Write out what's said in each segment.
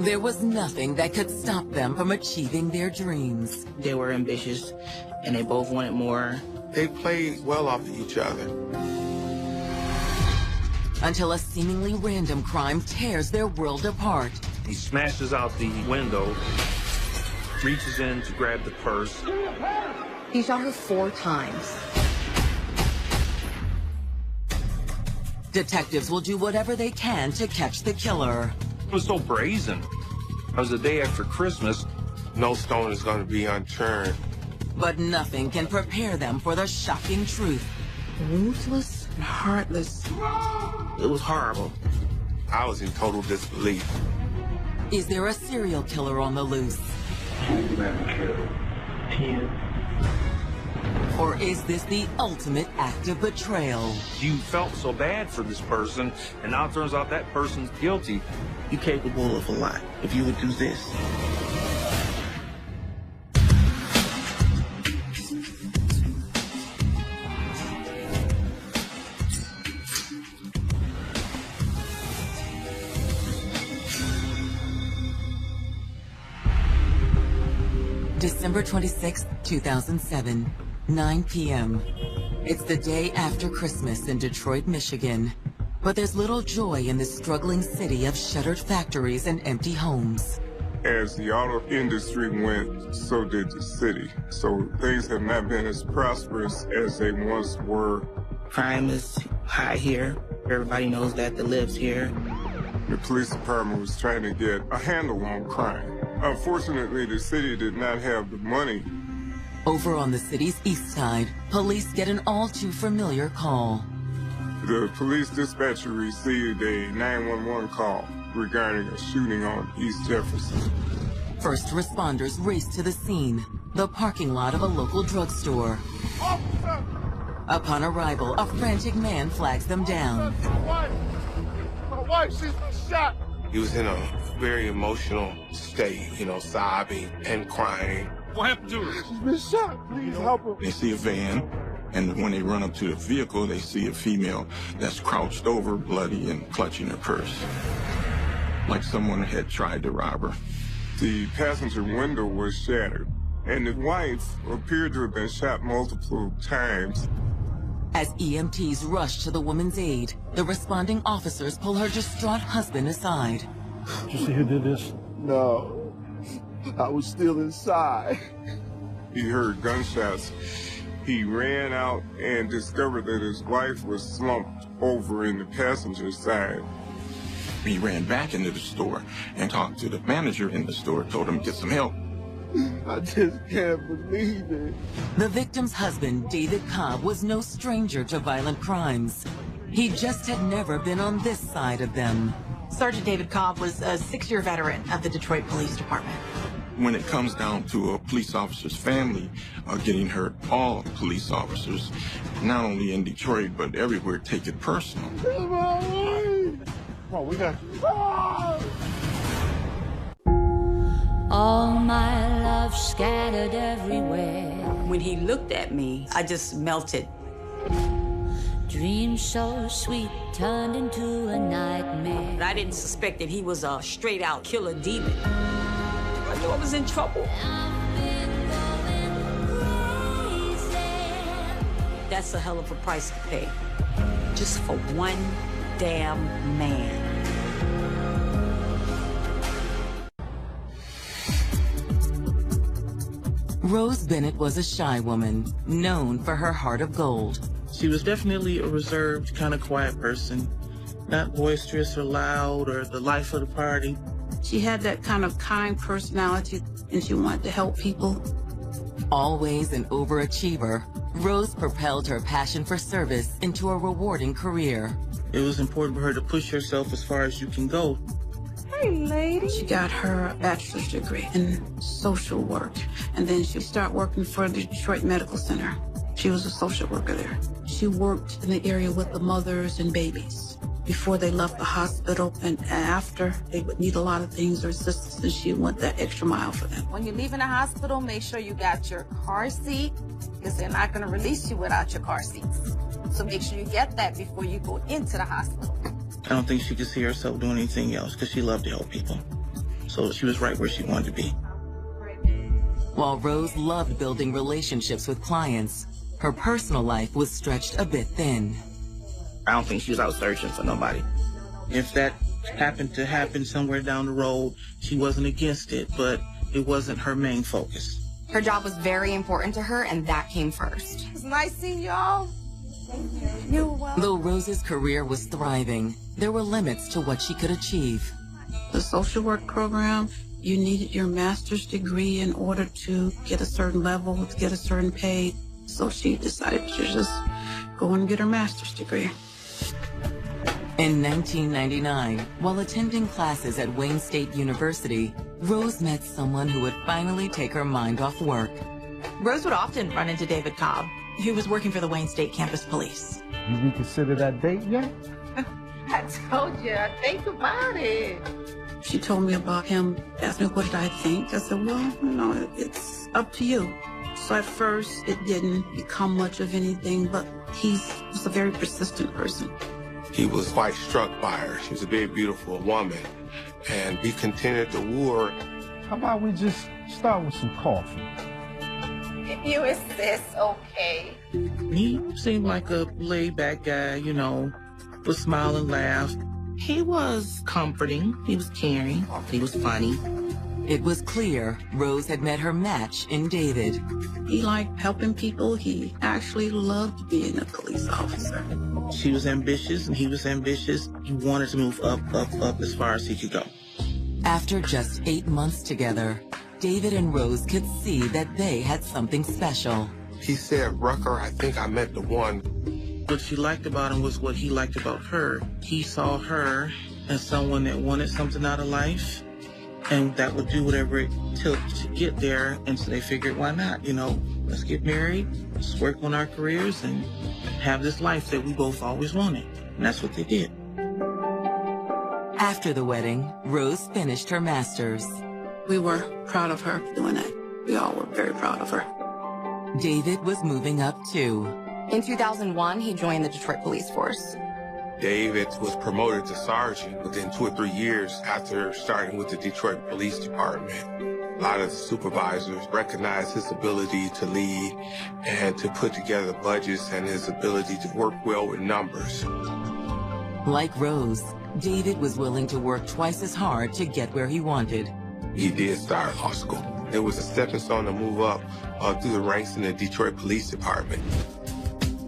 There was nothing that could stop them from achieving their dreams. They were ambitious, and they both wanted more. They played well off of each other. Until a seemingly random crime tears their world apart. He smashes out the window, reaches in to grab the purse. He shot her 4 times. Detectives will do whatever they can to catch the killer. It was so brazen. It was the day after Christmas. No stone is going to be unturned. But nothing can prepare them for the shocking truth. Ruthless and heartless. It was horrible. I was in total disbelief. Is there a serial killer on the loose? Or is this the ultimate act of betrayal? You felt so bad for this person, and now it turns out that person's guilty. You're capable of a lot if you would do this. December 26, 2007, 9 p.m. It's the day after Christmas in Detroit, Michigan. But there's little joy in this struggling city of shuttered factories and empty homes. As the auto industry went, so did the city. So things have not been as prosperous as they once were. Crime is high here. Everybody knows that lives here. The police department was trying to get a handle on crime. Unfortunately, the city did not have the money. Over on the city's east side, police get an all-too-familiar call. The police dispatcher received a 911 call regarding a shooting on East Jefferson. First responders race to the scene, the parking lot of a local drugstore. Officer! Upon arrival, a frantic man flags them down. My wife, she's been shot! He was in a very emotional state, sobbing and crying. What happened to her? She's been shot. Please help her. They see a van, and when they run up to the vehicle, they see a female that's crouched over, bloody, and clutching her purse. Like someone had tried to rob her. The passenger window was shattered, and the wife appeared to have been shot multiple times. As EMTs rush to the woman's aid, the responding officers pull her distraught husband aside. Did you see who did this? No, I was still inside. He heard gunshots. He ran out and discovered that his wife was slumped over in the passenger side. He ran back into the store and talked to the manager in the store, told him to get some help. I just can't believe it. The victim's husband, David Cobb, was no stranger to violent crimes. He just had never been on this side of them. Sergeant David Cobb was a 6-year veteran of the Detroit Police Department. When it comes down to a police officer's family getting hurt, all police officers, not only in Detroit, but everywhere, take it personal. Come on, we got you. All my love scattered everywhere. When he looked at me, I just melted. Dreams so sweet turned into a nightmare. I didn't suspect that he was a straight-out killer demon. I knew I was in trouble. I've been going crazy. That's a hell of a price to pay. Just for one damn man. Rose Bennett was a shy woman, known for her heart of gold. She was definitely a reserved, kind of quiet person. Not boisterous or loud or the life of the party. She had that kind of kind personality, and she wanted to help people. Always an overachiever, Rose propelled her passion for service into a rewarding career. It was important for her to push herself as far as you can go. Hey, lady. She got her bachelor's degree in social work, and then she started working for the Detroit Medical Center. She was a social worker there. She worked in the area with the mothers and babies before they left the hospital, and after they would need a lot of things or assistance, and she went that extra mile for them. When you're leaving the hospital, make sure you got your car seat, because they're not going to release you without your car seats. So make sure you get that before you go into the hospital. I don't think she could see herself doing anything else because she loved to help people. So she was right where she wanted to be. While Rose loved building relationships with clients, her personal life was stretched a bit thin. I don't think she was out searching for nobody. If that happened to happen somewhere down the road, she wasn't against it, but it wasn't her main focus. Her job was very important to her, and that came first. It's nice seeing y'all. Thank you. You're welcome. Though Rose's career was thriving, there were limits to what she could achieve. The social work program, you needed your master's degree in order to get a certain level, to get a certain pay. So she decided to just go and get her master's degree. In 1999, while attending classes at Wayne State University, Rose met someone who would finally take her mind off work. Rose would often run into David Cobb, who was working for the Wayne State Campus Police. You reconsider that date yet? I told you, I think about it. She told me about him, asked me what did I think. I said, well, it's up to you. So at first, it didn't become much of anything, but he was a very persistent person. He was quite struck by her. She was a very beautiful woman, and he continued to woo her. How about we just start with some coffee? If you insist, okay. He seemed like a laid-back guy, would smile and laugh. He was comforting, he was caring, he was funny. It was clear Rose had met her match in David. He liked helping people. He actually loved being a police officer. She was ambitious and he was ambitious. He wanted to move up, up, up as far as he could go. After just 8 months together, David and Rose could see that they had something special. He said, Rucker, I think I met the one. What she liked about him was what he liked about her. He saw her as someone that wanted something out of life, and that would do whatever it took to get there. And so they figured, why not? Let's get married, let's work on our careers, and have this life that we both always wanted. And that's what they did. After the wedding, Rose finished her master's. We were proud of her doing that. We all were very proud of her. David was moving up too. In 2001, he joined the Detroit Police Force. David was promoted to sergeant within 2 or 3 years after starting with the Detroit Police Department. A lot of the supervisors recognized his ability to lead and to put together budgets and his ability to work well with numbers. Like Rose, David was willing to work twice as hard to get where he wanted. He did start law school. It was a stepping stone to move up through the ranks in the Detroit Police Department.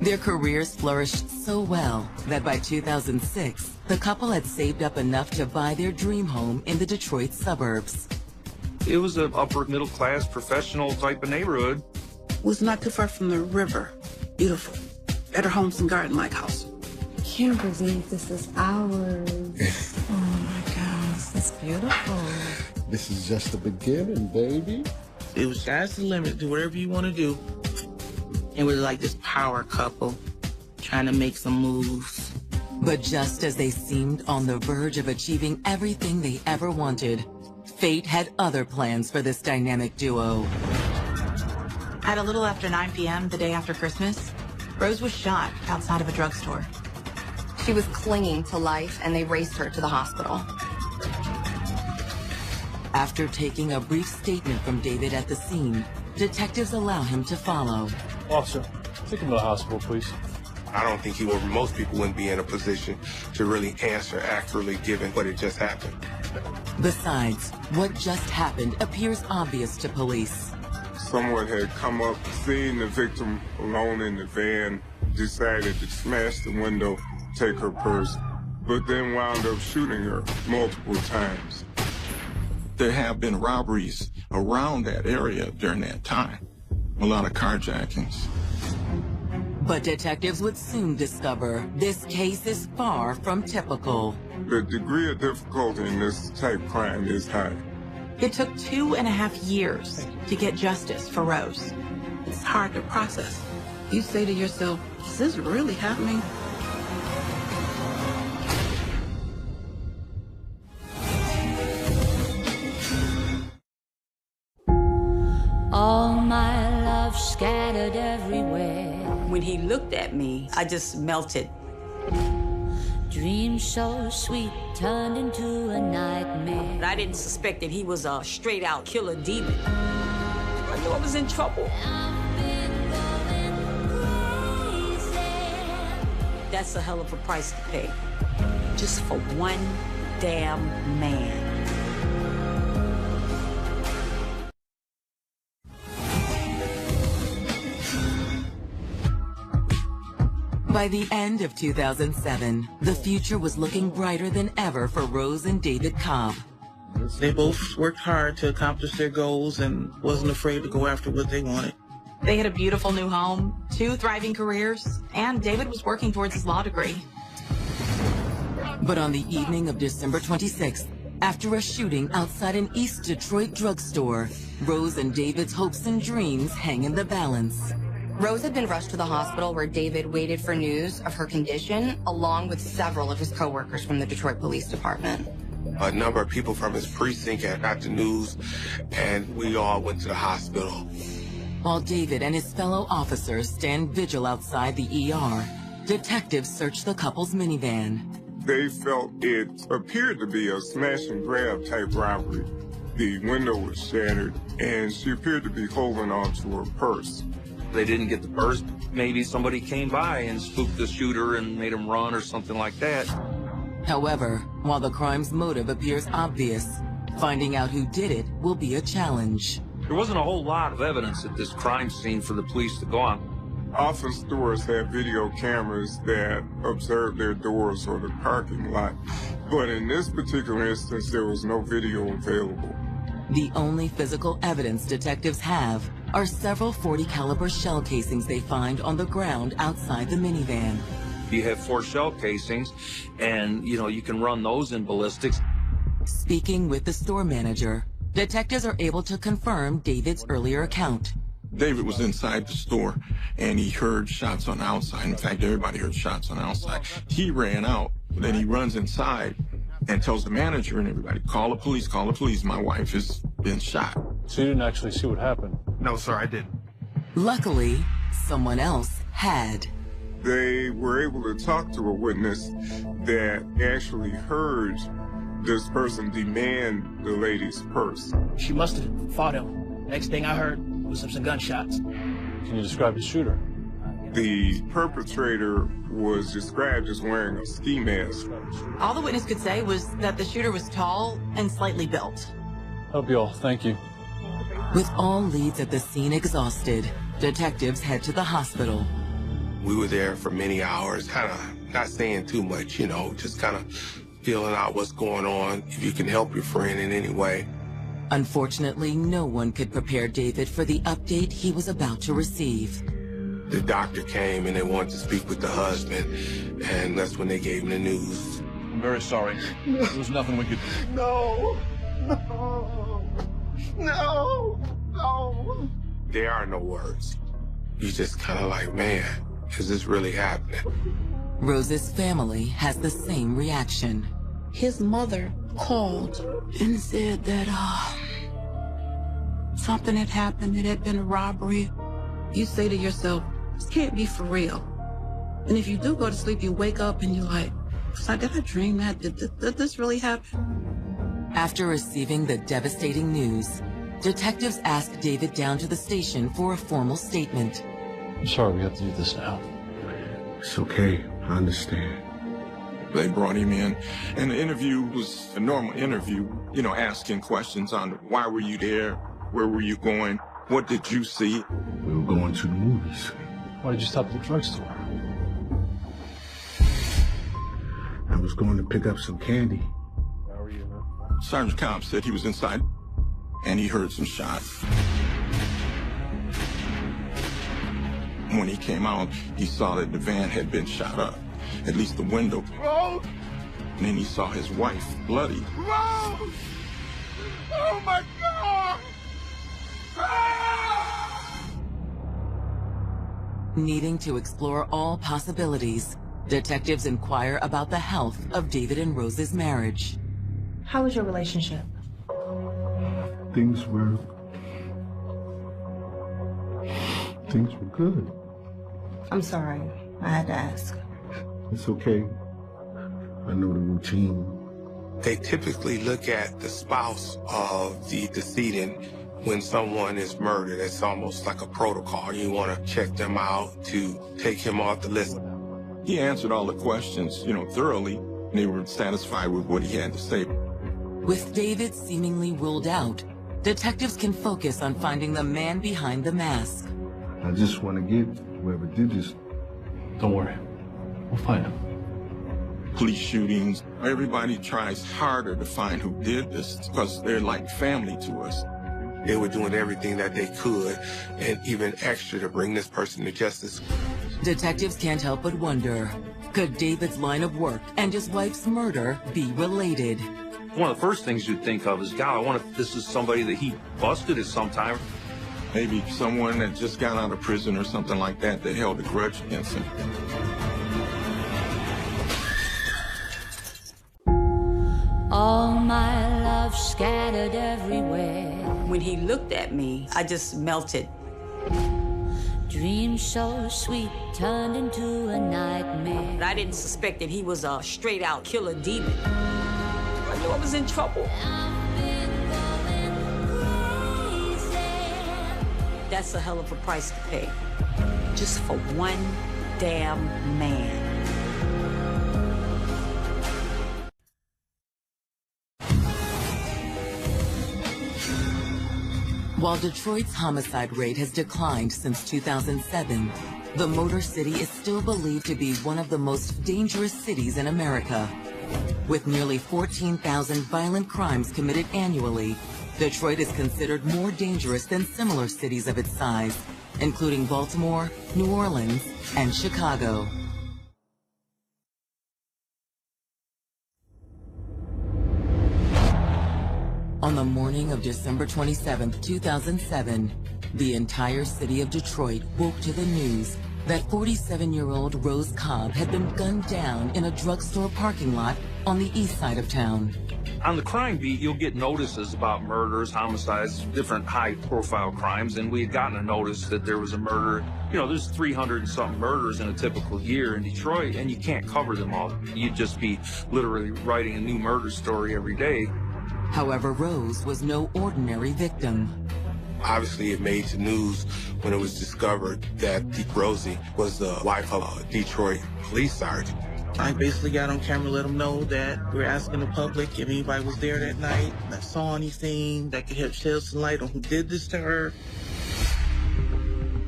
Their careers flourished so well that by 2006, the couple had saved up enough to buy their dream home in the Detroit suburbs. It was an upper middle class professional type of neighborhood. It was not too far from the river. Beautiful. Better homes and garden-like house. I can't believe this is ours. Oh my gosh, that's beautiful. This is just the beginning, baby. It was sky's the limit. Do whatever you want to do. And we're like this power couple trying to make some moves. But just as they seemed on the verge of achieving everything they ever wanted, fate had other plans for this dynamic duo. At a little after 9 p.m. the day after Christmas, Rose was shot outside of a drugstore. She was clinging to life, and they raced her to the hospital. After taking a brief statement from David at the scene, detectives allow him to follow. Officer, take him to the hospital, please. I don't think most people wouldn't be in a position to really answer accurately given what had just happened. Besides, what just happened appears obvious to police. Someone had come up, seen the victim alone in the van, decided to smash the window, take her purse, but then wound up shooting her multiple times. There have been robberies around that area during that time. A lot of carjackings. But detectives would soon discover this case is far from typical. The degree of difficulty in this type crime is high. It took 2.5 years to get justice for Rose. It's hard to process. You say to yourself, is this really happening? All my love scattered everywhere. When he looked at me, I just melted. dream so sweet turned into a nightmare. I didn't suspect that he was a straight-out killer demon. I knew I was in trouble. That's a hell of a price to pay. Just for one damn man. By the end of 2007, the future was looking brighter than ever for Rose and David Cobb. They both worked hard to accomplish their goals and wasn't afraid to go after what they wanted. They had a beautiful new home, 2 thriving careers, and David was working towards his law degree. But on the evening of December 26th, after a shooting outside an East Detroit drugstore, Rose and David's hopes and dreams hang in the balance. Rose had been rushed to the hospital where David waited for news of her condition, along with several of his coworkers from the Detroit Police Department. A number of people from his precinct had got the news, and we all went to the hospital. While David and his fellow officers stand vigil outside the ER, detectives search the couple's minivan. They felt it appeared to be a smash and grab type robbery. The window was shattered, and she appeared to be holding onto her purse. They didn't get the purse. Maybe somebody came by and spooked the shooter and made him run or something like that. However, while the crime's motive appears obvious, finding out who did it will be a challenge. There wasn't a whole lot of evidence at this crime scene for the police to go on. Often stores have video cameras that observe their doors or the parking lot, but in this particular instance, there was no video available. The only physical evidence detectives have are several .40 caliber shell casings they find on the ground outside the minivan. You have 4 shell casings, and, you can run those in ballistics. Speaking with the store manager, detectives are able to confirm David's earlier account. David was inside the store, and he heard shots on the outside. In fact, everybody heard shots on the outside. He ran out, then he runs inside and tells the manager and everybody, call the police, my wife has been shot. So you didn't actually see what happened? No, sir, I didn't. Luckily, someone else had. They were able to talk to a witness that actually heard this person demand the lady's purse. She must have fought him. Next thing I heard was some gunshots. Can you describe the shooter? The perpetrator was described as wearing a ski mask. All the witness could say was that the shooter was tall and slightly built. That'll be all. Thank you. With all leads at the scene exhausted, detectives head to the hospital. We were there for many hours, kind of not saying too much, just kind of feeling out what's going on, if you can help your friend in any way. Unfortunately, no one could prepare David for the update he was about to receive. The doctor came and they wanted to speak with the husband, and that's when they gave him the news. I'm very sorry. There was nothing we could do. No. There are no words. You just kind of like, man, is this really happening? Rose's family has the same reaction. His mother called and said that something had happened. It had been a robbery. You say to yourself, this can't be for real. And if you do go to sleep, you wake up and you're like, did I dream that? Did this really happen? After receiving the devastating news, detectives ask David down to the station for a formal statement. I'm sorry we have to do this now. It's okay. I understand. They brought him in, and the interview was a normal interview, asking questions on why were you there? Where were you going? What did you see? We were going to the movies. Why did you stop at the drugstore? I was going to pick up some candy. How are you, man? Sergeant Cobb said he was inside, and he heard some shots. When he came out, he saw that the van had been shot up, at least the window. Rose! And then he saw his wife bloody. Rose! Oh my God! Needing to explore all possibilities, detectives inquire about the health of David and Rose's marriage. How was your relationship? Things were good. I'm sorry. I had to ask. It's okay. I know the routine. They typically look at the spouse of the decedent when someone is murdered. It's almost like a protocol. You want to check them out to take him off the list. He answered all the questions, thoroughly, and they were satisfied with what he had to say. With David seemingly ruled out, detectives can focus on finding the man behind the mask. I just want to get whoever did this. Don't worry. We'll find him. Police shootings, everybody tries harder to find who did this because they're like family to us. They were doing everything that they could and even extra to bring this person to justice. Detectives can't help but wonder, could David's line of work and his wife's murder be related? One of the first things you'd think of is, God, I wonder if this is somebody that he busted at some time. Maybe someone that just got out of prison or something like that that held a grudge against him. All my love scattered everywhere. When he looked at me, I just melted. Dreams so sweet turned into a nightmare. I didn't suspect that he was a straight-out killer demon. I knew I was in trouble. That's a hell of a price to pay. Just for one damn man. While Detroit's homicide rate has declined since 2007, the Motor City is still believed to be one of the most dangerous cities in America. With nearly 14,000 violent crimes committed annually, Detroit is considered more dangerous than similar cities of its size, including Baltimore, New Orleans, and Chicago. On the morning of December 27, 2007, the entire city of Detroit woke to the news that 47-year-old Rose Cobb had been gunned down in a drugstore parking lot on the east side of town. On the crime beat, you'll get notices about murders, homicides, different high-profile crimes, and we had gotten a notice that there was a murder. There's 300 and something murders in a typical year in Detroit, and you can't cover them all. You'd just be literally writing a new murder story every day. However, Rose was no ordinary victim. Obviously, it made the news when it was discovered that Rosie was the wife of a Detroit police sergeant. I basically got on camera, let them know that we're asking the public if anybody was there that night, that saw anything that could help shed some light on who did this to her.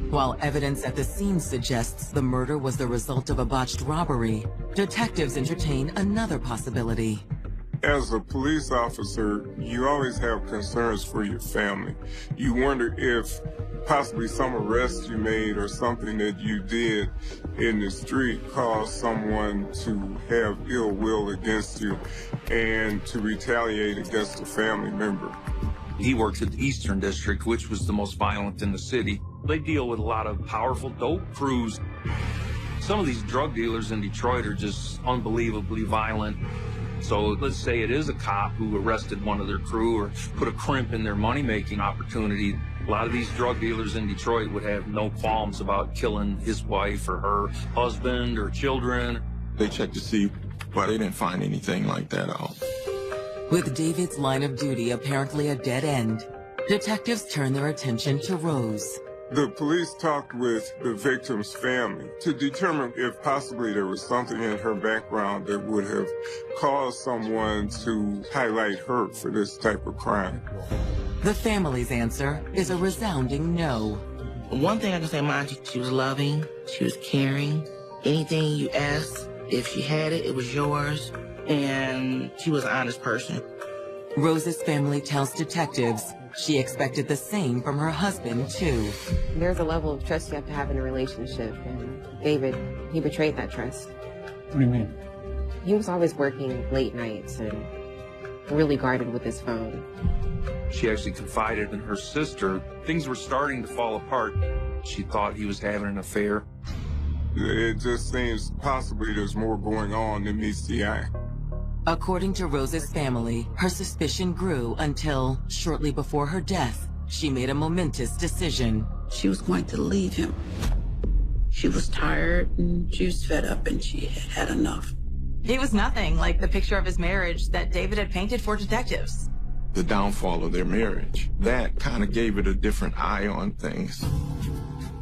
While evidence at the scene suggests the murder was the result of a botched robbery, detectives entertain another possibility. As a police officer, you always have concerns for your family. You wonder if possibly some arrest you made or something that you did in the street caused someone to have ill will against you and to retaliate against a family member. He works at the Eastern District, which was the most violent in the city. They deal with a lot of powerful dope crews. Some of these drug dealers in Detroit are just unbelievably violent. So let's say it is a cop who arrested one of their crew or put a crimp in their money-making opportunity. A lot of these drug dealers in Detroit would have no qualms about killing his wife or her husband or children. They checked to see, but they didn't find anything like that out. With David's line of duty apparently a dead end, detectives turn their attention to Rose. The police talked with the victim's family to determine if possibly there was something in her background that would have caused someone to highlight her for this type of crime. The family's answer is a resounding no. One thing I can say, Monty, she was loving, she was caring. Anything you asked, if she had it, it was yours. And she was an honest person. Rose's family tells detectives she expected the same from her husband, too. There's a level of trust you have to have in a relationship, and David, he betrayed that trust. What do you mean? He was always working late nights and really guarded with his phone. She actually confided in her sister. Things were starting to fall apart. She thought he was having an affair. It just seems possibly there's more going on than meets the eye. According to Rose's family, her suspicion grew until, shortly before her death, she made a momentous decision. She was going to leave him. She was tired and she was fed up and she had enough. He was nothing like the picture of his marriage that David had painted for detectives. The downfall of their marriage, that kind of gave it a different eye on things.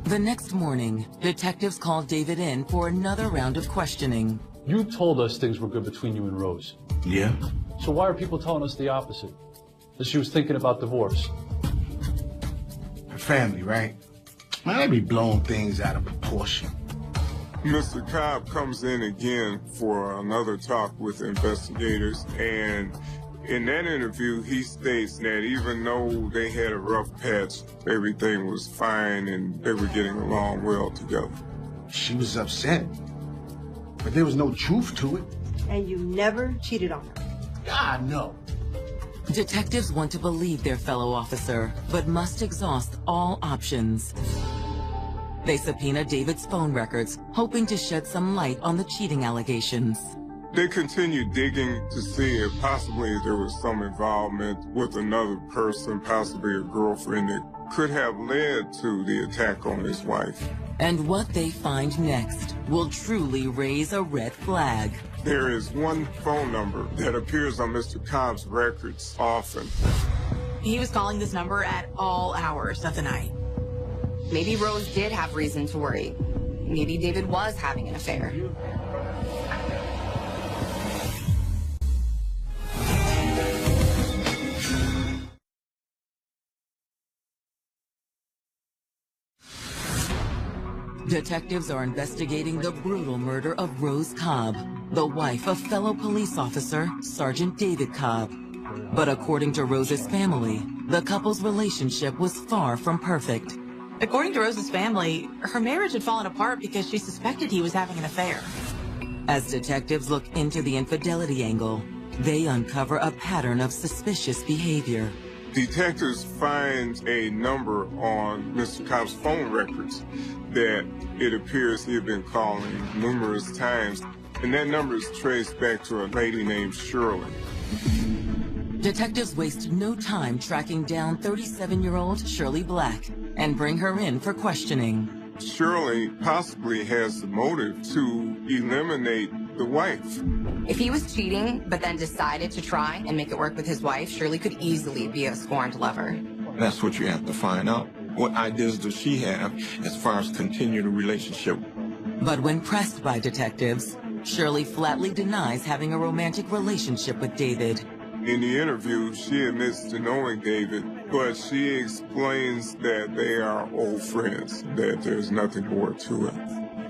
The next morning, detectives called David in for another round of questioning. You told us things were good between you and Rose. Yeah? So why are people telling us the opposite? That she was thinking about divorce? Her family, right? Man, they be blowing things out of proportion. Mr. Cobb comes in again for another talk with investigators, and in that interview, he states that even though they had a rough patch, everything was fine and they were getting along well together. She was upset, but there was no truth to it. And you never cheated on her? God, no. Detectives want to believe their fellow officer, but must exhaust all options. They subpoena David's phone records, hoping to shed some light on the cheating allegations. They continued digging to see if possibly there was some involvement with another person, possibly a girlfriend, that could have led to the attack on his wife. And what they find next will truly raise a red flag. There is one phone number that appears on Mr. Cobb's records often. He was calling this number at all hours of the night. Maybe Rose did have reason to worry. Maybe David was having an affair. Detectives are investigating the brutal murder of Rose Cobb, the wife of fellow police officer Sergeant David Cobb. But according to Rose's family, the couple's relationship was far from perfect. According to Rose's family, her marriage had fallen apart because she suspected he was having an affair. As detectives look into the infidelity angle, they uncover a pattern of suspicious behavior. Detectives find a number on Mr. Cobb's phone records that it appears he had been calling numerous times, and that number is traced back to a lady named Shirley. Detectives waste no time tracking down 37-year-old Shirley Black and bring her in for questioning. Shirley possibly has the motive to eliminate the wife. If he was cheating, but then decided to try and make it work with his wife, Shirley could easily be a scorned lover. That's what you have to find out. What ideas does she have as far as continuing the relationship? But when pressed by detectives, Shirley flatly denies having a romantic relationship with David. In the interview, she admits to knowing David, but she explains that they are old friends, that there's nothing more to it.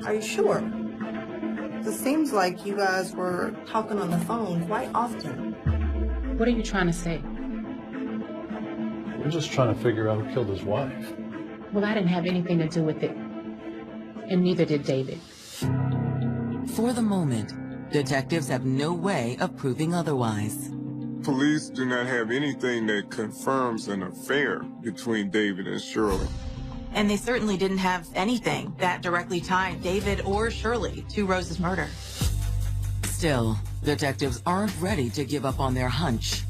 Are you sure? It seems like you guys were talking on the phone quite often. What are you trying to say? We're just trying to figure out who killed his wife. Well, I didn't have anything to do with it. And neither did David. For the moment, detectives have no way of proving otherwise. Police do not have anything that confirms an affair between David and Shirley. And they certainly didn't have anything that directly tied David or Shirley to Rose's murder. Still, detectives aren't ready to give up on their hunch.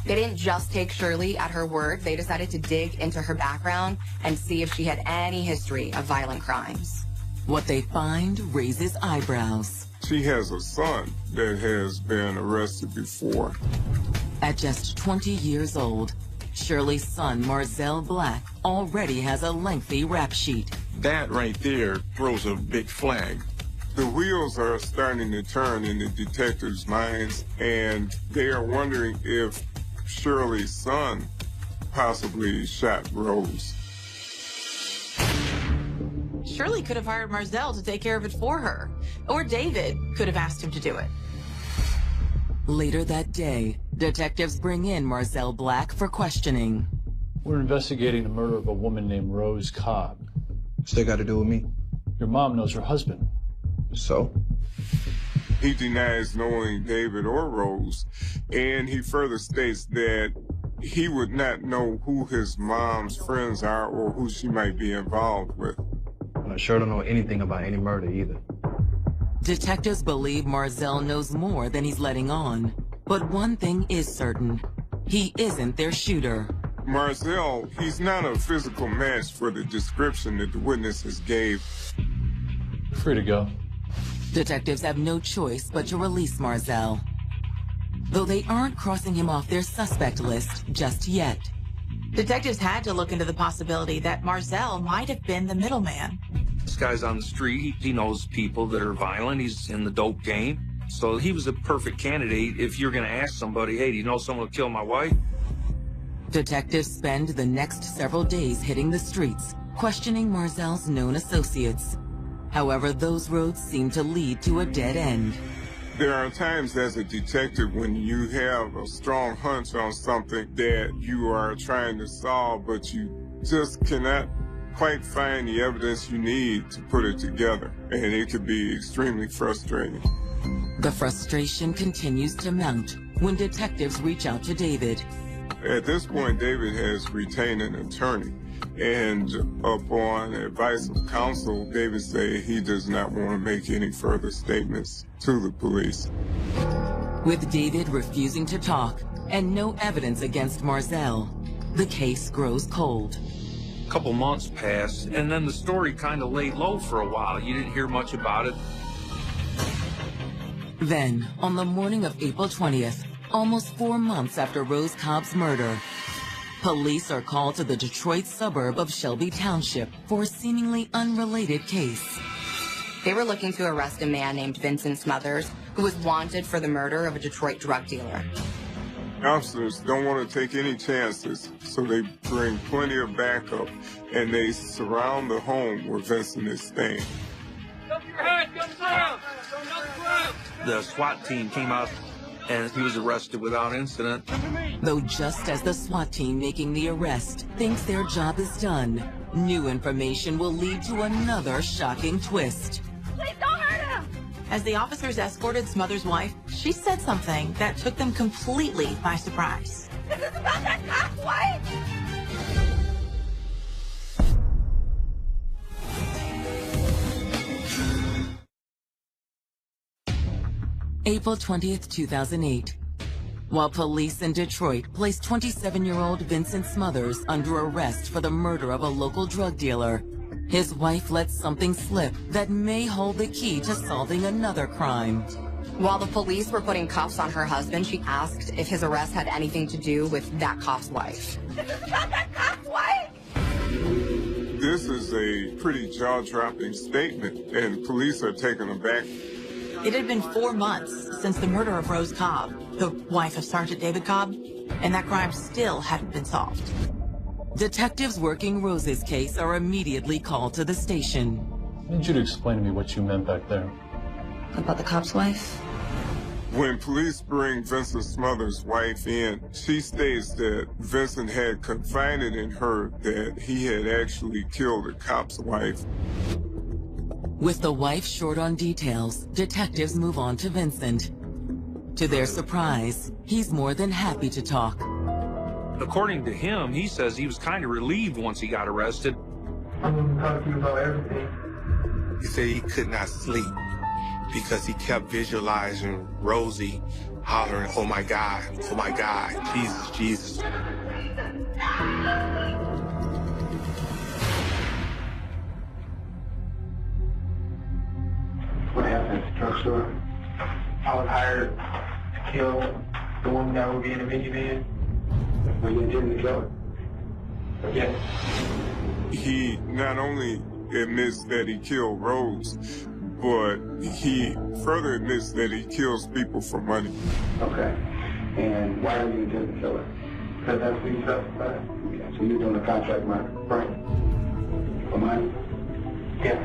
They didn't just take Shirley at her word. They decided to dig into her background and see if she had any history of violent crimes. What they find raises eyebrows. She has a son that has been arrested before. At just 20 years old, Shirley's son, Marzell Black, already has a lengthy rap sheet. That right there throws a big flag. The wheels are starting to turn in the detectives' minds, and they are wondering if Shirley's son possibly shot Rose. Shirley could have hired Marzell to take care of it for her, or David could have asked him to do it. Later that day, detectives bring in Marzell Black for questioning. We're investigating the murder of a woman named Rose Cobb. What's that got to do with me? Your mom knows her husband. So? He denies knowing David or Rose, and he further states that he would not know who his mom's friends are or who she might be involved with. I sure don't know anything about any murder either. Detectives believe Marzell knows more than he's letting on. But one thing is certain. He isn't their shooter. Marzell, he's not a physical match for the description that the witnesses gave. Free to go. Detectives have no choice but to release Marzell, though they aren't crossing him off their suspect list just yet. Detectives had to look into the possibility that Marzell might have been the middleman. This guy's on the street. He knows people that are violent. He's in the dope game. So he was a perfect candidate if you're going to ask somebody, hey, do you know someone who killed my wife? Detectives spend the next several days hitting the streets, questioning Marzell's known associates. However, those roads seem to lead to a dead end. There are times as a detective when you have a strong hunch on something that you are trying to solve, but you just cannot quite find the evidence you need to put it together, and it could be extremely frustrating. The frustration continues to mount when detectives reach out to David. At this point, David has retained an attorney, and upon advice of counsel, David said he does not want to make any further statements to the police. With David refusing to talk and no evidence against Marzell, the case grows cold. A couple months passed, and then the story kind of laid low for a while. You didn't hear much about it. Then, on the morning of April 20th, almost 4 months after Rose Cobb's murder, police are called to the Detroit suburb of Shelby Township for a seemingly unrelated case. They were looking to arrest a man named Vincent Smothers, who was wanted for the murder of a Detroit drug dealer. Officers don't want to take any chances, so they bring plenty of backup, and they surround the home where Vincent is staying. The SWAT team came out, and he was arrested without incident. Though just as the SWAT team making the arrest thinks their job is done, new information will lead to another shocking twist. Please don't hurt him! As the officers escorted Smothers' wife, she said something that took them completely by surprise. This is about that cop's wife! April 20th, 2008. While police in Detroit placed 27-year-old Vincent Smothers under arrest for the murder of a local drug dealer, his wife let something slip that may hold the key to solving another crime. While the police were putting cuffs on her husband, she asked if his arrest had anything to do with that cop's wife. This is about that cop's wife! This is a pretty jaw-dropping statement, and police are taken aback. It had been 4 months since the murder of Rose Cobb, the wife of Sergeant David Cobb, and that crime still hadn't been solved. Detectives working Rose's case are immediately called to the station. I need you to explain to me what you meant back there. About the cop's wife? When police bring Vincent Smothers' wife in, she states that Vincent had confided in her that he had actually killed the cop's wife. With the wife short on details, detectives move on to Vincent. To their surprise, he's more than happy to talk. According to him, he says he was kind of relieved once he got arrested. I'm going to talk to you about everything. He said he could not sleep because he kept visualizing Rosie hollering, oh my God, Jesus, Jesus. What happened at the drugstore? I was hired to kill the woman that would be in the minivan. Were you intending to kill her? Yes. He not only admits that he killed Rose, but he further admits that he kills people for money. Okay. And why are you intending to kill her? Because that's what you specified? Okay. So you're doing a contract murder, right? For money? Yeah.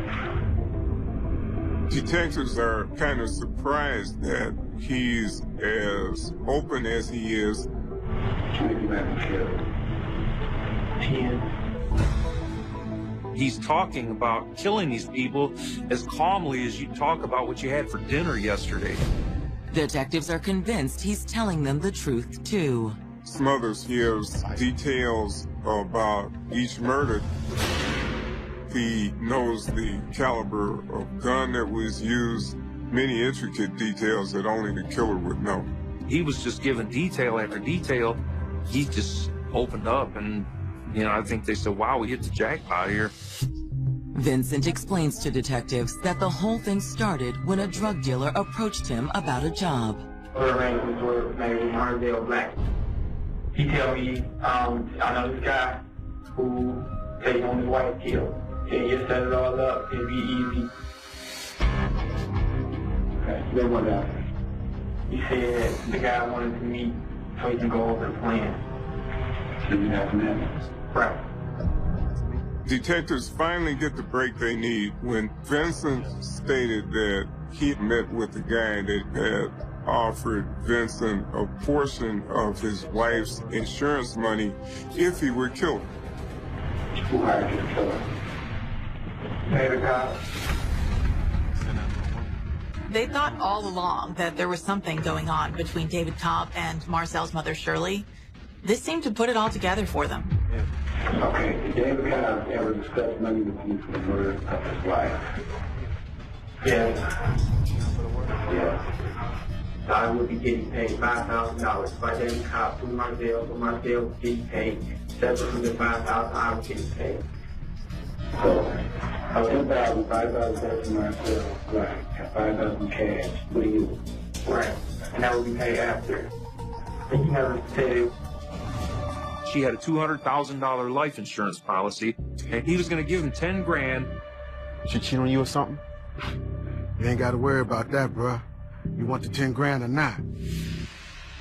Detectives are kind of surprised that he's as open as he is. How many people have killed? 10. He's talking about killing these people as calmly as you talk about what you had for dinner yesterday. Detectives are convinced he's telling them the truth, too. Smothers gives details about each murder. He knows the caliber of gun that was used, many intricate details that only the killer would know. He was just giving detail after detail. He just opened up and, I think they said, wow, we hit the jackpot here. Vincent explains to detectives that the whole thing started when a drug dealer approached him about a job. Her arrangements were made with Marcel Black. He tell me, I know this guy who said he wanted his wife killed. And you set it all up, it'd be easy. Okay, then what happened? He said the guy wanted to meet so he can go over the plan. So you have commitments? Right. Detectives finally get the break they need when Vincent stated that he met with the guy that had offered Vincent a portion of his wife's insurance money if he would kill her. Who hired you to kill her? David Cobb. They thought all along that there was something going on between David Cobb and Marcel's mother, Shirley. This seemed to put it all together for them. Okay, did David Cobb ever discuss money with you for the murder of his wife? Yes. Yes. I would be getting paid $5,000 by David Cobb through Marcel, so Marcel was getting paid $705,000 I was getting paid. So, $10,000, $5,000 to Marcel, right, and $5,000 cash for you. Right, and that would be paid after. And you never said it. She had a $200,000 life insurance policy, and he was going to give him 10 grand. She cheat on you or something? You ain't got to worry about that, bruh. You want the 10 grand or not?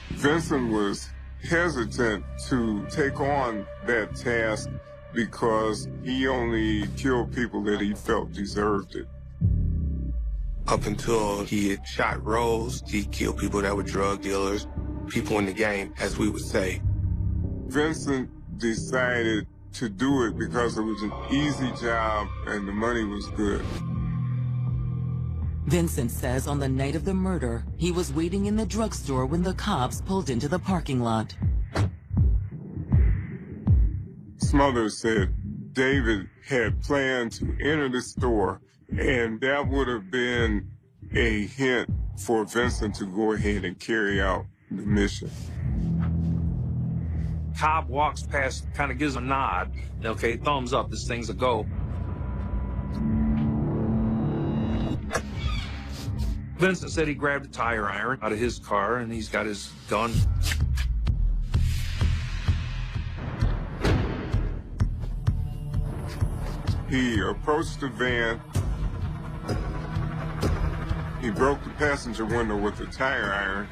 Vincent was hesitant to take on that task because he only killed people that he felt deserved it. Up until he had shot Rose, he killed people that were drug dealers, people in the game, as we would say. Vincent decided to do it because it was an easy job and the money was good. Vincent says on the night of the murder, he was waiting in the drugstore when the cops pulled into the parking lot. Smothers said David had planned to enter the store, and that would have been a hint for Vincent to go ahead and carry out the mission. Cobb walks past, kind of gives a nod. Okay, thumbs up, this thing's a go. Vincent said he grabbed a tire iron out of his car, and he's got his gun. He approached the van. He broke the passenger window with the tire iron.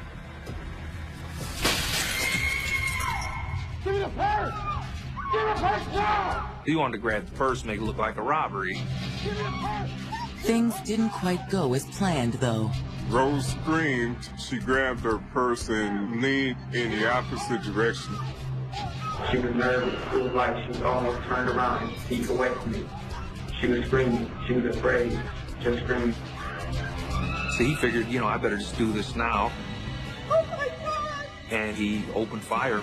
Give me the purse! Give me the purse now! He wanted to grab the purse, make it look like a robbery. Give me the purse! Things didn't quite go as planned, though. Rose screamed. She grabbed her purse and leaned in the opposite direction. She was nervous. It was like she was almost turned around and seek away from me. She was screaming. She was afraid. Just screaming. So he figured, you know, I better just do this now. Oh my God! And he opened fire.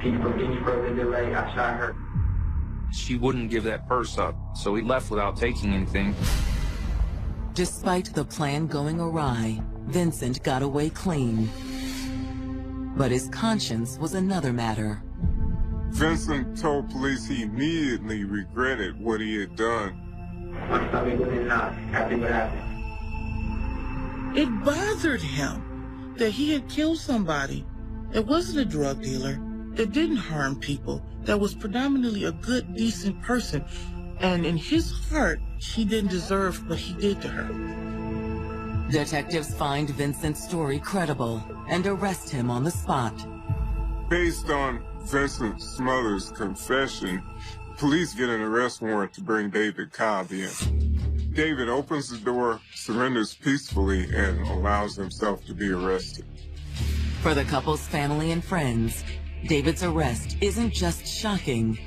From any further delay, I shot her. She wouldn't give that purse up, so he left without taking anything. Despite the plan going awry, Vincent got away clean. But his conscience was another matter. Vincent told police he immediately regretted what he had done. My stomach was in knots after what happened. It bothered him that he had killed somebody. It wasn't a drug dealer. That didn't harm people, that was predominantly a good, decent person. And in his heart, she didn't deserve what he did to her. Detectives find Vincent's story credible and arrest him on the spot. Based on Vincent Smothers' confession, police get an arrest warrant to bring David Cobb in. David opens the door, surrenders peacefully, and allows himself to be arrested. For the couple's family and friends, David's arrest isn't just shocking,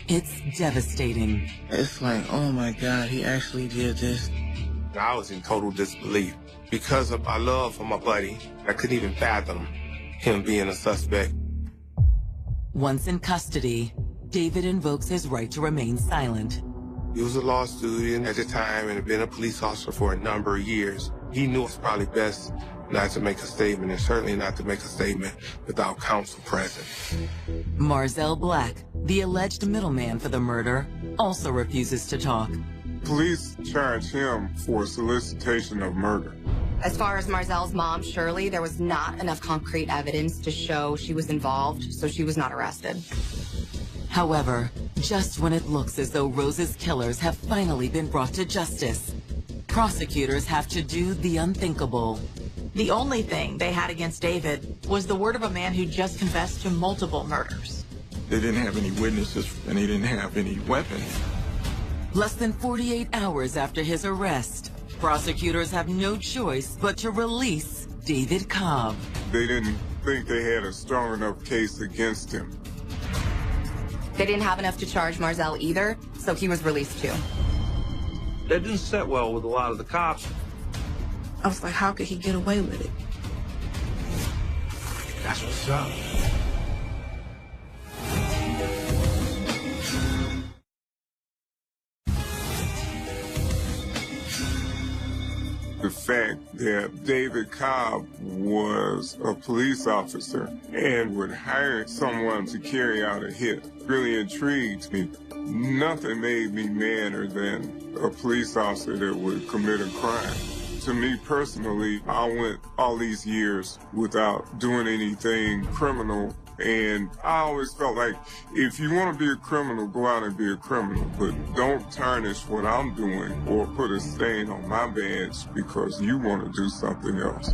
it's devastating. It's like, oh my God, he actually did this. I was in total disbelief. Because of my love for my buddy, I couldn't even fathom him being a suspect. Once in custody, David invokes his right to remain silent. He was a law student at the time and had been a police officer for a number of years. He knew it's probably best not to make a statement, and certainly not to make a statement without counsel present. Marzell Black, the alleged middleman for the murder, also refuses to talk. Police charge him for solicitation of murder. As far as Marzell's mom, Shirley, there was not enough concrete evidence to show she was involved, so she was not arrested. However, just when it looks as though Rose's killers have finally been brought to justice, prosecutors have to do the unthinkable. The only thing they had against David was the word of a man who just confessed to multiple murders. They didn't have any witnesses, and they didn't have any weapons. Less than 48 hours after his arrest, prosecutors have no choice but to release David Cobb. They didn't think they had a strong enough case against him. They didn't have enough to charge Marzell either, so he was released too. That didn't set well with a lot of the cops. I was like, how could he get away with it? That's what's up. The fact that David Cobb was a police officer and would hire someone to carry out a hit really intrigued me. Nothing made me madder than a police officer that would commit a crime. To me personally, I went all these years without doing anything criminal, and I always felt like if you want to be a criminal, go out and be a criminal, but don't tarnish what I'm doing or put a stain on my badge because you want to do something else.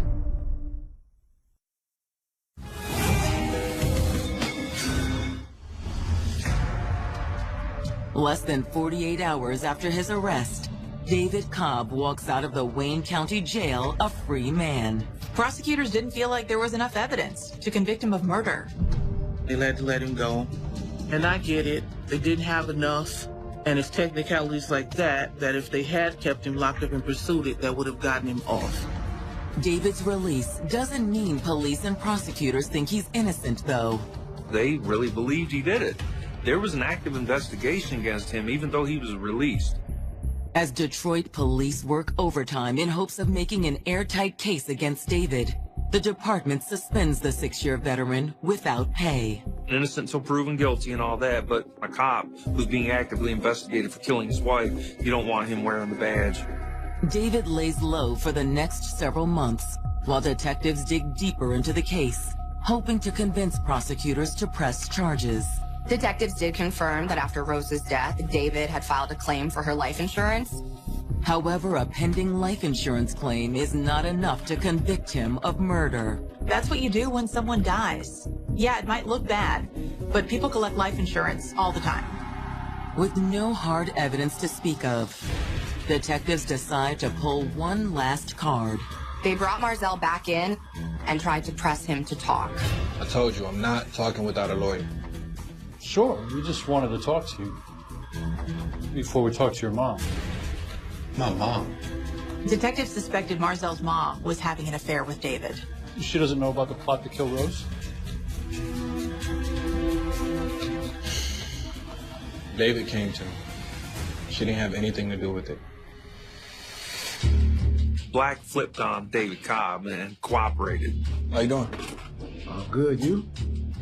Less than 48 hours after his arrest, David Cobb walks out of the Wayne County Jail a free man. Prosecutors didn't feel like there was enough evidence to convict him of murder. They had to let him go. And I get it. They didn't have enough. And it's technicalities like that, that if they had kept him locked up and pursued it, that would have gotten him off. David's release doesn't mean police and prosecutors think he's innocent, though. They really believed he did it. There was an active investigation against him, even though he was released. As Detroit police work overtime in hopes of making an airtight case against David, the department suspends the 6-year veteran without pay. Innocent until proven guilty and all that, but a cop who's being actively investigated for killing his wife, you don't want him wearing the badge. David lays low for the next several months, while detectives dig deeper into the case, hoping to convince prosecutors to press charges. Detectives did confirm that after Rose's death, David had filed a claim for her life insurance. However, a pending life insurance claim is not enough to convict him of murder. That's what you do when someone dies. Yeah, it might look bad, but people collect life insurance all the time. With no hard evidence to speak of, detectives decide to pull one last card. They brought Marzell back in and tried to press him to talk. I told you, I'm not talking without a lawyer. Sure, we just wanted to talk to you before we talk to your mom. My mom? Detectives suspected Marzell's mom was having an affair with David. She doesn't know about the plot to kill Rose? David came to me. She didn't have anything to do with it. Black flipped on David Cobb and cooperated. How you doing? Good, you?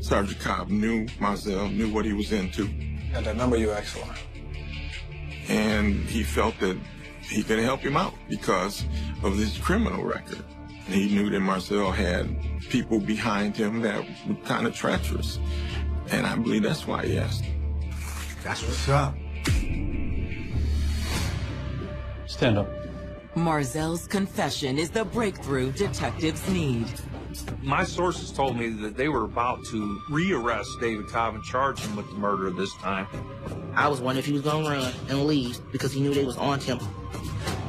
Sergeant Cobb knew Marzell, knew what he was into. Got that number you asked for. And he felt that he could help him out because of his criminal record. He knew that Marzell had people behind him that were kind of treacherous. And I believe that's why he asked him. That's what's up. Stand up. Marzell's confession is the breakthrough detectives need. My sources told me that they were about to re-arrest David Cobb and charge him with the murder this time. I was wondering if he was going to run and leave because he knew they was on him.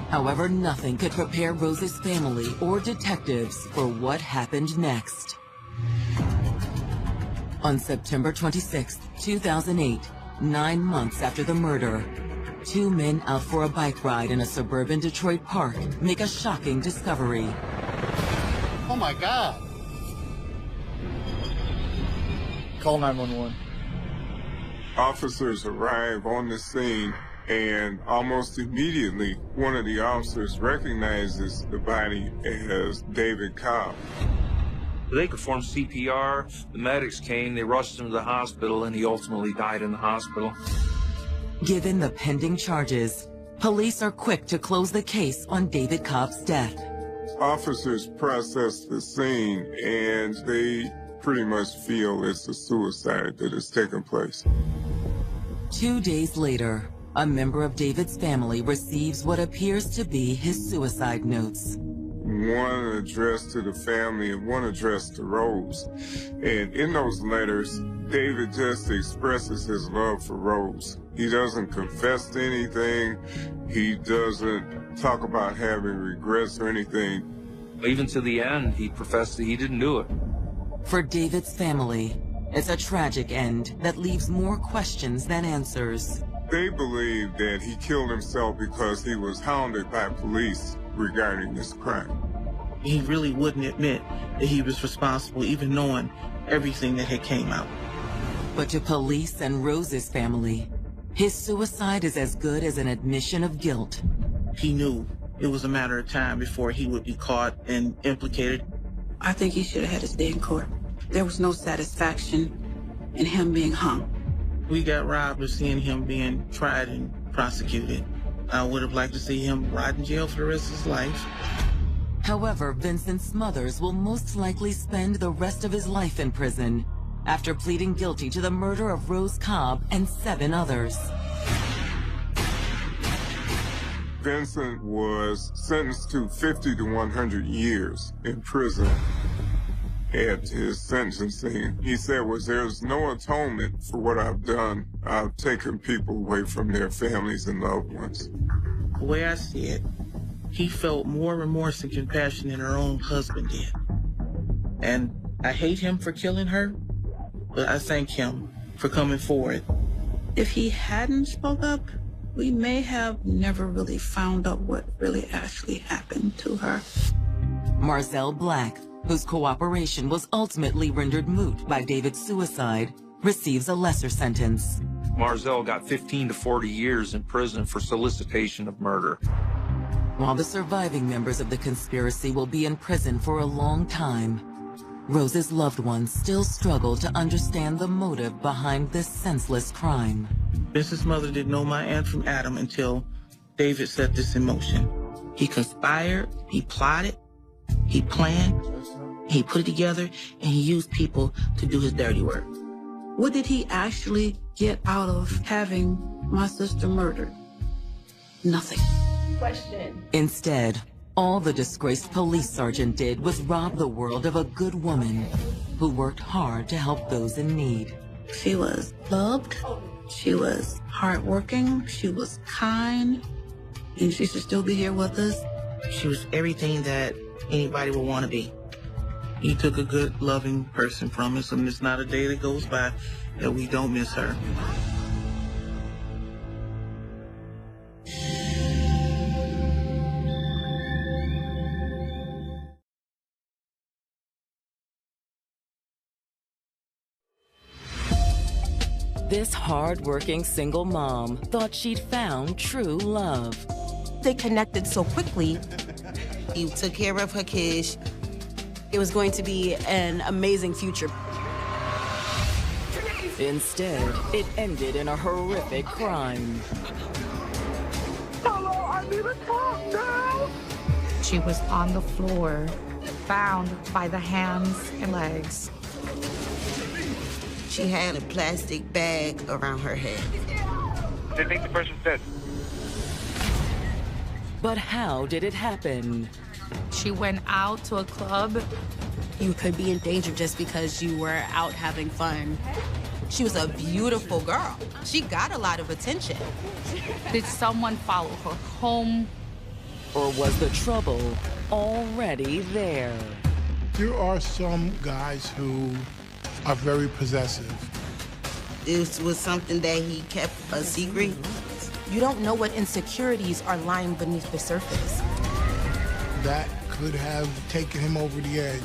However, nothing could prepare Rose's family or detectives for what happened next. On September 26, 2008, 9 months after the murder, 2 men out for a bike ride in a suburban Detroit park make a shocking discovery. Oh my God. Call 911. Officers arrive on the scene And almost immediately, one of the officers recognizes the body as David Cobb. They performed CPR, the medics came, they rushed him to the hospital, and he ultimately died in the hospital. Given the pending charges, police are quick to close the case on David Cobb's death. Officers process the scene, and they pretty much feel it's a suicide that has taken place. 2 days later, a member of David's family receives what appears to be his suicide notes. One addressed to the family and one addressed to Rose. And in those letters, David just expresses his love for Rose. He doesn't confess to anything. He doesn't talk about having regrets or anything. Even to the end, he professed that he didn't do it. For David's family, it's a tragic end that leaves more questions than answers. They believe that he killed himself because he was hounded by police regarding this crime. He really wouldn't admit that he was responsible, even knowing everything that had came out. But to police and Rose's family, his suicide is as good as an admission of guilt. He knew it was a matter of time before he would be caught and implicated. I think he should have had his day in court. There was no satisfaction in him being hung. We got robbed of seeing him being tried and prosecuted. I would have liked to see him rot in jail for the rest of his life. However, Vincent Smothers will most likely spend the rest of his life in prison after pleading guilty to the murder of Rose Cobb and 7 others. Vincent was sentenced to 50 to 100 years in prison. At his sentencing, he said, there's no atonement for what I've done. I've taken people away from their families and loved ones. The way I see it, he felt more remorse and compassion than her own husband did. And I hate him for killing her, but I thank him for coming forward. If he hadn't spoke up, we may have never really found out what really actually happened to her. Marzelle Black, whose cooperation was ultimately rendered moot by David's suicide, receives a lesser sentence. Marzelle got 15 to 40 years in prison for solicitation of murder. While the surviving members of the conspiracy will be in prison for a long time, Rose's loved ones still struggle to understand the motive behind this senseless crime. Vincent's mother didn't know my aunt from Adam until David set this in motion. He conspired, he plotted, he planned, he put it together, and he used people to do his dirty work. What did he actually get out of having my sister murdered? Nothing. Question. Instead, all the disgraced police sergeant did was rob the world of a good woman who worked hard to help those in need. She was loved, she was hardworking, she was kind, and she should still be here with us. She was everything that anybody would want to be. He took a good, loving person from us, and there's not a day that goes by that we don't miss her. This hard-working single mom thought she'd found true love. They connected so quickly. He took care of her kids. It was going to be an amazing future. Instead, it ended in a horrific crime. Hello, I need to talk now. She was on the floor, bound by the hands and legs. She had a plastic bag around her head. They think the person's dead. But how did it happen? She went out to a club. You could be in danger just because you were out having fun. She was a beautiful girl. She got a lot of attention. Did someone follow her home? Or was the trouble already there? There are some guys who are very possessive. This was something that he kept a secret. You don't know what insecurities are lying beneath the surface. That could have taken him over the edge.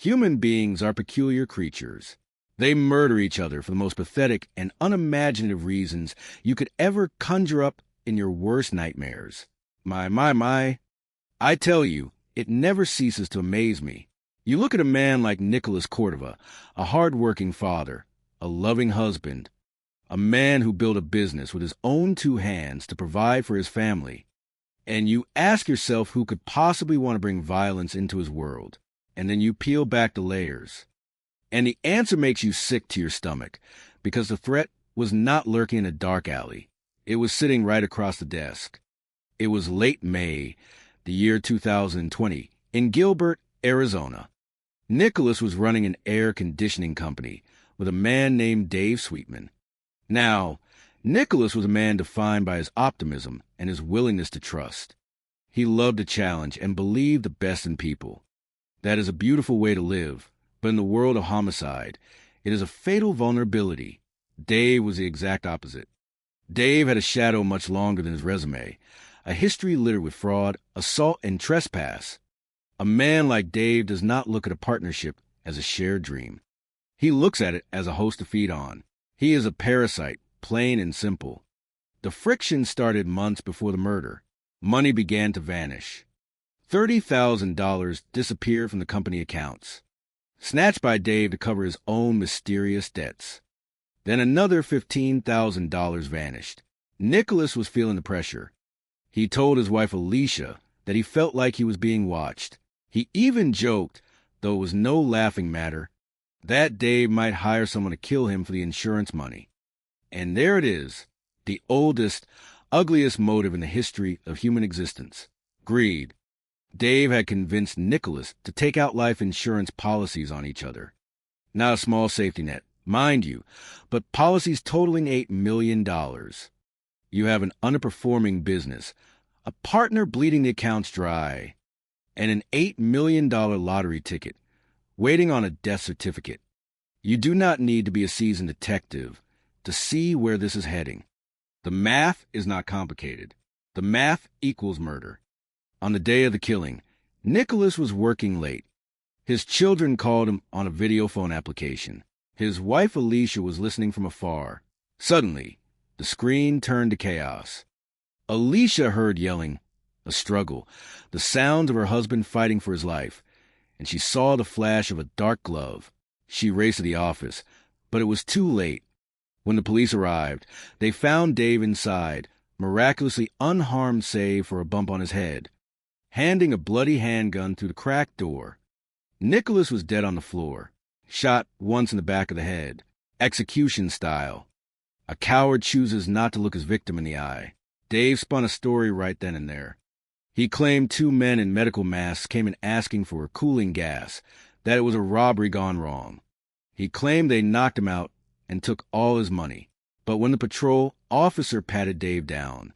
Human beings are peculiar creatures. They murder each other for the most pathetic and unimaginative reasons you could ever conjure up in your worst nightmares. My. I tell you, it never ceases to amaze me. You look at a man like Nicholas Cordova, a hard-working father, a loving husband, a man who built a business with his own 2 hands to provide for his family, and you ask yourself who could possibly want to bring violence into his world, and then you peel back the layers. And the answer makes you sick to your stomach, because the threat was not lurking in a dark alley. It was sitting right across the desk. It was late May, the year 2020, in Gilbert, Arizona. Nicholas was running an air conditioning company with a man named Dave Sweetman. Now, Nicholas was a man defined by his optimism and his willingness to trust. He loved a challenge and believed the best in people. That is a beautiful way to live, but in the world of homicide, it is a fatal vulnerability. Dave was the exact opposite. Dave had a shadow much longer than his resume, a history littered with fraud, assault, and trespass. A man like Dave does not look at a partnership as a shared dream. He looks at it as a host to feed on. He is a parasite, plain and simple. The friction started months before the murder. Money began to vanish. $30,000 disappeared from the company accounts, snatched by Dave to cover his own mysterious debts. Then another $15,000 vanished. Nicholas was feeling the pressure. He told his wife Alicia that he felt like he was being watched. He even joked, though it was no laughing matter, that Dave might hire someone to kill him for the insurance money. And there it is, the oldest, ugliest motive in the history of human existence: greed. Dave had convinced Nicholas to take out life insurance policies on each other. Not a small safety net, mind you, but policies totaling $8 million. You have an underperforming business, a partner bleeding the accounts dry, and an $8 million lottery ticket waiting on a death certificate. You do not need to be a seasoned detective to see where this is heading. The math is not complicated. The math equals murder. On the day of the killing, Nicholas was working late. His children called him on a video phone application. His wife Alicia was listening from afar. Suddenly, the screen turned to chaos. Alicia heard yelling, a struggle, the sounds of her husband fighting for his life, and she saw the flash of a dark glove. She raced to the office, but it was too late. When the police arrived, they found Dave inside, miraculously unharmed save for a bump on his head, handing a bloody handgun through the cracked door. Nicholas was dead on the floor, shot once in the back of the head, execution style. A coward chooses not to look his victim in the eye. Dave spun a story right then and there. He claimed 2 men in medical masks came in asking for cooling gas, that it was a robbery gone wrong. He claimed they knocked him out and took all his money. But when the patrol officer patted Dave down,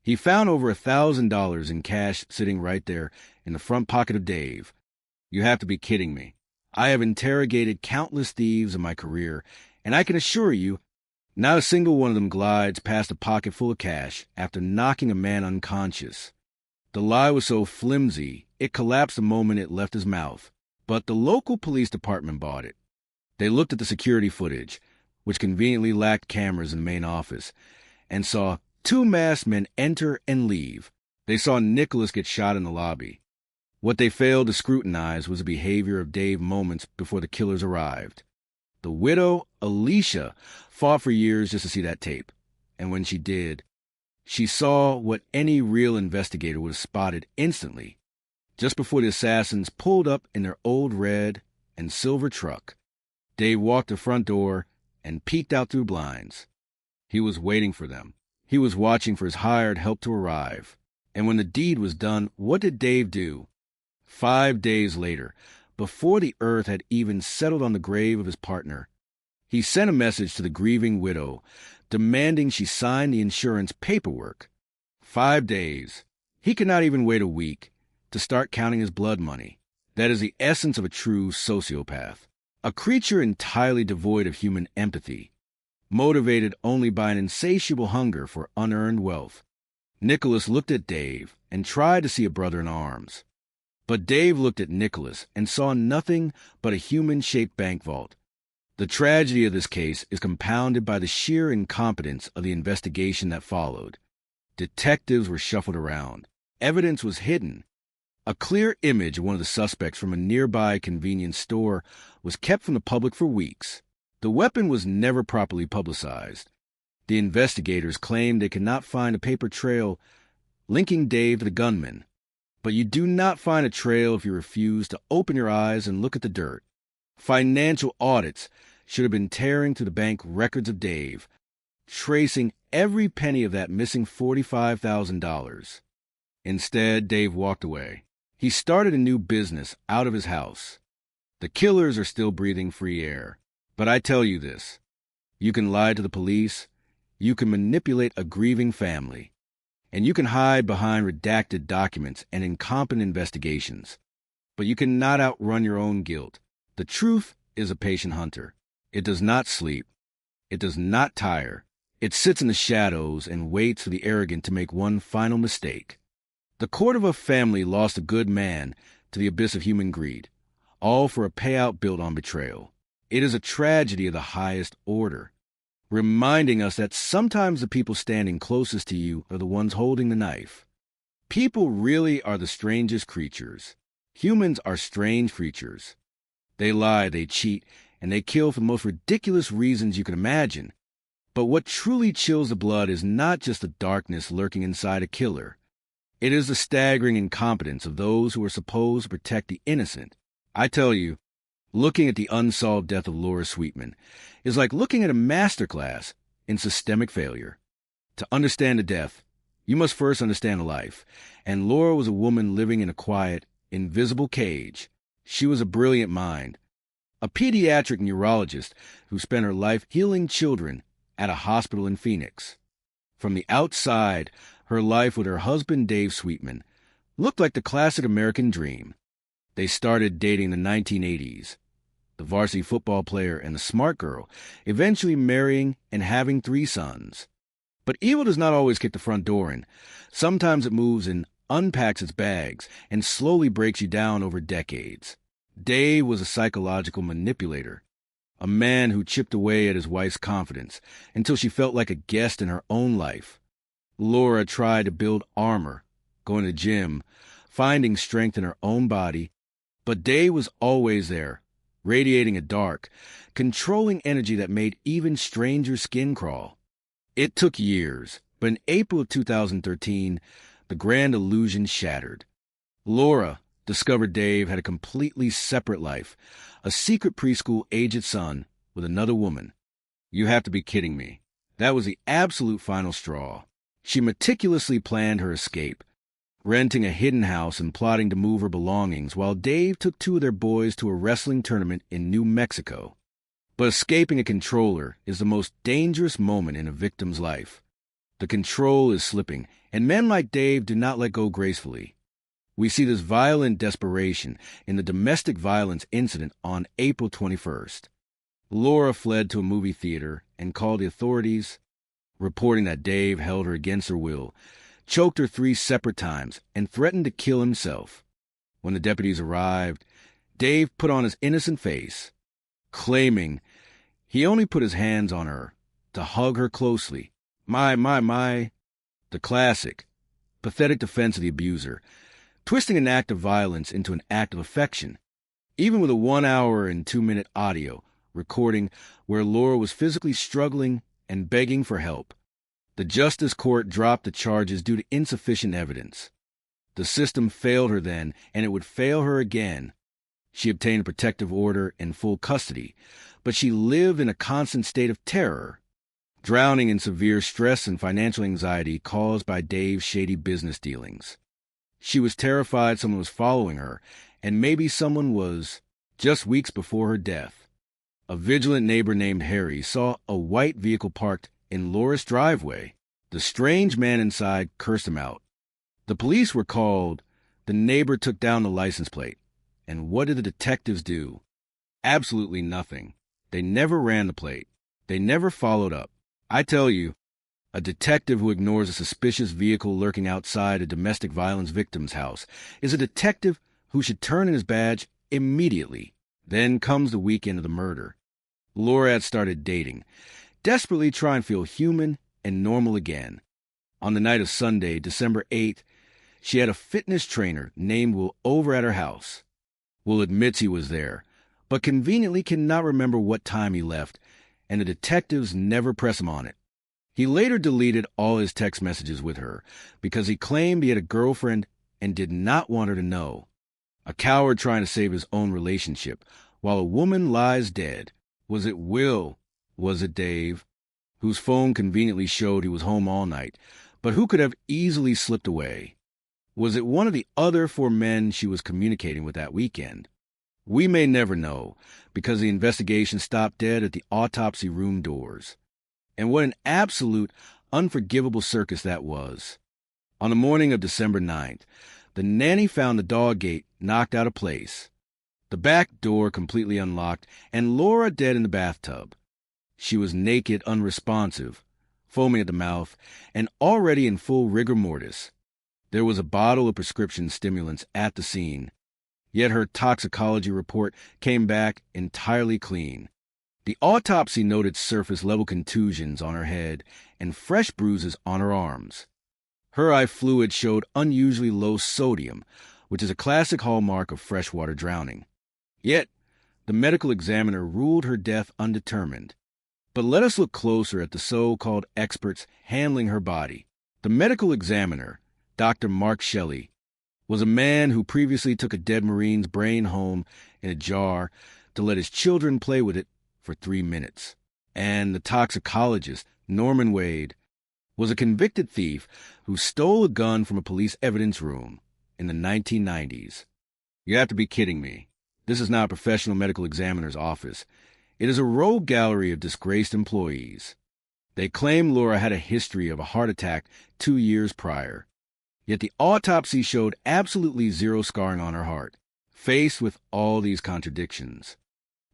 he found over $1,000 in cash sitting right there in the front pocket of Dave. You have to be kidding me. I have interrogated countless thieves in my career, and I can assure you, not a single one of them glides past a pocket full of cash after knocking a man unconscious. The lie was so flimsy, it collapsed the moment it left his mouth. But the local police department bought it. They looked at the security footage, which conveniently lacked cameras in the main office, and saw 2 masked men enter and leave. They saw Nicholas get shot in the lobby. What they failed to scrutinize was the behavior of Dave moments before the killers arrived. The widow, Alicia, fought for years just to see that tape, and when she did, she saw what any real investigator would have spotted instantly. Just before the assassins pulled up in their old red and silver truck, Dave walked the front door and peeked out through blinds. He was waiting for them. He was watching for his hired help to arrive. And when the deed was done, what did Dave do? 5 days later, before the earth had even settled on the grave of his partner, he sent a message to the grieving widow, demanding she sign the insurance paperwork. 5 days. He could not even wait a week to start counting his blood money. That is the essence of a true sociopath. A creature entirely devoid of human empathy, motivated only by an insatiable hunger for unearned wealth. Nicholas looked at Dave and tried to see a brother in arms. But Dave looked at Nicholas and saw nothing but a human-shaped bank vault. The tragedy of this case is compounded by the sheer incompetence of the investigation that followed. Detectives were shuffled around. Evidence was hidden. A clear image of one of the suspects from a nearby convenience store was kept from the public for weeks. The weapon was never properly publicized. The investigators claimed they could not find a paper trail linking Dave to the gunman. But you do not find a trail if you refuse to open your eyes and look at the dirt. Financial audits should have been tearing through the bank records of Dave, tracing every penny of that missing $45,000. Instead, Dave walked away. He started a new business out of his house. The killers are still breathing free air. But I tell you this, you can lie to the police, you can manipulate a grieving family, and you can hide behind redacted documents and incompetent investigations. But you cannot outrun your own guilt. The truth is a patient hunter. It does not sleep. It does not tire. It sits in the shadows and waits for the arrogant to make one final mistake. The Cordova family lost a good man to the abyss of human greed, all for a payout built on betrayal. It is a tragedy of the highest order, reminding us that sometimes the people standing closest to you are the ones holding the knife. People really are the strangest creatures. Humans are strange creatures. They lie, they cheat, and they kill for the most ridiculous reasons you can imagine. But what truly chills the blood is not just the darkness lurking inside a killer. It is the staggering incompetence of those who are supposed to protect the innocent. I tell you, looking at the unsolved death of Laura Sweetman is like looking at a masterclass in systemic failure. To understand a death, you must first understand a life. And Laura was a woman living in a quiet, invisible cage. She was a brilliant mind, a pediatric neurologist who spent her life healing children at a hospital in Phoenix. From the outside, her life with her husband, Dave Sweetman, looked like the classic American dream. They started dating in the 1980s. The varsity football player and the smart girl, eventually marrying and having 3 sons. But evil does not always kick the front door in. Sometimes it moves and unpacks its bags and slowly breaks you down over decades. Dave was a psychological manipulator, a man who chipped away at his wife's confidence until she felt like a guest in her own life. Laura tried to build armor, going to the gym, finding strength in her own body, but Dave was always there, radiating a dark, controlling energy that made even strangers' skin crawl. It took years, but in April of 2013, the grand illusion shattered. Laura discovered Dave had a completely separate life, a secret preschool-aged son with another woman. You have to be kidding me. That was the absolute final straw. She meticulously planned her escape, renting a hidden house and plotting to move her belongings while Dave took 2 of their boys to a wrestling tournament in New Mexico. But escaping a controller is the most dangerous moment in a victim's life. The control is slipping, and men like Dave do not let go gracefully. We see this violent desperation in the domestic violence incident on April 21st. Laura fled to a movie theater and called the authorities, reporting that Dave held her against her will, choked her 3 separate times, and threatened to kill himself. When the deputies arrived, Dave put on his innocent face, claiming he only put his hands on her to hug her closely. My. The classic, pathetic defense of the abuser, twisting an act of violence into an act of affection, even with a 1-hour and 2-minute audio recording where Laura was physically struggling and begging for help. The Justice Court dropped the charges due to insufficient evidence. The system failed her then, and it would fail her again. She obtained a protective order and full custody, but she lived in a constant state of terror, drowning in severe stress and financial anxiety caused by Dave's shady business dealings. She was terrified someone was following her, and maybe someone was, just weeks before her death. A vigilant neighbor named Harry saw a white vehicle parked in Laura's driveway. The strange man inside cursed him out. The police were called. The neighbor took down the license plate. And what did the detectives do? Absolutely nothing. They never ran the plate. They never followed up. I tell you, a detective who ignores a suspicious vehicle lurking outside a domestic violence victim's house is a detective who should turn in his badge immediately. Then comes the weekend of the murder. Laura had started dating, desperately trying to feel human and normal again. On the night of Sunday, December 8th, she had a fitness trainer named Will over at her house. Will admits he was there, but conveniently cannot remember what time he left, and the detectives never press him on it. He later deleted all his text messages with her because he claimed he had a girlfriend and did not want her to know. A coward trying to save his own relationship while a woman lies dead. Was it Will? Was it Dave? Whose phone conveniently showed he was home all night, but who could have easily slipped away? Was it one of the other 4 men she was communicating with that weekend? We may never know, because the investigation stopped dead at the autopsy room doors. And what an absolute, unforgivable circus that was. On the morning of December 9th, the nanny found the dog gate knocked out of place, the back door completely unlocked, and Laura dead in the bathtub. She was naked, unresponsive, foaming at the mouth, and already in full rigor mortis. There was a bottle of prescription stimulants at the scene, yet her toxicology report came back entirely clean. The autopsy noted surface-level contusions on her head and fresh bruises on her arms. Her eye fluid showed unusually low sodium, which is a classic hallmark of freshwater drowning. Yet, the medical examiner ruled her death undetermined. But let us look closer at the so-called experts handling her body. The medical examiner, Dr. Mark Shelley, was a man who previously took a dead Marine's brain home in a jar to let his children play with it for 3 minutes. And the toxicologist, Norman Wade, was a convicted thief who stole a gun from a police evidence room in the 1990s. You have to be kidding me. This is not a professional medical examiner's office. It is a rogue gallery of disgraced employees. They claim Laura had a history of a heart attack 2 years prior. Yet the autopsy showed absolutely zero scarring on her heart. Faced with all these contradictions,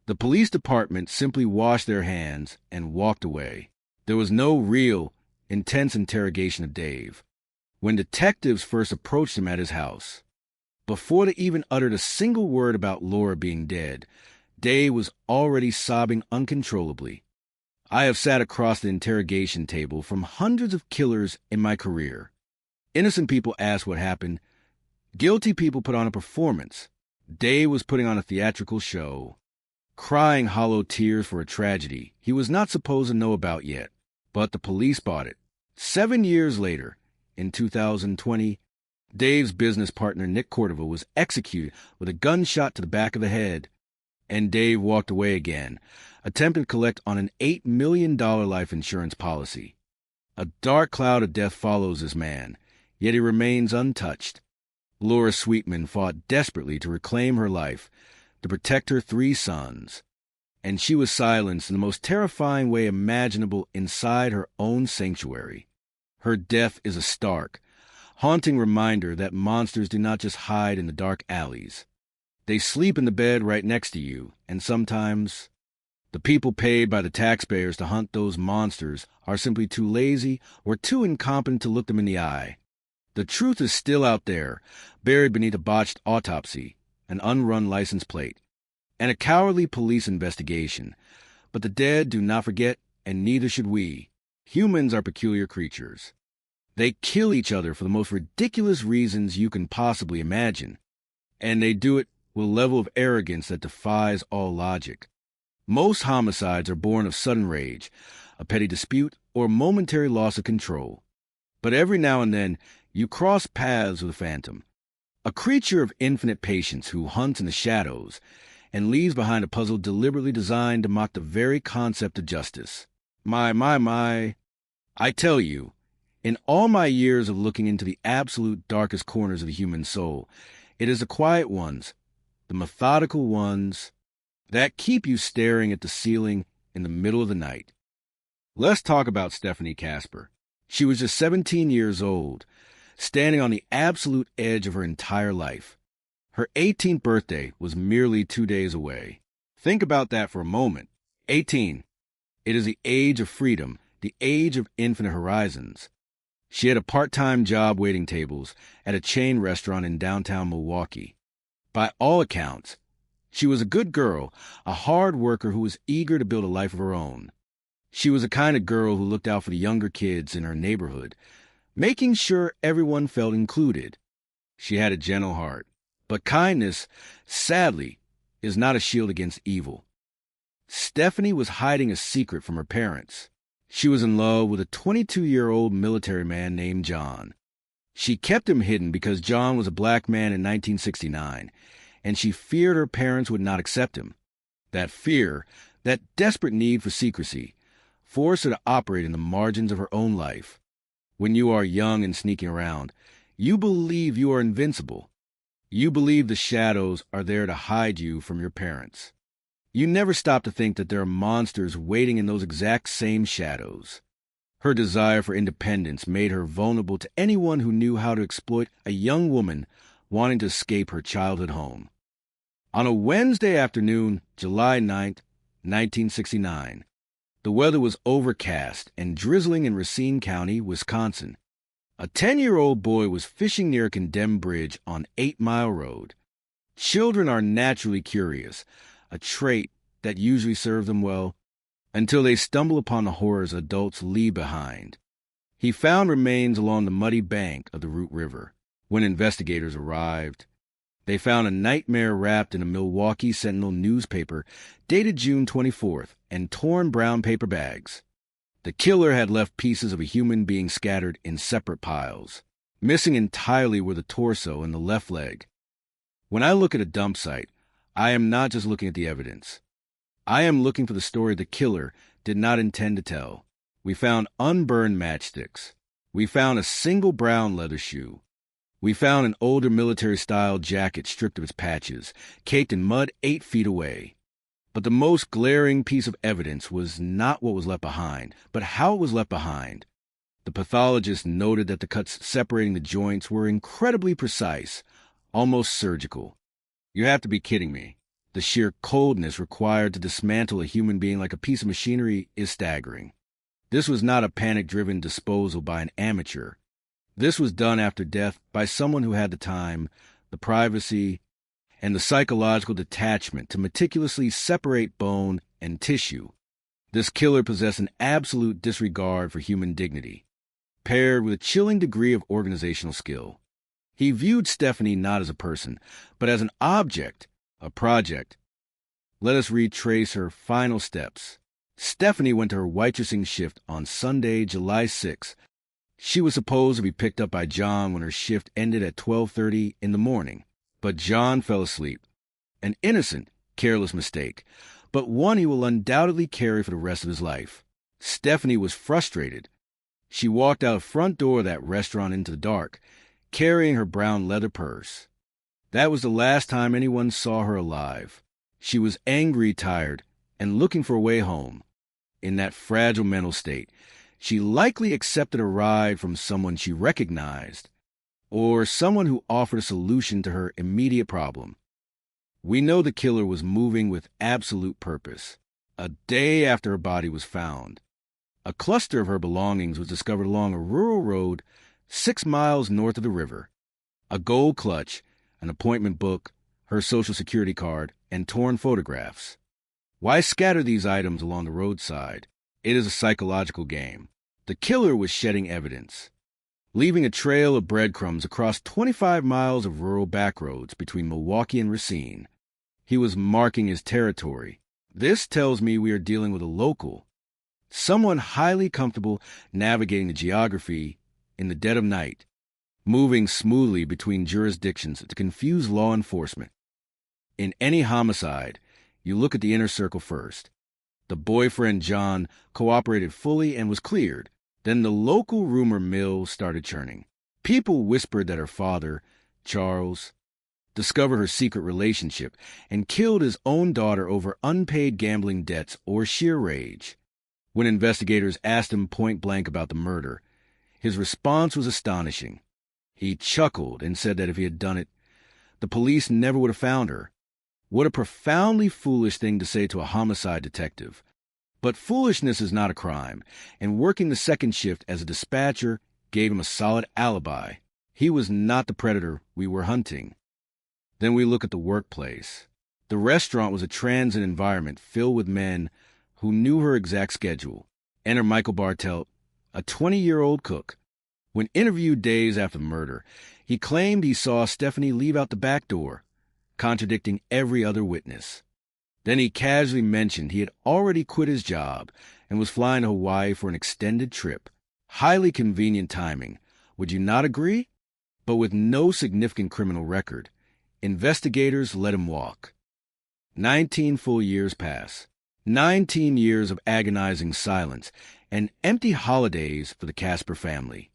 the police department simply washed their hands and walked away. There was no real, intense interrogation of Dave. When detectives first approached him at his house, before they even uttered a single word about Laura being dead, Dave was already sobbing uncontrollably. I have sat across the interrogation table from hundreds of killers in my career. Innocent people ask what happened. Guilty people put on a performance. Dave was putting on a theatrical show, crying hollow tears for a tragedy he was not supposed to know about yet. But the police bought it. 7 years later, in 2020, Dave's business partner Nick Cordova was executed with a gunshot to the back of the head. And Dave walked away again, attempting to collect on an $8 million life insurance policy. A dark cloud of death follows this man, yet he remains untouched. Laura Sweetman fought desperately to reclaim her life, to protect her 3 sons. And she was silenced in the most terrifying way imaginable inside her own sanctuary. Her death is a stark, haunting reminder that monsters do not just hide in the dark alleys. They sleep in the bed right next to you, and sometimes the people paid by the taxpayers to hunt those monsters are simply too lazy or too incompetent to look them in the eye. The truth is still out there, buried beneath a botched autopsy, an unrun license plate, and a cowardly police investigation. But the dead do not forget, and neither should we. Humans are peculiar creatures. They kill each other for the most ridiculous reasons you can possibly imagine, and they do it with a level of arrogance that defies all logic. Most homicides are born of sudden rage, a petty dispute, or a momentary loss of control. But every now and then, you cross paths with a phantom, a creature of infinite patience who hunts in the shadows and leaves behind a puzzle deliberately designed to mock the very concept of justice. My. I tell you, in all my years of looking into the absolute darkest corners of the human soul, it is the quiet ones, the methodical ones, that keep you staring at the ceiling in the middle of the night. Let's talk about Stephanie Casper. She was just 17 years old, standing on the absolute edge of her entire life. Her 18th birthday was merely 2 days away. Think about that for a moment. 18. It is the age of freedom, the age of infinite horizons. She had a part-time job waiting tables at a chain restaurant in downtown Milwaukee. By all accounts, she was a good girl, a hard worker who was eager to build a life of her own. She was the kind of girl who looked out for the younger kids in her neighborhood, making sure everyone felt included. She had a gentle heart, but kindness, sadly, is not a shield against evil. Stephanie was hiding a secret from her parents. She was in love with a 22-year-old military man named John. She kept him hidden because John was a black man in 1969, and she feared her parents would not accept him. That fear, that desperate need for secrecy, forced her to operate in the margins of her own life. When you are young and sneaking around, you believe you are invincible. You believe the shadows are there to hide you from your parents. You never stop to think that there are monsters waiting in those exact same shadows. Her desire for independence made her vulnerable to anyone who knew how to exploit a young woman wanting to escape her childhood home. On a Wednesday afternoon, July 9th, 1969, the weather was overcast and drizzling in Racine County, Wisconsin. A 10-year-old boy was fishing near a condemned bridge on 8 Mile Road. Children are naturally curious, a trait that usually serves them well, until they stumble upon the horrors adults leave behind. He found remains along the muddy bank of the Root River. When investigators arrived, they found a nightmare wrapped in a Milwaukee Sentinel newspaper dated June 24th and torn brown paper bags. The killer had left pieces of a human being scattered in separate piles. Missing entirely were the torso and the left leg. When I look at a dump site, I am not just looking at the evidence. I am looking for the story the killer did not intend to tell. We found unburned matchsticks. We found a single brown leather shoe. We found an older military-style jacket stripped of its patches, caked in mud 8 feet away. But the most glaring piece of evidence was not what was left behind, but how it was left behind. The pathologist noted that the cuts separating the joints were incredibly precise, almost surgical. You have to be kidding me. The sheer coldness required to dismantle a human being like a piece of machinery is staggering. This was not a panic-driven disposal by an amateur. This was done after death by someone who had the time, the privacy, and the psychological detachment to meticulously separate bone and tissue. This killer possessed an absolute disregard for human dignity, paired with a chilling degree of organizational skill. He viewed Stephanie not as a person, but as an object, a project. Let us retrace her final steps. Stephanie went to her waitressing shift on Sunday, July 6th. She was supposed to be picked up by John when her shift ended at 12:30 in the morning, but John fell asleep. An innocent, careless mistake, but one he will undoubtedly carry for the rest of his life. Stephanie was frustrated. She walked out the front door of that restaurant into the dark, carrying her brown leather purse. That was the last time anyone saw her alive. She was angry, tired, and looking for a way home. In that fragile mental state, she likely accepted a ride from someone she recognized, or someone who offered a solution to her immediate problem. We know the killer was moving with absolute purpose. A day after her body was found, a cluster of her belongings was discovered along a rural road 6 miles north of the river. A gold clutch, an appointment book, her Social Security card, and torn photographs. Why scatter these items along the roadside? It is a psychological game. The killer was shedding evidence, leaving a trail of breadcrumbs across 25 miles of rural backroads between Milwaukee and Racine. He was marking his territory. This tells me we are dealing with a local, someone highly comfortable navigating the geography in the dead of night, moving smoothly between jurisdictions to confuse law enforcement. In any homicide, you look at the inner circle first. The boyfriend, John, cooperated fully and was cleared. Then the local rumor mill started churning. People whispered that her father, Charles, discovered her secret relationship and killed his own daughter over unpaid gambling debts or sheer rage. When investigators asked him point-blank about the murder, his response was astonishing. He chuckled and said that if he had done it, the police never would have found her. What a profoundly foolish thing to say to a homicide detective. But foolishness is not a crime, and working the second shift as a dispatcher gave him a solid alibi. He was not the predator we were hunting. Then we look at the workplace. The restaurant was a transit environment filled with men who knew her exact schedule. Enter Michael Bartelt, a 20-year-old cook. When interviewed days after the murder, he claimed he saw Stephanie leave out the back door, contradicting every other witness. Then he casually mentioned he had already quit his job and was flying to Hawaii for an extended trip. Highly convenient timing, would you not agree? But with no significant criminal record, investigators let him walk. 19 full years pass. 19 years of agonizing silence and empty holidays for the Casper family.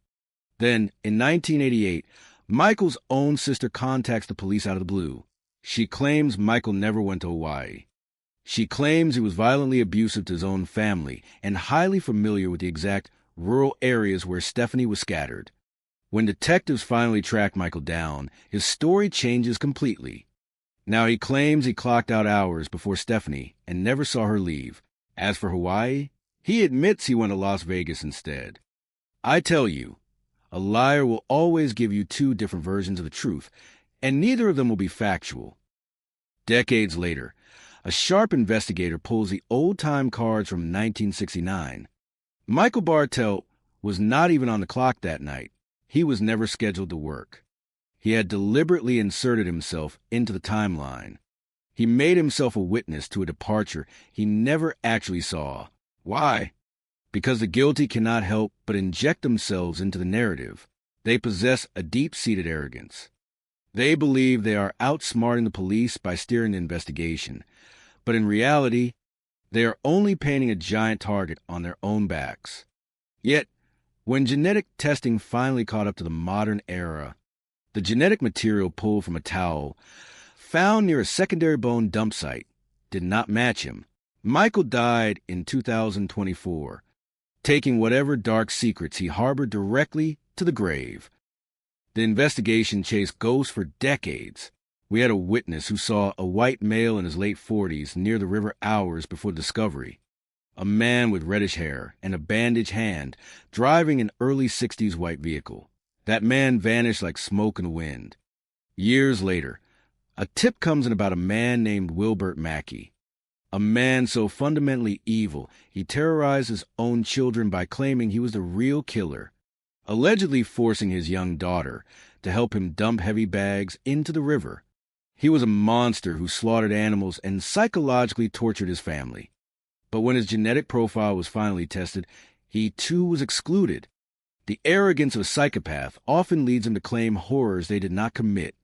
Then, in 1988, Michael's own sister contacts the police out of the blue. She claims Michael never went to Hawaii. She claims he was violently abusive to his own family and highly familiar with the exact rural areas where Stephanie was scattered. When detectives finally track Michael down, his story changes completely. Now he claims he clocked out hours before Stephanie and never saw her leave. As for Hawaii, he admits he went to Las Vegas instead. I tell you, a liar will always give you two different versions of the truth, and neither of them will be factual. Decades later, a sharp investigator pulls the old-time cards from 1969. Michael Bartelt was not even on the clock that night. He was never scheduled to work. He had deliberately inserted himself into the timeline. He made himself a witness to a departure he never actually saw. Why? Because the guilty cannot help but inject themselves into the narrative. They possess a deep-seated arrogance. They believe they are outsmarting the police by steering the investigation, but in reality, they are only painting a giant target on their own backs. Yet, when genetic testing finally caught up to the modern era, the genetic material pulled from a towel found near a secondary bone dump site did not match him. Michael died in 2024, taking whatever dark secrets he harbored directly to the grave. The investigation chased ghosts for decades. We had a witness who saw a white male in his late 40s near the river hours before discovery. A man with reddish hair and a bandaged hand driving an early 60s white vehicle. That man vanished like smoke in the wind. Years later, a tip comes in about a man named Wilbert Mackey. A man so fundamentally evil, he terrorized his own children by claiming he was the real killer, allegedly forcing his young daughter to help him dump heavy bags into the river. He was a monster who slaughtered animals and psychologically tortured his family. But when his genetic profile was finally tested, he too was excluded. The arrogance of a psychopath often leads them to claim horrors they did not commit,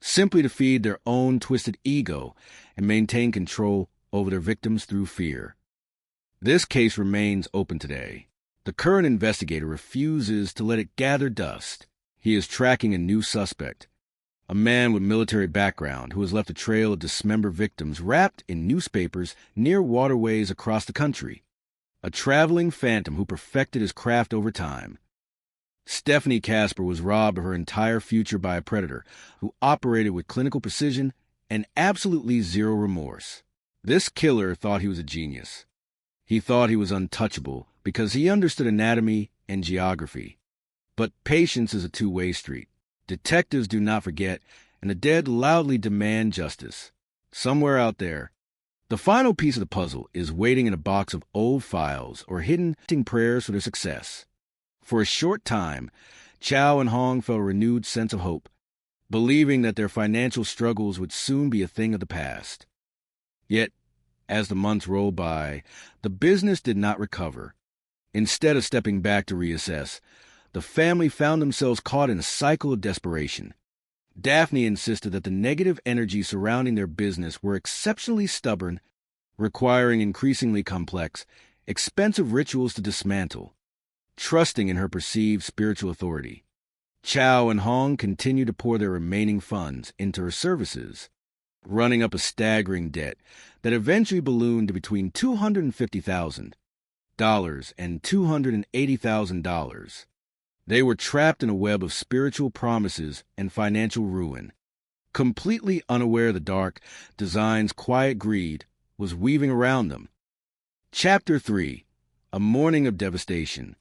simply to feed their own twisted ego and maintain control over their victims through fear. This case remains open today. The current investigator refuses to let it gather dust. He is tracking a new suspect, a man with military background who has left a trail of dismembered victims wrapped in newspapers near waterways across the country. A traveling phantom who perfected his craft over time. Stephanie Casper was robbed of her entire future by a predator who operated with clinical precision and absolutely zero remorse. This killer thought he was a genius. He thought he was untouchable because he understood anatomy and geography. But patience is a two-way street. Detectives do not forget, and the dead loudly demand justice. Somewhere out there, the final piece of the puzzle is waiting in a box of old files or hidden prayers for their success. For a short time, Chow and Hong felt a renewed sense of hope, believing that their financial struggles would soon be a thing of the past. Yet, as the months rolled by, the business did not recover. Instead of stepping back to reassess, the family found themselves caught in a cycle of desperation. Daphne insisted that the negative energy surrounding their business were exceptionally stubborn, requiring increasingly complex, expensive rituals to dismantle. Trusting in her perceived spiritual authority, Chow and Hong continued to pour their remaining funds into her services, running up a staggering debt that eventually ballooned to between $250,000 and $280,000. They were trapped in a web of spiritual promises and financial ruin. Completely unaware the dark design's quiet greed was weaving around them. Chapter 3. A Morning of Devastation.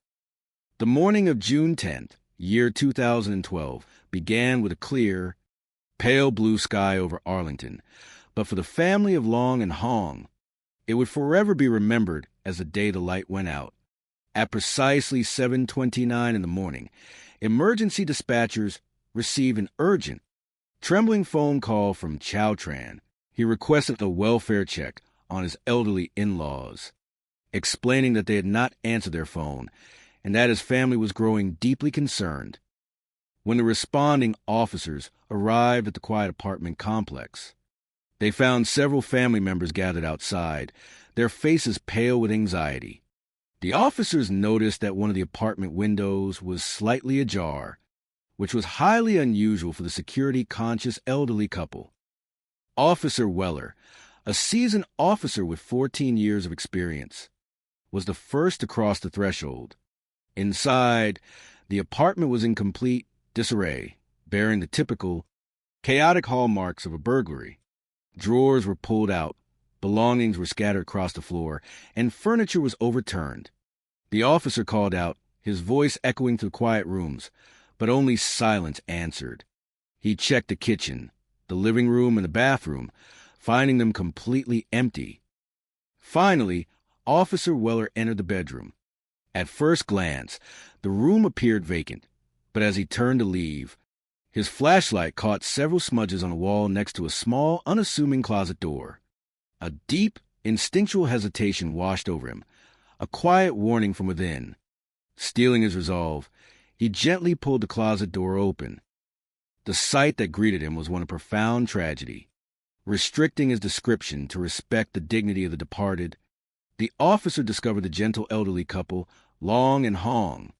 The morning of June 10th, year 2012, began with a clear, Pale blue sky over Arlington. But for the family of Long and Hong, it would forever be remembered as the day the light went out. At precisely 7:29 in the morning, emergency dispatchers received an urgent, trembling phone call from Chow Tran. He requested a welfare check on his elderly in-laws, explaining that they had not answered their phone and that his family was growing deeply concerned. When the responding officers arrived at the quiet apartment complex, they found several family members gathered outside, their faces pale with anxiety. The officers noticed that one of the apartment windows was slightly ajar, which was highly unusual for the security-conscious elderly couple. Officer Weller, a seasoned officer with 14 years of experience, was the first to cross the threshold. Inside, the apartment was in complete disarray, bearing the typical, chaotic hallmarks of a burglary. Drawers were pulled out, belongings were scattered across the floor, and furniture was overturned. The officer called out, his voice echoing through quiet rooms, but only silence answered. He checked the kitchen, the living room, and the bathroom, finding them completely empty. Finally, Officer Weller entered the bedroom. At first glance, the room appeared vacant, but as he turned to leave, his flashlight caught several smudges on the wall next to a small, unassuming closet door. A deep, instinctual hesitation washed over him, a quiet warning from within. Steeling his resolve, he gently pulled the closet door open. The sight that greeted him was one of profound tragedy. Restricting his description to respect the dignity of the departed, the officer discovered the gentle elderly couple, Long and Hong,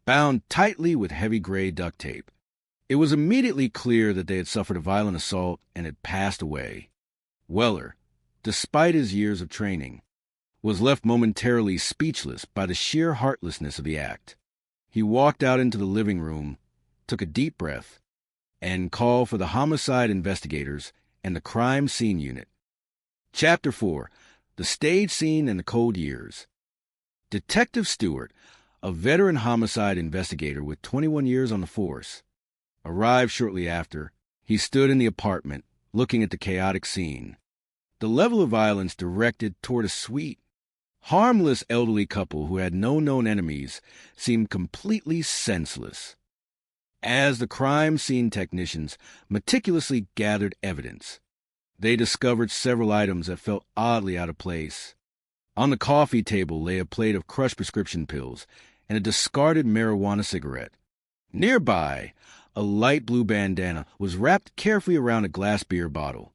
bound tightly with heavy gray duct tape. It was immediately clear that they had suffered a violent assault and had passed away. Weller, despite his years of training, was left momentarily speechless by the sheer heartlessness of the act. He walked out into the living room, took a deep breath, and called for the homicide investigators and the crime scene unit. Chapter 4. The Stage Scene and the Cold Years. Detective Stewart, a veteran homicide investigator with 21 years on the force, arrived shortly after. He stood in the apartment, looking at the chaotic scene. The level of violence directed toward a sweet, harmless elderly couple who had no known enemies seemed completely senseless. As the crime scene technicians meticulously gathered evidence, they discovered several items that felt oddly out of place. On the coffee table lay a plate of crushed prescription pills and a discarded marijuana cigarette. Nearby, a light blue bandana was wrapped carefully around a glass beer bottle.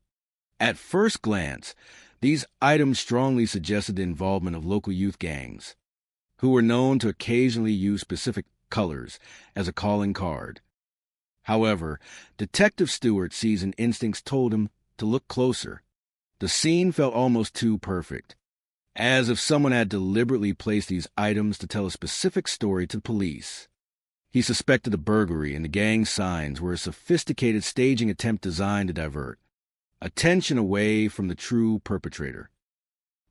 At first glance, these items strongly suggested the involvement of local youth gangs, who were known to occasionally use specific colors as a calling card. However, Detective Stewart's seasoned instincts told him to look closer. The scene felt almost too perfect, as if someone had deliberately placed these items to tell a specific story to the police. He suspected the burglary and the gang signs were a sophisticated staging attempt designed to divert attention away from the true perpetrator.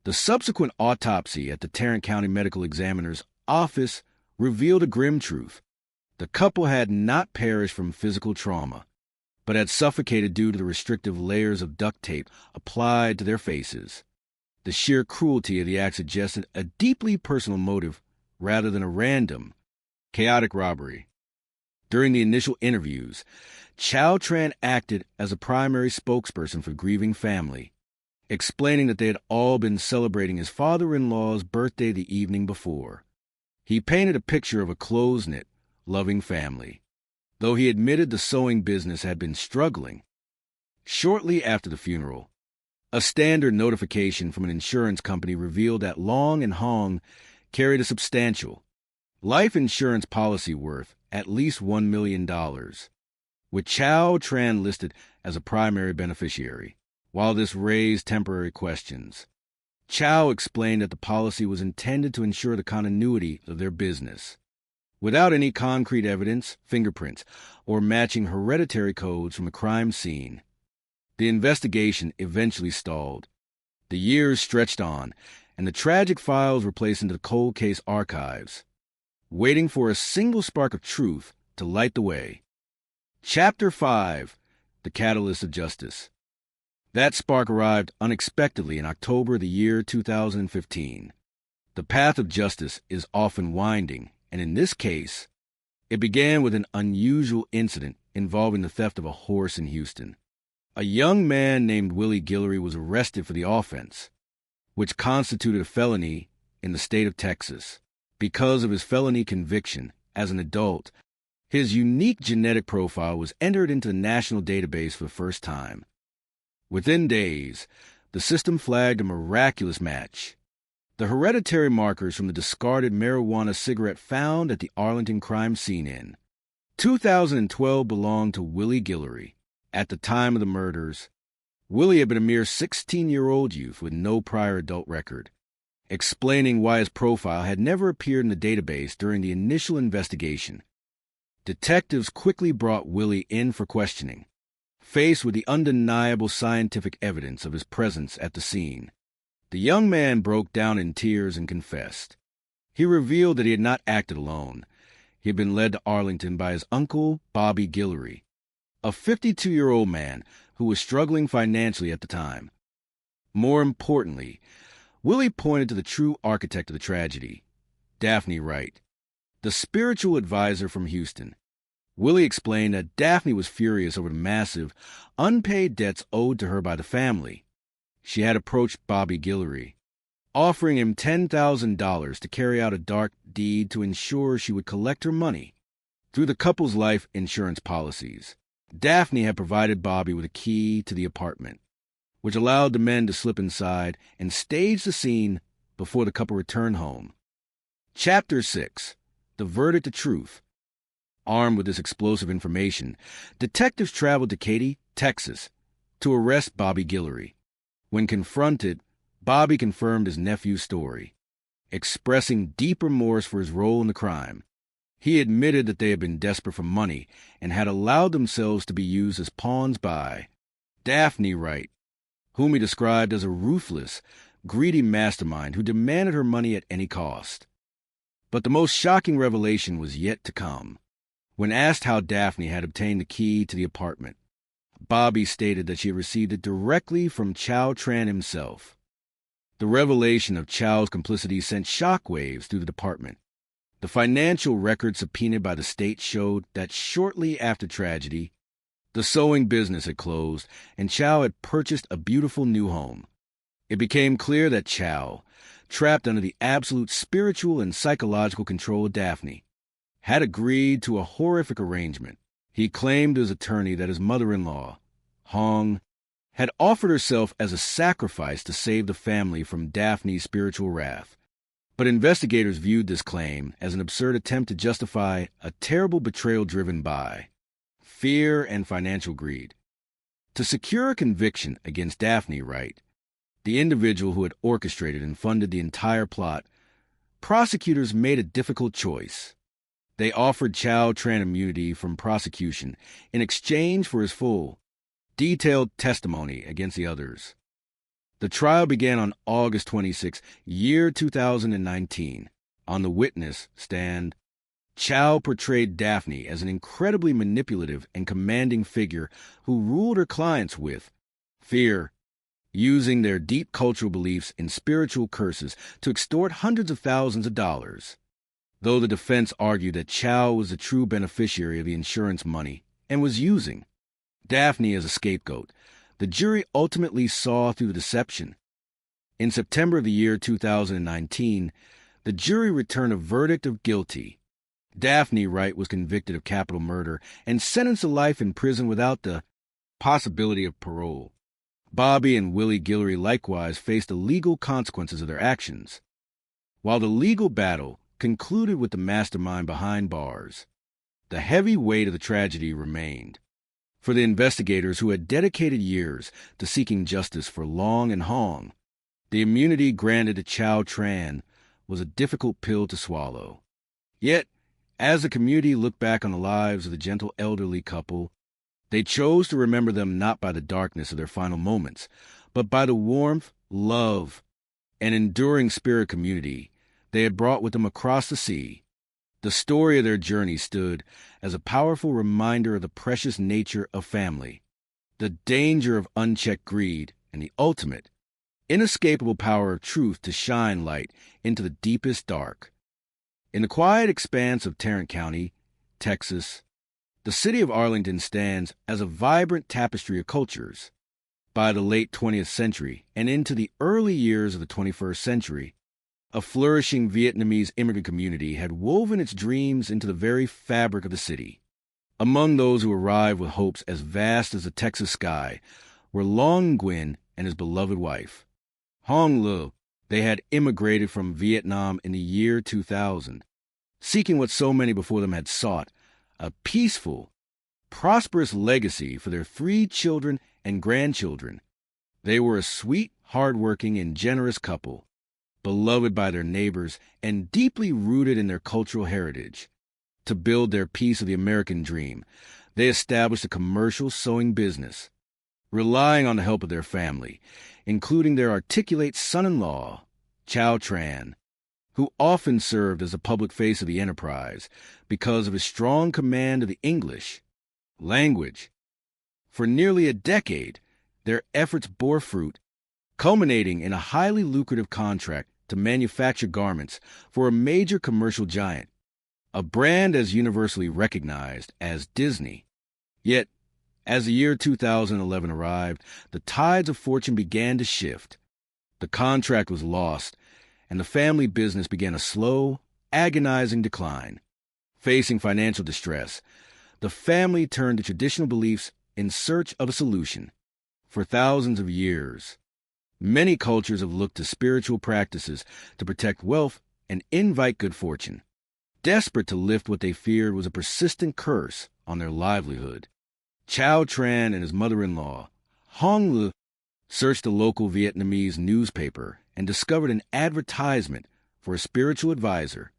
The subsequent autopsy at the Tarrant County Medical Examiner's office revealed a grim truth. The couple had not perished from physical trauma, but had suffocated due to the restrictive layers of duct tape applied to their faces. The sheer cruelty of the act suggested a deeply personal motive rather than a random, chaotic robbery. During the initial interviews, Chow Tran acted as a primary spokesperson for the grieving family, explaining that they had all been celebrating his father-in-law's birthday the evening before. He painted a picture of a close-knit, loving family, though he admitted the sewing business had been struggling. Shortly after the funeral, a standard notification from an insurance company revealed that Long and Hong carried a substantial life insurance policy worth at least $1 million, with Chow Tran listed as a primary beneficiary. While this raised temporary questions, Chow explained that the policy was intended to ensure the continuity of their business. Without any concrete evidence, fingerprints, or matching hereditary codes from a crime scene, the investigation eventually stalled. The years stretched on, and the tragic files were placed into the cold case archives, waiting for a single spark of truth to light the way. Chapter 5. the catalyst of justice. That spark arrived unexpectedly in October of the year 2015. The path of justice is often winding, and in this case, it began with an unusual incident involving the theft of a horse in Houston. A young man named Willie Guillory was arrested for the offense, which constituted a felony in the state of Texas. Because of his felony conviction as an adult, his unique genetic profile was entered into the national database for the first time. Within days, the system flagged a miraculous match. The hereditary markers from the discarded marijuana cigarette found at the Arlington crime scene in 2012 belonged to Willie Guillory. At the time of the murders, Willie had been a mere 16-year-old youth with no prior adult record, explaining why his profile had never appeared in the database during the initial investigation. Detectives quickly brought Willie in for questioning, faced with the undeniable scientific evidence of his presence at the scene. The young man broke down in tears and confessed. He revealed that he had not acted alone. He had been led to Arlington by his uncle, Bobby Guillory, a 52-year-old man who was struggling financially at the time. More importantly, Willie pointed to the true architect of the tragedy, Daphne Wright, the spiritual advisor from Houston. Willie explained that Daphne was furious over the massive, unpaid debts owed to her by the family. She had approached Bobby Guillory, offering him $10,000 to carry out a dark deed to ensure she would collect her money. Through the couple's life insurance policies, Daphne had provided Bobby with a key to the apartment, which allowed the men to slip inside and stage the scene before the couple returned home. Chapter 6. The Verdict of Truth. Armed with this explosive information, detectives traveled to Katy, Texas, to arrest Bobby Guillory. When confronted, Bobby confirmed his nephew's story, expressing deep remorse for his role in the crime. He admitted that they had been desperate for money and had allowed themselves to be used as pawns by Daphne Wright, whom he described as a ruthless, greedy mastermind who demanded her money at any cost. But the most shocking revelation was yet to come. When asked how Daphne had obtained the key to the apartment, Bobby stated that she had received it directly from Chow Tran himself. The revelation of Chow's complicity sent shockwaves through the department. The financial records subpoenaed by the state showed that shortly after tragedy, the sewing business had closed and Chow had purchased a beautiful new home. It became clear that Chow, trapped under the absolute spiritual and psychological control of Daphne, had agreed to a horrific arrangement. He claimed to his attorney that his mother-in-law, Hong, had offered herself as a sacrifice to save the family from Daphne's spiritual wrath. But investigators viewed this claim as an absurd attempt to justify a terrible betrayal driven by fear and financial greed. To secure a conviction against Daphne Wright, the individual who had orchestrated and funded the entire plot, prosecutors made a difficult choice. They offered Chow Tran immunity from prosecution in exchange for his full, detailed testimony against the others. The trial began on August 26, year 2019. On the witness stand, Chow portrayed Daphne as an incredibly manipulative and commanding figure who ruled her clients with fear, using their deep cultural beliefs and spiritual curses to extort hundreds of thousands of dollars. Though the defense argued that Chow was the true beneficiary of the insurance money and was using Daphne as a scapegoat, the jury ultimately saw through the deception. In September of the year 2019, the jury returned a verdict of guilty. Daphne Wright was convicted of capital murder and sentenced to life in prison without the possibility of parole. Bobby and Willie Guillory likewise faced the legal consequences of their actions. While the legal battle concluded with the mastermind behind bars, the heavy weight of the tragedy remained. For the investigators who had dedicated years to seeking justice for Long and Hong, the immunity granted to Chow Tran was a difficult pill to swallow. Yet, as the community looked back on the lives of the gentle elderly couple, they chose to remember them not by the darkness of their final moments, but by the warmth, love, and enduring spirit community they had brought with them across the sea. The story of their journey stood as a powerful reminder of the precious nature of family the danger of unchecked greed, and the ultimate, inescapable power of truth to shine light into the deepest dark. In the quiet expanse of Tarrant County, Texas, the city of Arlington stands as a vibrant tapestry of cultures. By the late 20th century and into the early years of the 21st century, a flourishing Vietnamese immigrant community had woven its dreams into the very fabric of the city. Among those who arrived with hopes as vast as the Texas sky were Long Nguyen and his beloved wife, Hong Le. They had immigrated from Vietnam in the year 2000, seeking what so many before them had sought, a peaceful, prosperous legacy for their 3 children and grandchildren. They were a sweet, hard-working, and generous couple, beloved by their neighbors and deeply rooted in their cultural heritage. To build their piece of the American dream, they established a commercial sewing business, relying on the help of their family, including their articulate son-in-law, Chow Tran, who often served as the public face of the enterprise because of his strong command of the English language. For nearly a decade, their efforts bore fruit, culminating in a highly lucrative contract to manufacture garments for a major commercial giant, a brand as universally recognized as Disney. Yet, as the year 2011 arrived, the tides of fortune began to shift. The contract was lost, and the family business began a slow, agonizing decline. Facing financial distress, the family turned to traditional beliefs in search of a solution. For thousands of years, many cultures have looked to spiritual practices to protect wealth and invite good fortune, desperate to lift what they feared was a persistent curse on their livelihood. Chow Tran and his mother-in-law, Hong Le, searched a local Vietnamese newspaper and discovered an advertisement for a spiritual advisor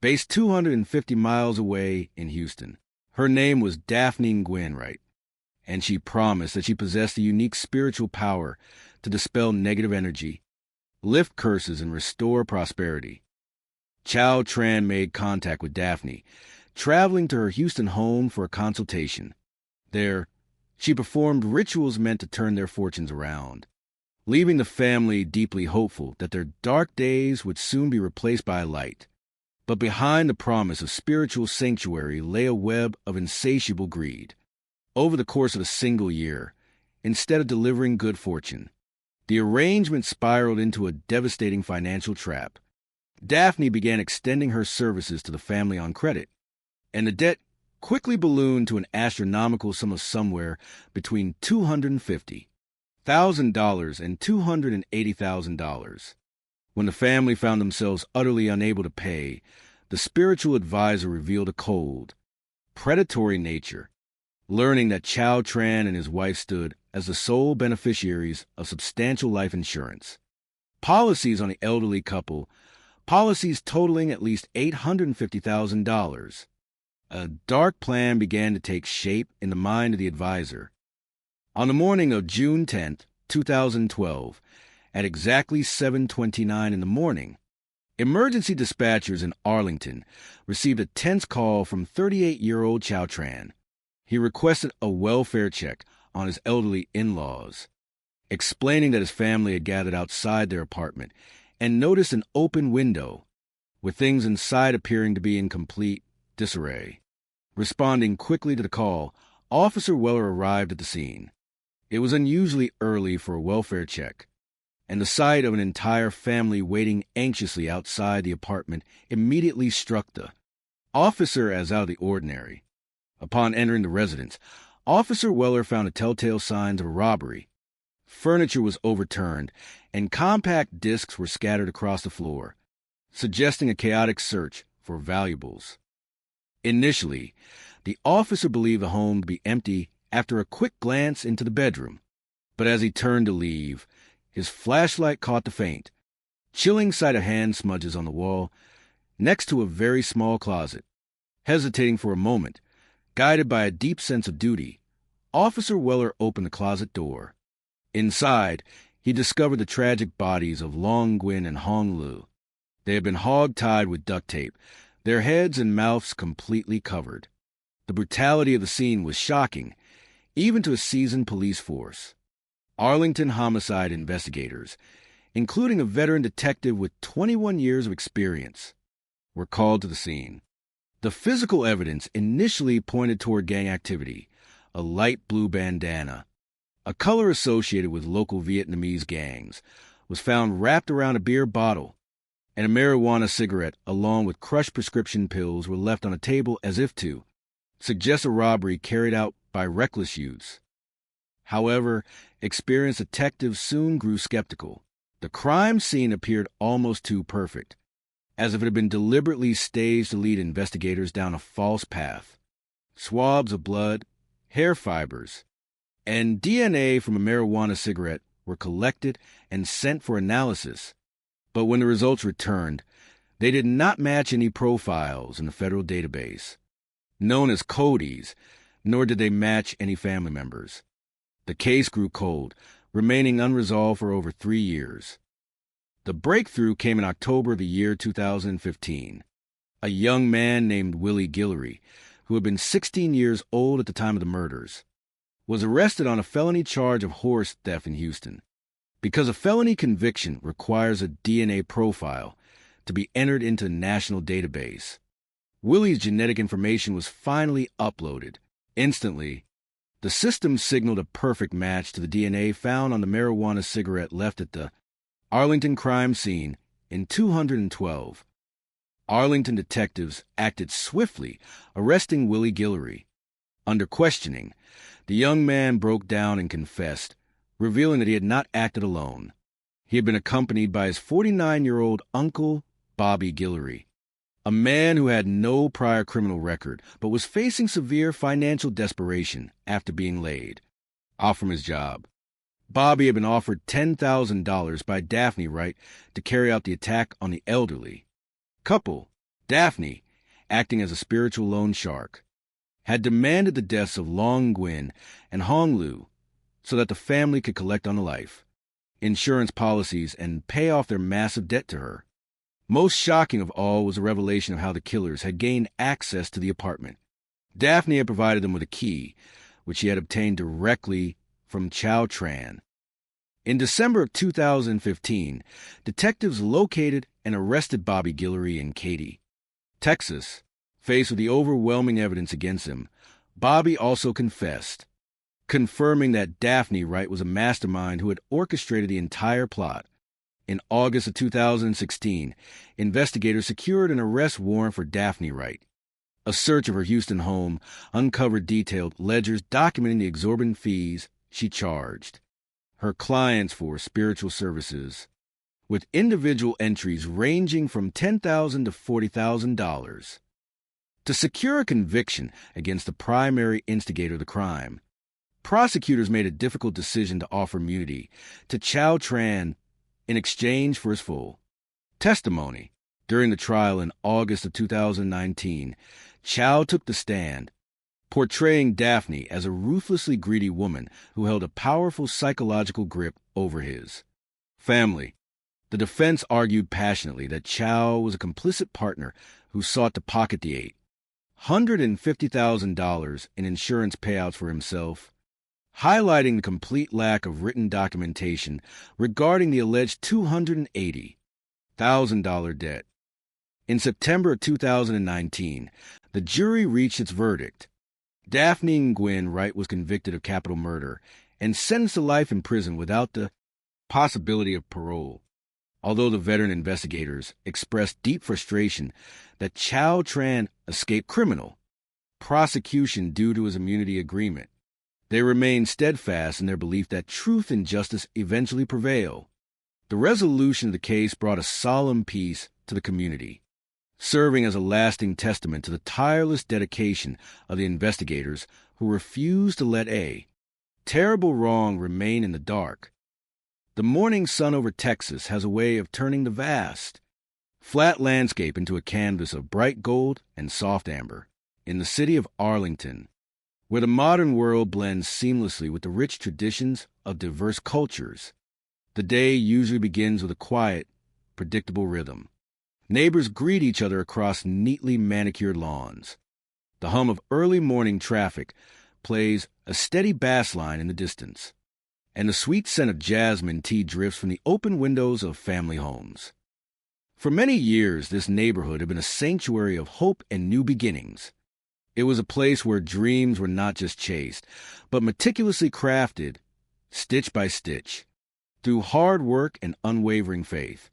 based 250 miles away in Houston. Her name was Daphne Nguyen Wright, and she promised that she possessed a unique spiritual power to dispel negative energy, lift curses, and restore prosperity. Chow Tran made contact with Daphne, traveling to her Houston home for a consultation. There, she performed rituals meant to turn their fortunes around, leaving the family deeply hopeful that their dark days would soon be replaced by light. But behind the promise of spiritual sanctuary lay a web of insatiable greed. Over the course of a single year, instead of delivering good fortune, the arrangement spiraled into a devastating financial trap. Daphne began extending her services to the family on credit, and the debt quickly ballooned to an astronomical sum of somewhere between $250,000 and $280,000. When the family found themselves utterly unable to pay, the spiritual advisor revealed a cold, predatory nature, learning that Chow Tran and his wife stood as the sole beneficiaries of substantial life insurance policies on the elderly couple, policies totaling at least $850,000. A dark plan began to take shape in the mind of the advisor. On the morning of June 10, 2012, at exactly 7:29 in the morning, emergency dispatchers in Arlington received a tense call from 38-year-old Chow Tran. He requested a welfare check on his elderly in-laws, explaining that his family had gathered outside their apartment and noticed an open window, with things inside appearing to be in complete disarray. Responding quickly to the call, Officer Weller arrived at the scene. It was unusually early for a welfare check, and the sight of an entire family waiting anxiously outside the apartment immediately struck the officer as out of the ordinary. Upon entering the residence, Officer Weller found the telltale signs of a robbery. Furniture was overturned, and compact discs were scattered across the floor, suggesting a chaotic search for valuables. Initially, the officer believed the home to be empty after a quick glance into the bedroom, but as he turned to leave, his flashlight caught the faint, chilling sight of hand smudges on the wall next to a very small closet. Hesitating for a moment, guided by a deep sense of duty, Officer Weller opened the closet door. Inside, he discovered the tragic bodies of Long Nguyen and Hong Le. They had been hog-tied with duct tape, their heads and mouths completely covered. The brutality of the scene was shocking, even to a seasoned police force. Arlington homicide investigators, including a veteran detective with 21 years of experience, were called to the scene. The physical evidence initially pointed toward gang activity: a light blue bandana, a color associated with local Vietnamese gangs, was found wrapped around a beer bottle, and a marijuana cigarette along with crushed prescription pills were left on a table as if to suggest a robbery carried out by reckless use. However, experienced detectives soon grew skeptical. The crime scene appeared almost too perfect, as if it had been deliberately staged to lead investigators down a false path. Swabs of blood, hair fibers, and DNA from a marijuana cigarette were collected and sent for analysis, but when the results returned, they did not match any profiles in the federal database, known as CODIs, nor did they match any family members. The case grew cold, remaining unresolved for over 3 years. The breakthrough came in October of the year 2015. A young man named Willie Guillory, who had been 16 years old at the time of the murders, was arrested on a felony charge of horse theft in Houston. Because a felony conviction requires a DNA profile to be entered into a national database, Willie's genetic information was finally uploaded. Instantly, the system signaled a perfect match to the DNA found on the marijuana cigarette left at the Arlington crime scene in 212. Arlington detectives acted swiftly, arresting Willie Guillory. Under questioning, the young man broke down and confessed, revealing that he had not acted alone. He had been accompanied by his 49-year-old uncle, Bobby Guillory, a man who had no prior criminal record but was facing severe financial desperation after being laid off from his job. Bobby had been offered $10,000 by Daphne Wright to carry out the attack on the elderly couple. Daphne, acting as a spiritual loan shark, had demanded the deaths of Long Nguyen and Hong Lu so that the family could collect on the life insurance policies and pay off their massive debt to her. Most shocking of all was the revelation of how the killers had gained access to the apartment. Daphne had provided them with a key, which she had obtained directly from Chow Tran. In December of 2015, detectives located and arrested Bobby Guillory in Katy, Texas. Faced with the overwhelming evidence against him, Bobby also confessed, confirming that Daphne Wright was a mastermind who had orchestrated the entire plot. In August of 2016, investigators secured an arrest warrant for Daphne Wright. A search of her Houston home uncovered detailed ledgers documenting the exorbitant fees she charged her clients for spiritual services, with individual entries ranging from $10,000 to $40,000. To secure a conviction against the primary instigator of the crime, prosecutors made a difficult decision to offer immunity to Chow Tran in exchange for his full testimony. During the trial in August of 2019, Chow took the stand, portraying Daphne as a ruthlessly greedy woman who held a powerful psychological grip over his family. The defense argued passionately that Chow was a complicit partner who sought to pocket the $150,000 in insurance payouts for himself, highlighting the complete lack of written documentation regarding the alleged $280,000 debt. In September of 2019, the jury reached its verdict. Daphne Nguyen Wright was convicted of capital murder and sentenced to life in prison without the possibility of parole. Although the veteran investigators expressed deep frustration that Chow Tran escaped criminal prosecution due to his immunity agreement, they remained steadfast in their belief that truth and justice eventually prevail. The resolution of the case brought a solemn peace to the community, serving as a lasting testament to the tireless dedication of the investigators who refused to let a terrible wrong remain in the dark. The morning sun over Texas has a way of turning the vast, flat landscape into a canvas of bright gold and soft amber. In the city of Arlington, where the modern world blends seamlessly with the rich traditions of diverse cultures, the day usually begins with a quiet, predictable rhythm. Neighbors greet each other across neatly manicured lawns. The hum of early morning traffic plays a steady bass line in the distance, and the sweet scent of jasmine tea drifts from the open windows of family homes. For many years, this neighborhood had been a sanctuary of hope and new beginnings. It was a place where dreams were not just chased, but meticulously crafted, stitch by stitch, through hard work and unwavering faith.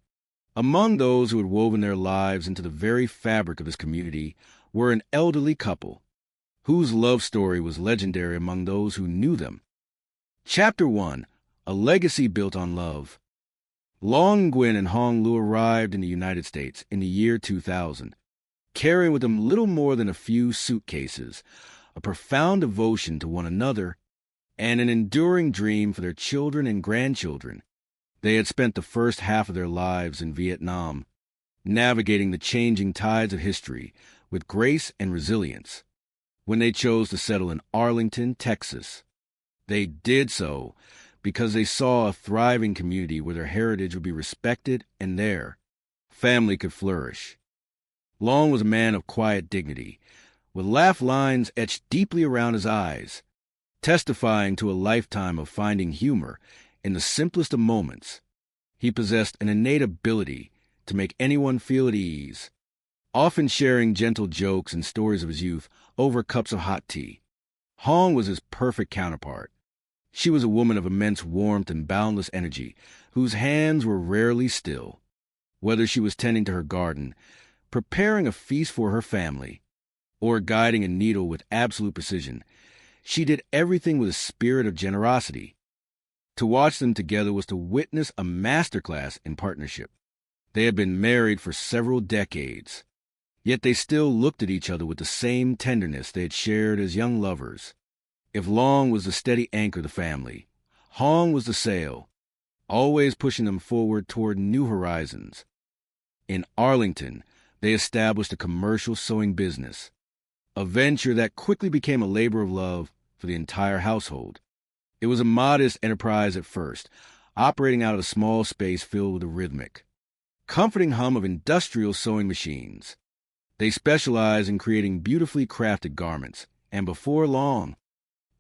Among those who had woven their lives into the very fabric of this community were an elderly couple, whose love story was legendary among those who knew them. Chapter 1, A Legacy Built on Love. Long Nguyen and Hong Lu arrived in the United States in the year 2000, carrying with them little more than a few suitcases, a profound devotion to one another, and an enduring dream for their children and grandchildren. They had spent the first half of their lives in Vietnam, navigating the changing tides of history with grace and resilience. When they chose to settle in Arlington, Texas, they did so because they saw a thriving community where their heritage would be respected and their family could flourish. Long was a man of quiet dignity, with laugh lines etched deeply around his eyes, testifying to a lifetime of finding humor in the simplest of moments. He possessed an innate ability to make anyone feel at ease, often sharing gentle jokes and stories of his youth over cups of hot tea. Hong was his perfect counterpart. She was a woman of immense warmth and boundless energy, whose hands were rarely still. Whether she was tending to her garden, preparing a feast for her family, or guiding a needle with absolute precision, she did everything with a spirit of generosity. To watch them together was to witness a masterclass in partnership. They had been married for several decades, yet they still looked at each other with the same tenderness they had shared as young lovers. If Long was the steady anchor of the family, Hong was the sail, always pushing them forward toward new horizons. In Arlington, they established a commercial sewing business, a venture that quickly became a labor of love for the entire household. It was a modest enterprise at first, operating out of a small space filled with a rhythmic, comforting hum of industrial sewing machines. They specialized in creating beautifully crafted garments, and before long,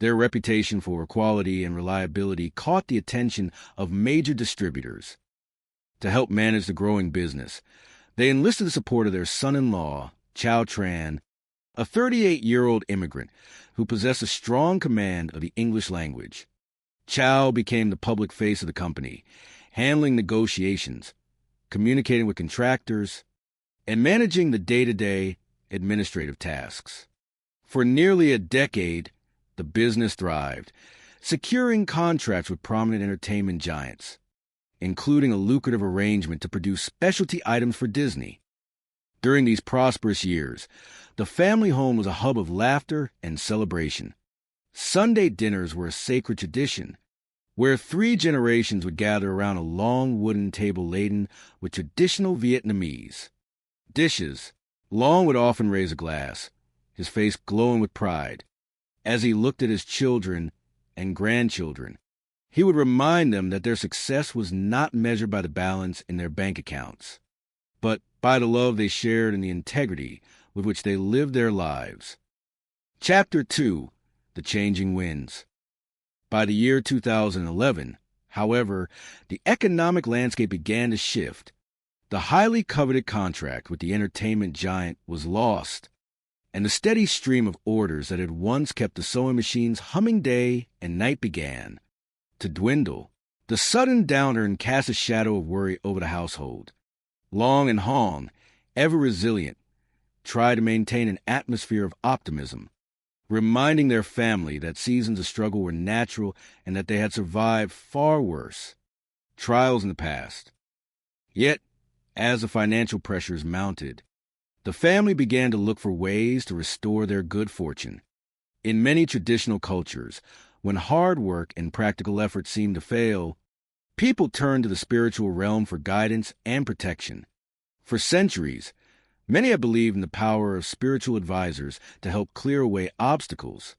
their reputation for quality and reliability caught the attention of major distributors. To help manage the growing business, they enlisted the support of their son-in-law, Chow Tran, a 38-year-old immigrant who possessed a strong command of the English language. Chow became the public face of the company, handling negotiations, communicating with contractors, and managing the day-to-day administrative tasks. For nearly a decade, the business thrived, securing contracts with prominent entertainment giants, including a lucrative arrangement to produce specialty items for Disney. During these prosperous years, the family home was a hub of laughter and celebration. Sunday dinners were a sacred tradition, where 3 generations would gather around a long wooden table laden with traditional Vietnamese dishes. Long would often raise a glass, his face glowing with pride. As he looked at his children and grandchildren, he would remind them that their success was not measured by the balance in their bank accounts, but by the love they shared and the integrity with which they lived their lives. Chapter 2, The Changing Winds. By the year 2011, however, the economic landscape began to shift. The highly coveted contract with the entertainment giant was lost, and the steady stream of orders that had once kept the sewing machines humming day and night began to dwindle. The sudden downturn cast a shadow of worry over the household. Long and Hong, ever resilient, tried to maintain an atmosphere of optimism, reminding their family that seasons of struggle were natural and that they had survived far worse trials in the past. Yet, as the financial pressures mounted, the family began to look for ways to restore their good fortune. In many traditional cultures, when hard work and practical effort seemed to fail, people turned to the spiritual realm for guidance and protection. For centuries, many have believed in the power of spiritual advisors to help clear away obstacles,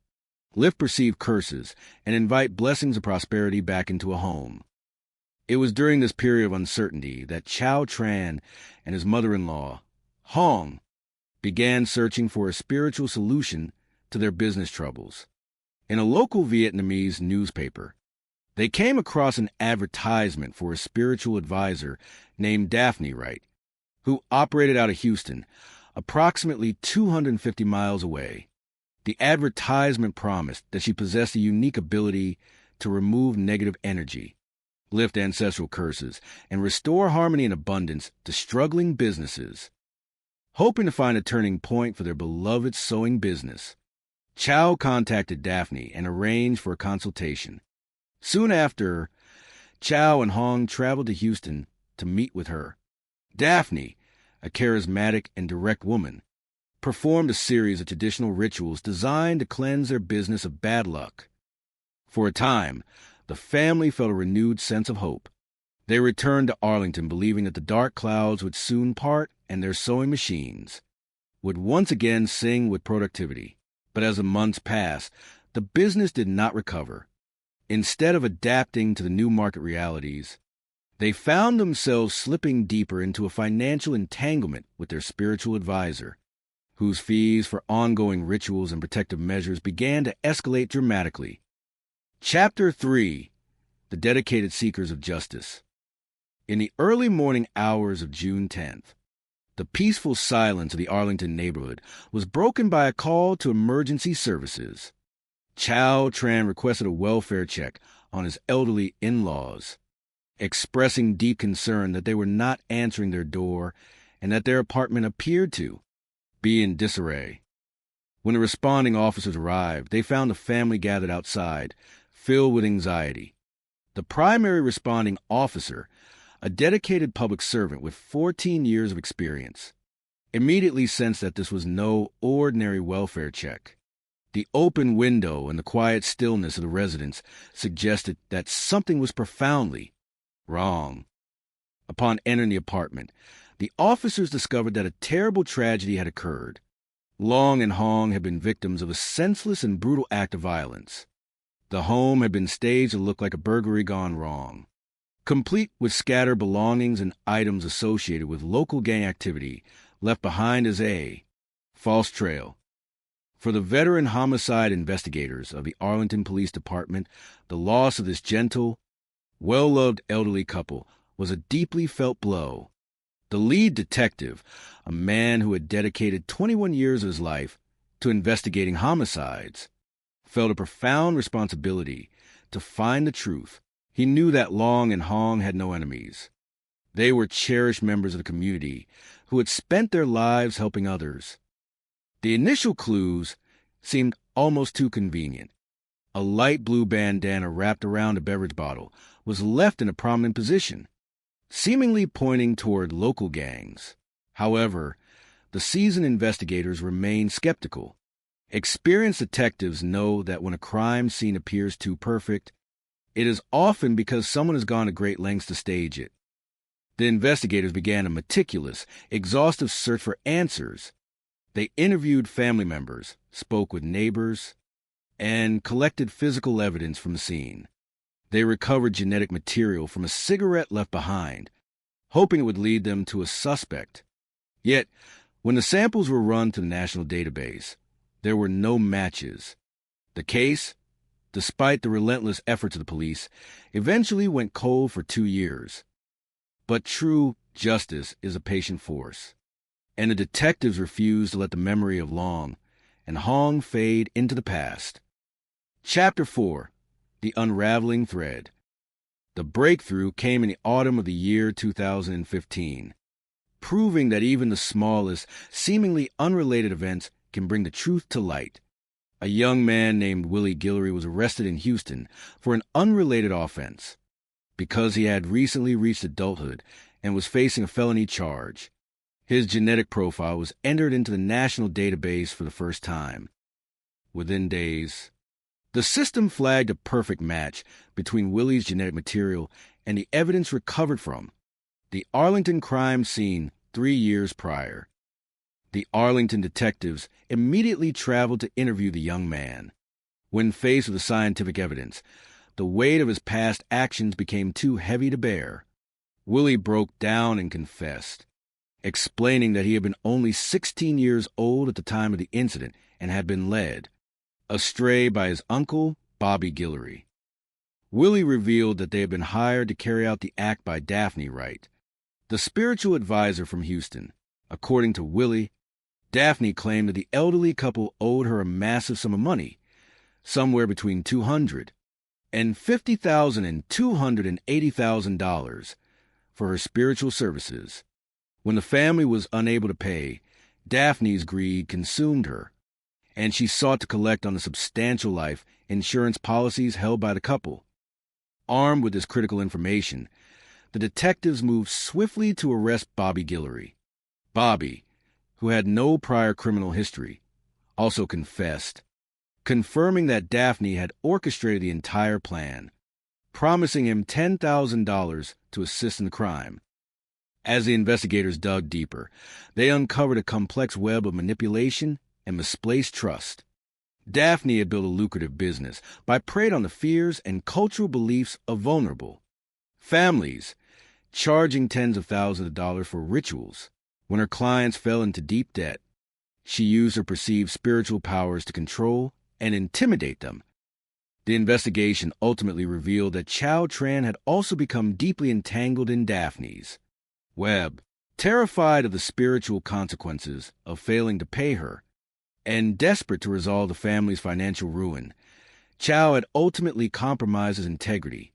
lift perceived curses, and invite blessings of prosperity back into a home. It was during this period of uncertainty that Chow Tran and his mother-in-law, Hong, began searching for a spiritual solution to their business troubles. In a local Vietnamese newspaper, they came across an advertisement for a spiritual advisor named Daphne Wright, who operated out of Houston, approximately 250 miles away. The advertisement promised that she possessed a unique ability to remove negative energy, lift ancestral curses, and restore harmony and abundance to struggling businesses. Hoping to find a turning point for their beloved sewing business, Chow contacted Daphne and arranged for a consultation. Soon after, Chow and Hong traveled to Houston to meet with her. Daphne, a charismatic and direct woman, performed a series of traditional rituals designed to cleanse their business of bad luck. For a time, the family felt a renewed sense of hope. They returned to Arlington believing that the dark clouds would soon part and their sewing machines would once again sing with productivity. But as the months passed, the business did not recover. Instead of adapting to the new market realities, they found themselves slipping deeper into a financial entanglement with their spiritual advisor, whose fees for ongoing rituals and protective measures began to escalate dramatically. Chapter 3: The Dedicated Seekers of Justice. In the early morning hours of June 10th, the peaceful silence of the Arlington neighborhood was broken by a call to emergency services. Chow Tran requested a welfare check on his elderly in-laws, expressing deep concern that they were not answering their door and that their apartment appeared to be in disarray. When the responding officers arrived, they found the family gathered outside, filled with anxiety. The primary responding officer, a dedicated public servant with 14 years of experience, immediately sensed that this was no ordinary welfare check. The open window and the quiet stillness of the residence suggested that something was profoundly wrong. Upon entering the apartment, the officers discovered that a terrible tragedy had occurred. Long and Hong had been victims of a senseless and brutal act of violence. The home had been staged to look like a burglary gone wrong, complete with scattered belongings and items associated with local gang activity left behind as a false trail. For the veteran homicide investigators of the Arlington Police Department, the loss of this gentle, well-loved elderly couple was a deeply felt blow. The lead detective, a man who had dedicated 21 years of his life to investigating homicides, felt a profound responsibility to find the truth. He knew that Long and Hong had no enemies. They were cherished members of the community who had spent their lives helping others. The initial clues seemed almost too convenient. A light blue bandana wrapped around a beverage bottle was left in a prominent position, seemingly pointing toward local gangs. However, the seasoned investigators remained skeptical. Experienced detectives know that when a crime scene appears too perfect, it is often because someone has gone to great lengths to stage it. The investigators began a meticulous, exhaustive search for answers. They interviewed family members, spoke with neighbors, and collected physical evidence from the scene. They recovered genetic material from a cigarette left behind, hoping it would lead them to a suspect. Yet, when the samples were run to the national database, there were no matches. The case, despite the relentless efforts of the police, eventually went cold for 2 years. But true justice is a patient force, and the detectives refused to let the memory of Long and Hong fade into the past. Chapter 4: The Unraveling Thread. The breakthrough came in the autumn of the year 2015, proving that even the smallest, seemingly unrelated events can bring the truth to light. A young man named Willie Guillory was arrested in Houston for an unrelated offense. Because he had recently reached adulthood and was facing a felony charge, his genetic profile was entered into the national database for the first time. Within days, the system flagged a perfect match between Willie's genetic material and the evidence recovered from the Arlington crime scene 3 years prior. The Arlington detectives immediately traveled to interview the young man. When faced with the scientific evidence, the weight of his past actions became too heavy to bear. Willie broke down and confessed, explaining that he had been only 16 years old at the time of the incident and had been led, astray by his uncle, Bobby Guillory. Willie revealed that they had been hired to carry out the act by Daphne Wright, the spiritual advisor from Houston. According to Willie, Daphne claimed that the elderly couple owed her a massive sum of money, somewhere between $200,000 and $50,000 and $280,000 for her spiritual services. When the family was unable to pay, Daphne's greed consumed her, and she sought to collect on the substantial life insurance policies held by the couple. Armed with this critical information, the detectives moved swiftly to arrest Bobby Guillory. Bobby, who had no prior criminal history, also confessed, confirming that Daphne had orchestrated the entire plan, promising him $10,000 to assist in the crime. As the investigators dug deeper, they uncovered a complex web of manipulation and misplaced trust. Daphne had built a lucrative business by preying on the fears and cultural beliefs of vulnerable families, charging tens of thousands of dollars for rituals. When her clients fell into deep debt, she used her perceived spiritual powers to control and intimidate them. The investigation ultimately revealed that Chow Tran had also become deeply entangled in Daphne's web. Terrified of the spiritual consequences of failing to pay her, and desperate to resolve the family's financial ruin, Chow had ultimately compromised his integrity,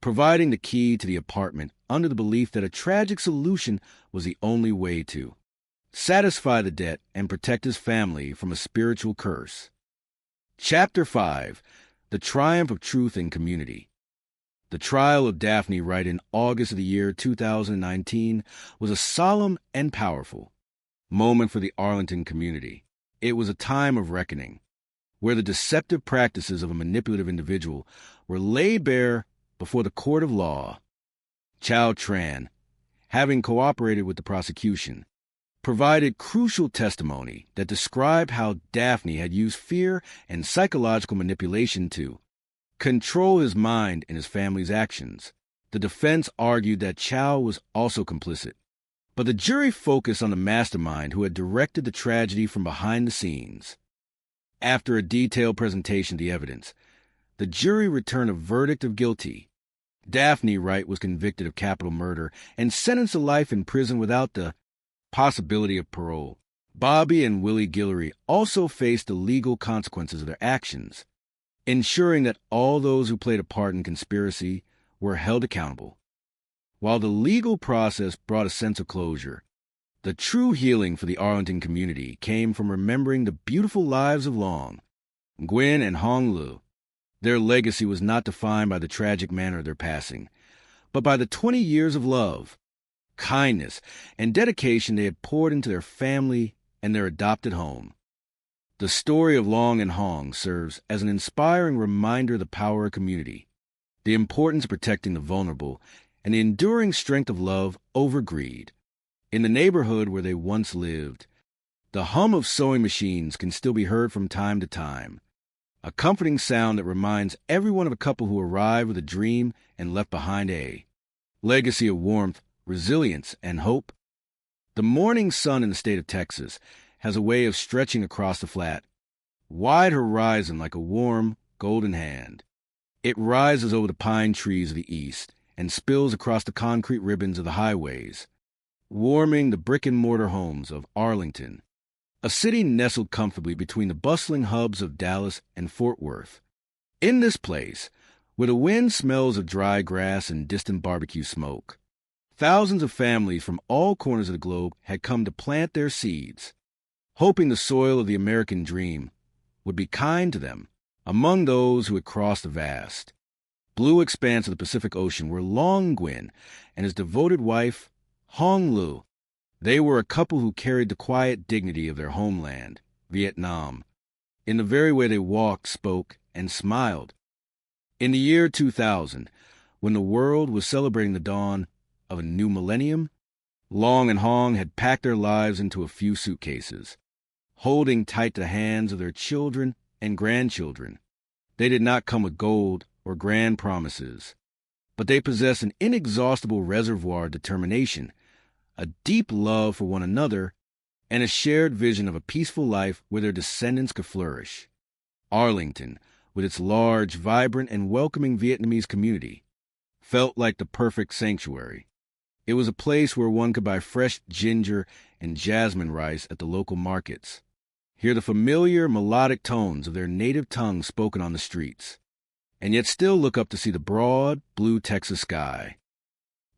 providing the key to the apartment under the belief that a tragic solution was the only way to satisfy the debt and protect his family from a spiritual curse. Chapter 5. The Triumph of Truth in Community. The trial of Daphne Wright in August of the year 2019 was a solemn and powerful moment for the Arlington community. It was a time of reckoning, where the deceptive practices of a manipulative individual were laid bare before the court of law. Chow Tran, having cooperated with the prosecution, provided crucial testimony that described how Daphne had used fear and psychological manipulation to control his mind and his family's actions. The defense argued that Chow was also complicit, but the jury focused on the mastermind who had directed the tragedy from behind the scenes. After a detailed presentation of the evidence, the jury returned a verdict of guilty. Daphne Wright was convicted of capital murder and sentenced to life in prison without the possibility of parole. Bobby and Willie Guillory also faced the legal consequences of their actions, ensuring that all those who played a part in conspiracy were held accountable. While the legal process brought a sense of closure, the true healing for the Arlington community came from remembering the beautiful lives of Long, Gwen, and Hong Lu. Their legacy was not defined by the tragic manner of their passing, but by the 20 years of love, kindness, and dedication they had poured into their family and their adopted home. The story of Long and Hong serves as an inspiring reminder of the power of community, the importance of protecting the vulnerable, and the enduring strength of love over greed. In the neighborhood where they once lived, the hum of sewing machines can still be heard from time to time, a comforting sound that reminds everyone of a couple who arrived with a dream and left behind a legacy of warmth, resilience, and hope. The morning sun in the state of Texas has a way of stretching across the flat, wide horizon like a warm, golden hand. It rises over the pine trees of the east and spills across the concrete ribbons of the highways, warming the brick-and-mortar homes of Arlington, a city nestled comfortably between the bustling hubs of Dallas and Fort Worth. In this place, where the wind smells of dry grass and distant barbecue smoke, thousands of families from all corners of the globe had come to plant their seeds, hoping the soil of the American dream would be kind to them. Among those who had crossed the vast, blue expanse of the Pacific Ocean were Long Gwen and his devoted wife, Hong Lu. They were a couple who carried the quiet dignity of their homeland, Vietnam, in the very way they walked, spoke, and smiled. In the year 2000, when the world was celebrating the dawn of a new millennium, Long and Hong had packed their lives into a few suitcases, holding tight the hands of their children and grandchildren. They did not come with gold or grand promises, but they possessed an inexhaustible reservoir of determination, a deep love for one another, and a shared vision of a peaceful life where their descendants could flourish. Arlington, with its large, vibrant, and welcoming Vietnamese community, felt like the perfect sanctuary. It was a place where one could buy fresh ginger and jasmine rice at the local markets, hear the familiar melodic tones of their native tongue spoken on the streets, and yet still look up to see the broad, blue Texas sky.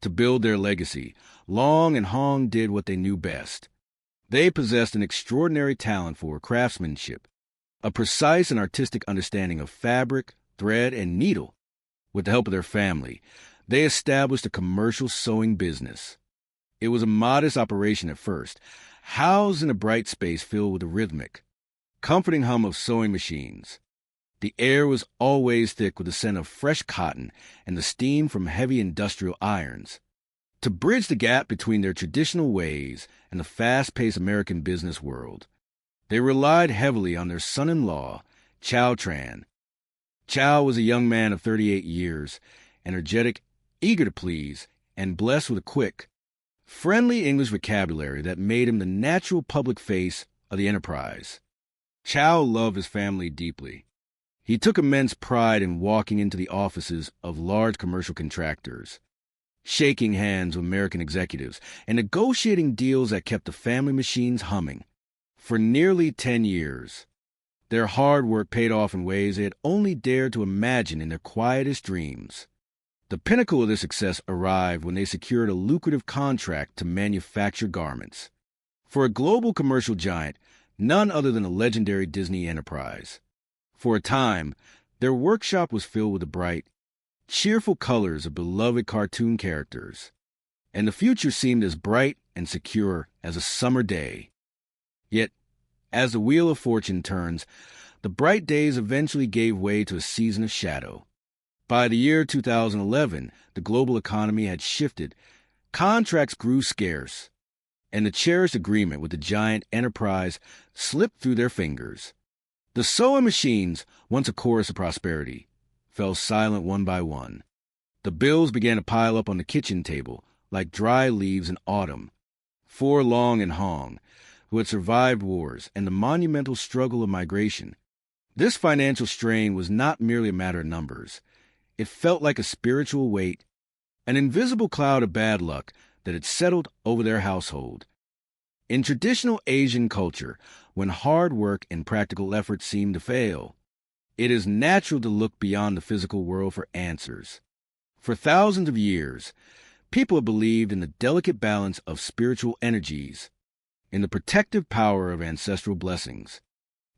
To build their legacy, Long and Hong did what they knew best. They possessed an extraordinary talent for craftsmanship, a precise and artistic understanding of fabric, thread, and needle. With the help of their family, they established a commercial sewing business. It was a modest operation at first, housed in a bright space filled with a rhythmic, comforting hum of sewing machines. The air was always thick with the scent of fresh cotton and the steam from heavy industrial irons. To bridge the gap between their traditional ways and the fast-paced American business world, they relied heavily on their son-in-law, Chow Tran. Chow was a young man of 38 years, energetic, eager to please, and blessed with a quick, friendly English vocabulary that made him the natural public face of the enterprise. Chow loved his family deeply. He took immense pride in walking into the offices of large commercial contractors, shaking hands with American executives, and negotiating deals that kept the family machines humming. For nearly 10 years, their hard work paid off in ways they had only dared to imagine in their quietest dreams. The pinnacle of their success arrived when they secured a lucrative contract to manufacture garments for a global commercial giant, none other than the legendary Disney enterprise. For a time, their workshop was filled with the bright, cheerful colors of beloved cartoon characters, and the future seemed as bright and secure as a summer day. Yet, as the wheel of fortune turns, the bright days eventually gave way to a season of shadow. By the year 2011, the global economy had shifted, contracts grew scarce, and the cherished agreement with the giant enterprise slipped through their fingers. The sewing machines, once a chorus of prosperity, fell silent one by one. The bills began to pile up on the kitchen table like dry leaves in autumn. For Long and Hong, who had survived wars and the monumental struggle of migration, this financial strain was not merely a matter of numbers. It felt like a spiritual weight, an invisible cloud of bad luck that had settled over their household. In traditional Asian culture, when hard work and practical effort seem to fail, it is natural to look beyond the physical world for answers. For thousands of years, people have believed in the delicate balance of spiritual energies, in the protective power of ancestral blessings,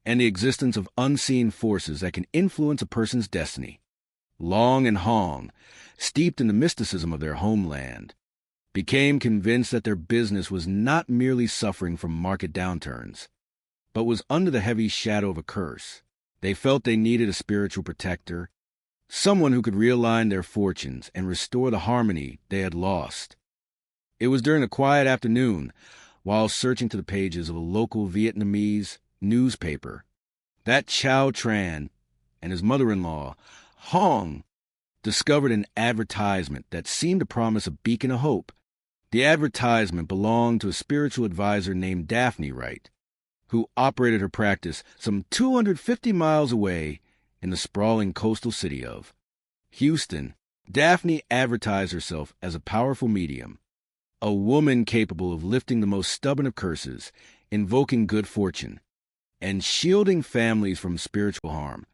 and the existence of unseen forces that can influence a person's destiny. Long and Hong, steeped in the mysticism of their homeland, became convinced that their business was not merely suffering from market downturns, but was under the heavy shadow of a curse. They felt they needed a spiritual protector, someone who could realign their fortunes and restore the harmony they had lost. It was during a quiet afternoon, while searching through the pages of a local Vietnamese newspaper, that Chow Tran and his mother-in-law, Hong, discovered an advertisement that seemed to promise a beacon of hope. The advertisement belonged to a spiritual advisor named Daphne Wright, who operated her practice some 250 miles away in the sprawling coastal city of Houston. Daphne advertised herself as a powerful medium, a woman capable of lifting the most stubborn of curses, invoking good fortune, and shielding families from spiritual harm.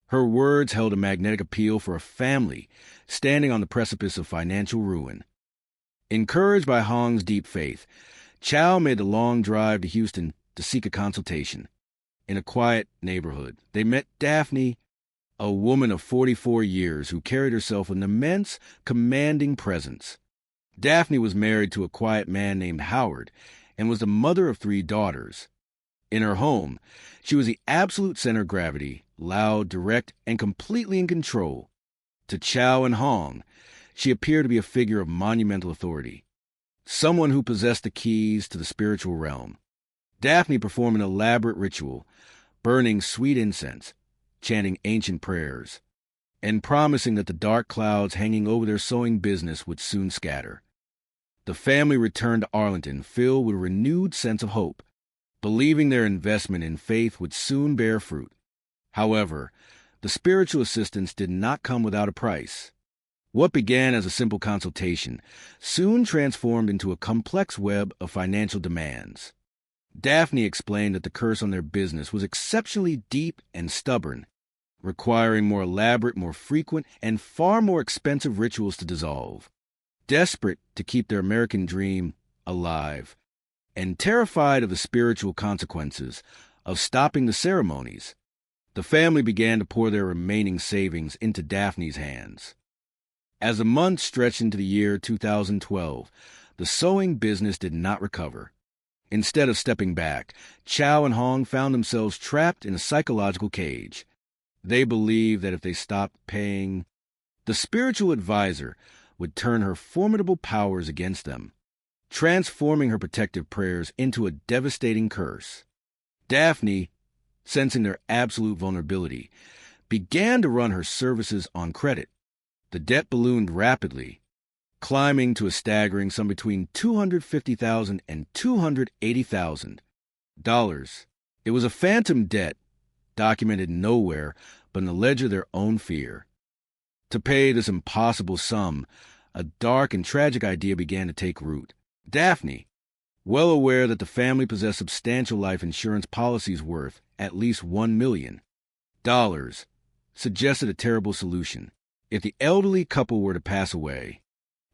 Her words held a magnetic appeal for a family standing on the precipice of financial ruin. Encouraged by Hong's deep faith, Chow made the long drive to Houston to seek a consultation. In a quiet neighborhood, they met Daphne, a woman of 44 years who carried herself with an immense, commanding presence. Daphne was married to a quiet man named Howard and was the mother of 3 daughters. In her home, she was the absolute center of gravity, loud, direct, and completely in control. To Chow and Hong, she appeared to be a figure of monumental authority, someone who possessed the keys to the spiritual realm. Daphne performed an elaborate ritual, burning sweet incense, chanting ancient prayers, and promising that the dark clouds hanging over their sewing business would soon scatter. The family returned to Arlington filled with a renewed sense of hope, believing their investment in faith would soon bear fruit. However, the spiritual assistance did not come without a price. What began as a simple consultation soon transformed into a complex web of financial demands. Daphne explained that the curse on their business was exceptionally deep and stubborn, requiring more elaborate, more frequent, and far more expensive rituals to dissolve. Desperate to keep their American dream alive, and terrified of the spiritual consequences of stopping the ceremonies, the family began to pour their remaining savings into Daphne's hands. As the months stretched into the year 2012, the sewing business did not recover. Instead of stepping back, Chow and Hong found themselves trapped in a psychological cage. They believed that if they stopped paying, the spiritual advisor would turn her formidable powers against them, transforming her protective prayers into a devastating curse. Daphne, sensing their absolute vulnerability, began to run her services on credit. The debt ballooned rapidly, climbing to a staggering some between $250,000 and $280,000. It was a phantom debt, documented nowhere but in the ledger of their own fear. To pay this impossible sum, a dark and tragic idea began to take root. Daphne, well aware that the family possessed substantial life insurance policies worth at least $1 million, suggested a terrible solution. If the elderly couple were to pass away,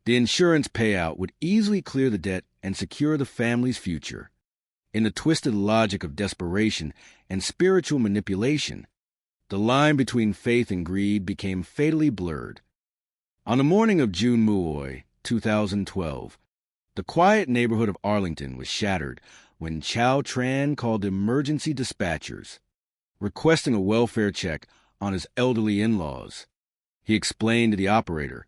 the insurance payout would easily clear the debt and secure the family's future. In the twisted logic of desperation and spiritual manipulation, the line between faith and greed became fatally blurred. On the morning of June Muoy, 2012, the quiet neighborhood of Arlington was shattered when Chow Tran called emergency dispatchers, requesting a welfare check on his elderly in-laws. He explained to the operator,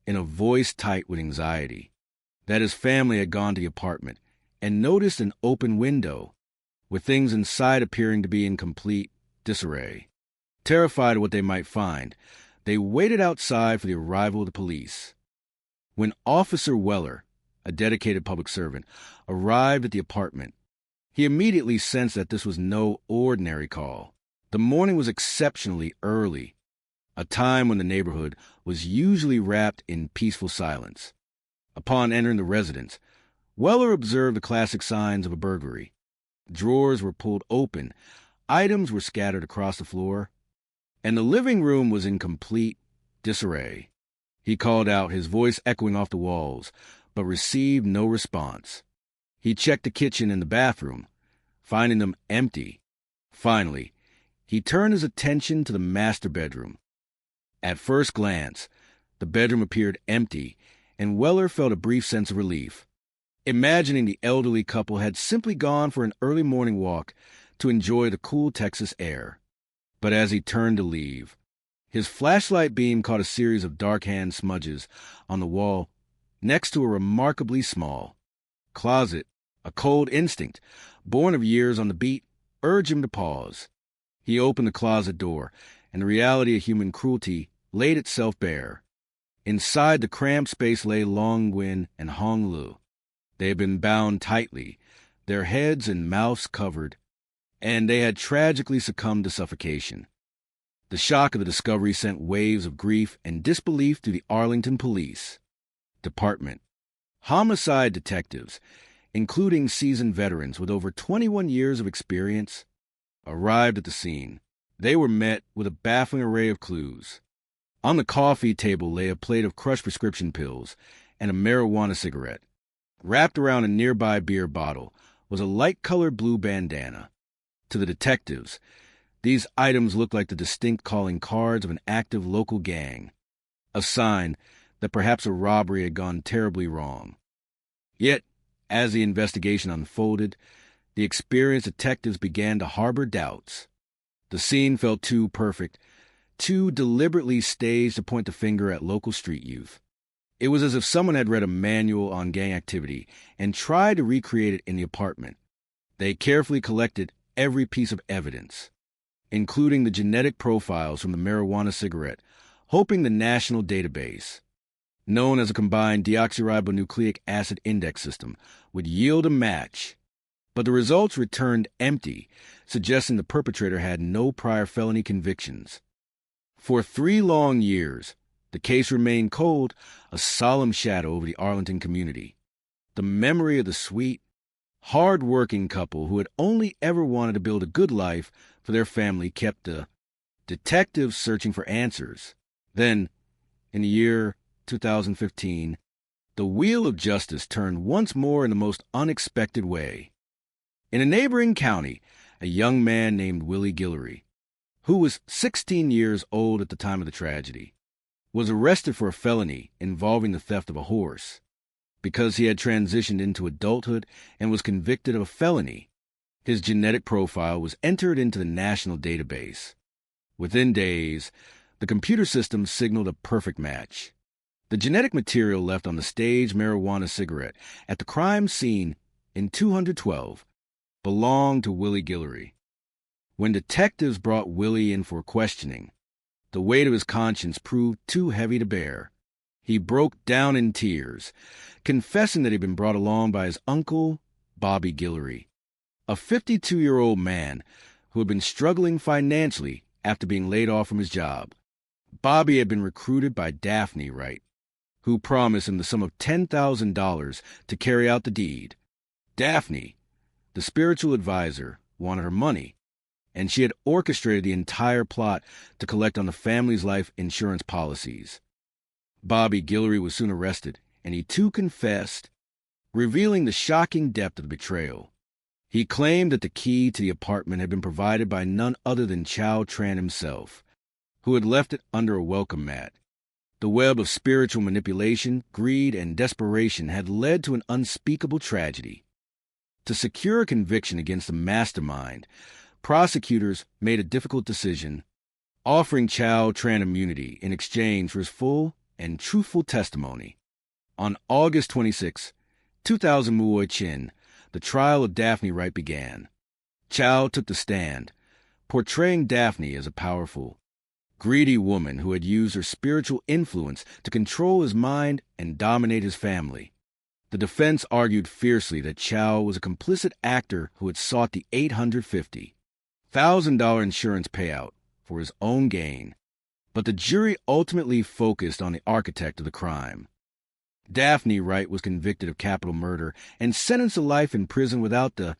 in a voice tight with anxiety, that his family had gone to the apartment and noticed an open window, with things inside appearing to be in complete disarray. Terrified of what they might find, they waited outside for the arrival of the police. When Officer Weller, a dedicated public servant, arrived at the apartment, he immediately sensed that this was no ordinary call. The morning was exceptionally early, a time when the neighborhood was usually wrapped in peaceful silence. Upon entering the residence, Weller observed the classic signs of a burglary. Drawers were pulled open, items were scattered across the floor, and the living room was in complete disarray. He called out, his voice echoing off the walls, but received no response. He checked the kitchen and the bathroom, finding them empty. Finally, he turned his attention to the master bedroom. At first glance, the bedroom appeared empty, and Weller felt a brief sense of relief, imagining the elderly couple had simply gone for an early morning walk to enjoy the cool Texas air. But as he turned to leave, his flashlight beam caught a series of dark hand smudges on the wall next to a remarkably small closet. A cold instinct, born of years on the beat, urged him to pause. He opened the closet door, and the reality of human cruelty laid itself bare. Inside the cramped space lay Long Nguyen and Hong Lu. They had been bound tightly, their heads and mouths covered, and they had tragically succumbed to suffocation. The shock of the discovery sent waves of grief and disbelief through the Arlington Police Department. Homicide detectives, including seasoned veterans with over 21 years of experience, arrived at the scene. They were met with a baffling array of clues. On the coffee table lay a plate of crushed prescription pills and a marijuana cigarette. Wrapped around a nearby beer bottle was a light-colored blue bandana. To the detectives, these items looked like the distinct calling cards of an active local gang, a sign that perhaps a robbery had gone terribly wrong. Yet, as the investigation unfolded, the experienced detectives began to harbor doubts. The scene felt too perfect, too deliberately staged to point the finger at local street youth. It was as if someone had read a manual on gang activity and tried to recreate it in the apartment. They carefully collected every piece of evidence, including the genetic profiles from the marijuana cigarette, hoping the national database, known as a combined deoxyribonucleic acid index system, would yield a match. But the results returned empty, suggesting the perpetrator had no prior felony convictions. For 3 long years, the case remained cold, a solemn shadow over the Arlington community. The memory of the sweet, hard-working couple who had only ever wanted to build a good life for their family kept the detectives searching for answers. Then, in the year 2015, the wheel of justice turned once more in the most unexpected way. In a neighboring county, a young man named Willie Guillory, who was 16 years old at the time of the tragedy, was arrested for a felony involving the theft of a horse. Because he had transitioned into adulthood and was convicted of a felony, his genetic profile was entered into the national database. Within days, the computer system signaled a perfect match. The genetic material left on the staged marijuana cigarette at the crime scene in 212 belonged to Willie Guillory. When detectives brought Willie in for questioning, the weight of his conscience proved too heavy to bear. He broke down in tears, confessing that he'd been brought along by his uncle, Bobby Guillory, a 52-year-old man who had been struggling financially after being laid off from his job. Bobby had been recruited by Daphne Wright, who promised him the sum of $10,000 to carry out the deed. Daphne, the spiritual advisor, wanted her money, and she had orchestrated the entire plot to collect on the family's life insurance policies. Bobby Guillory was soon arrested, and he too confessed, revealing the shocking depth of the betrayal. He claimed that the key to the apartment had been provided by none other than Chow Tran himself, who had left it under a welcome mat. The web of spiritual manipulation, greed, and desperation had led to an unspeakable tragedy. To secure a conviction against the mastermind, prosecutors made a difficult decision, offering Chow Tran immunity in exchange for his full and truthful testimony. On August 26, 2000 Muoy Chin, the trial of Daphne Wright began. Chow took the stand, portraying Daphne as a powerful, greedy woman who had used her spiritual influence to control his mind and dominate his family. The defense argued fiercely that Chow was a complicit actor who had sought the $850,000 insurance payout for his own gain, but the jury ultimately focused on the architect of the crime. Daphne Wright was convicted of capital murder and sentenced to life in prison without the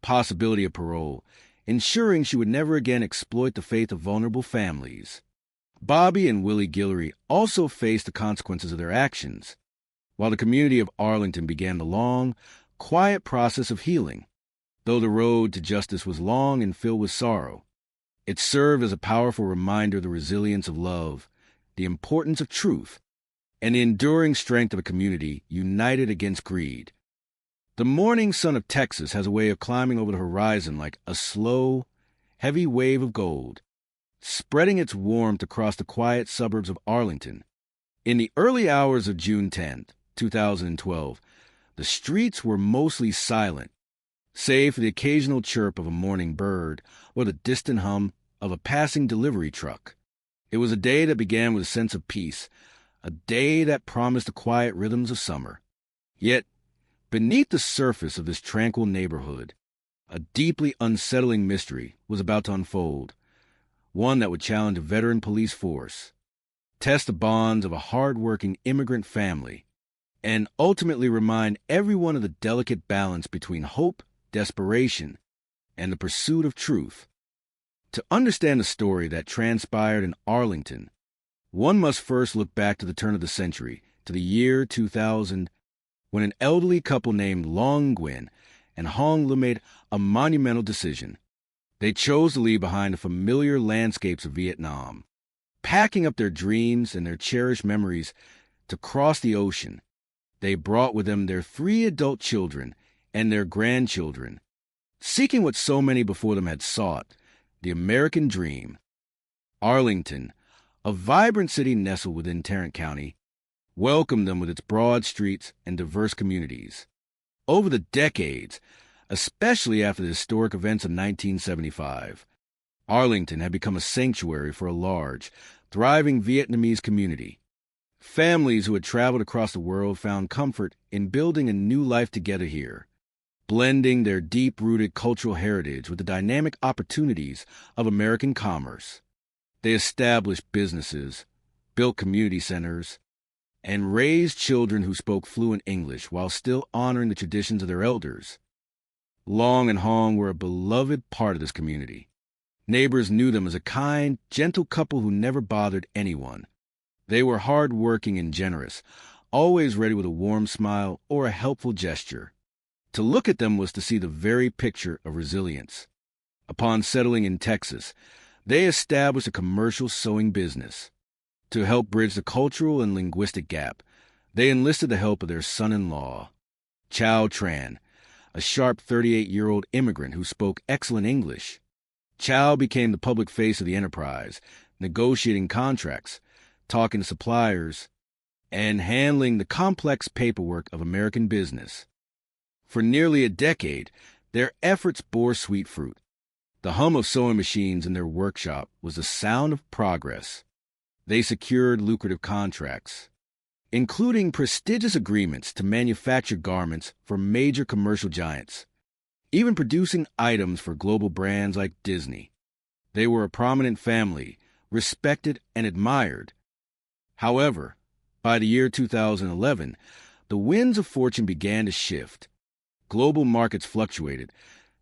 possibility of parole, ensuring she would never again exploit the faith of vulnerable families. Bobby and Willie Guillory also faced the consequences of their actions, while the community of Arlington began the long, quiet process of healing. Though the road to justice was long and filled with sorrow, it served as a powerful reminder of the resilience of love, the importance of truth, and the enduring strength of a community united against greed. The morning sun of Texas has a way of climbing over the horizon like a slow, heavy wave of gold, spreading its warmth across the quiet suburbs of Arlington. In the early hours of June 10, 2012, the streets were mostly silent, save for the occasional chirp of a morning bird or the distant hum of a passing delivery truck. It was a day that began with a sense of peace, a day that promised the quiet rhythms of summer. Yet, beneath the surface of this tranquil neighborhood, a deeply unsettling mystery was about to unfold, one that would challenge a veteran police force, test the bonds of a hard-working immigrant family, and ultimately remind everyone of the delicate balance between hope, desperation, and the pursuit of truth. To understand the story that transpired in Arlington, one must first look back to the turn of the century, to the year 2000, when an elderly couple named Long Nguyen and Hong Lu made a monumental decision. They chose to leave behind the familiar landscapes of Vietnam, packing up their dreams and their cherished memories to cross the ocean. They brought with them their 3 adult children and their grandchildren, seeking what so many before them had sought, the American dream. Arlington, a vibrant city nestled within Tarrant County, welcomed them with its broad streets and diverse communities. Over the decades, especially after the historic events of 1975, Arlington had become a sanctuary for a large, thriving Vietnamese community. Families who had traveled across the world found comfort in building a new life together here. blending their deep-rooted cultural heritage with the dynamic opportunities of American commerce. They established businesses, built community centers, and raised children who spoke fluent English while still honoring the traditions of their elders. Long and Hong were a beloved part of this community. Neighbors knew them as a kind, gentle couple who never bothered anyone. They were hard-working and generous, always ready with a warm smile or a helpful gesture. To look at them was to see the very picture of resilience. Upon settling in Texas, they established a commercial sewing business. To help bridge the cultural and linguistic gap, they enlisted the help of their son-in-law, Chow Tran, a sharp 38-year-old immigrant who spoke excellent English. Chow became the public face of the enterprise, negotiating contracts, talking to suppliers, and handling the complex paperwork of American business. For nearly a decade, their efforts bore sweet fruit. The hum of sewing machines in their workshop was the sound of progress. They secured lucrative contracts, including prestigious agreements to manufacture garments for major commercial giants, even producing items for global brands like Disney. They were a prominent family, respected and admired. However, by the year 2011, the winds of fortune began to shift. Global markets fluctuated,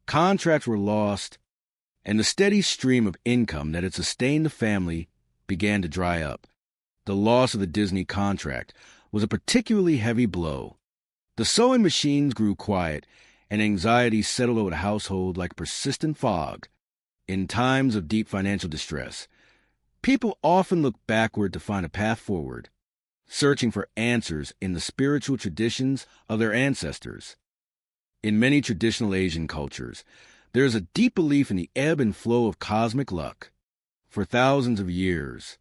contracts were lost, and the steady stream of income that had sustained the family began to dry up. The loss of the Disney contract was a particularly heavy blow. The sewing machines grew quiet, and anxiety settled over the household like persistent fog. In times of deep financial distress, people often look backward to find a path forward, searching for answers in the spiritual traditions of their ancestors. In many traditional Asian cultures, there is a deep belief in the ebb and flow of cosmic luck. For thousands of years,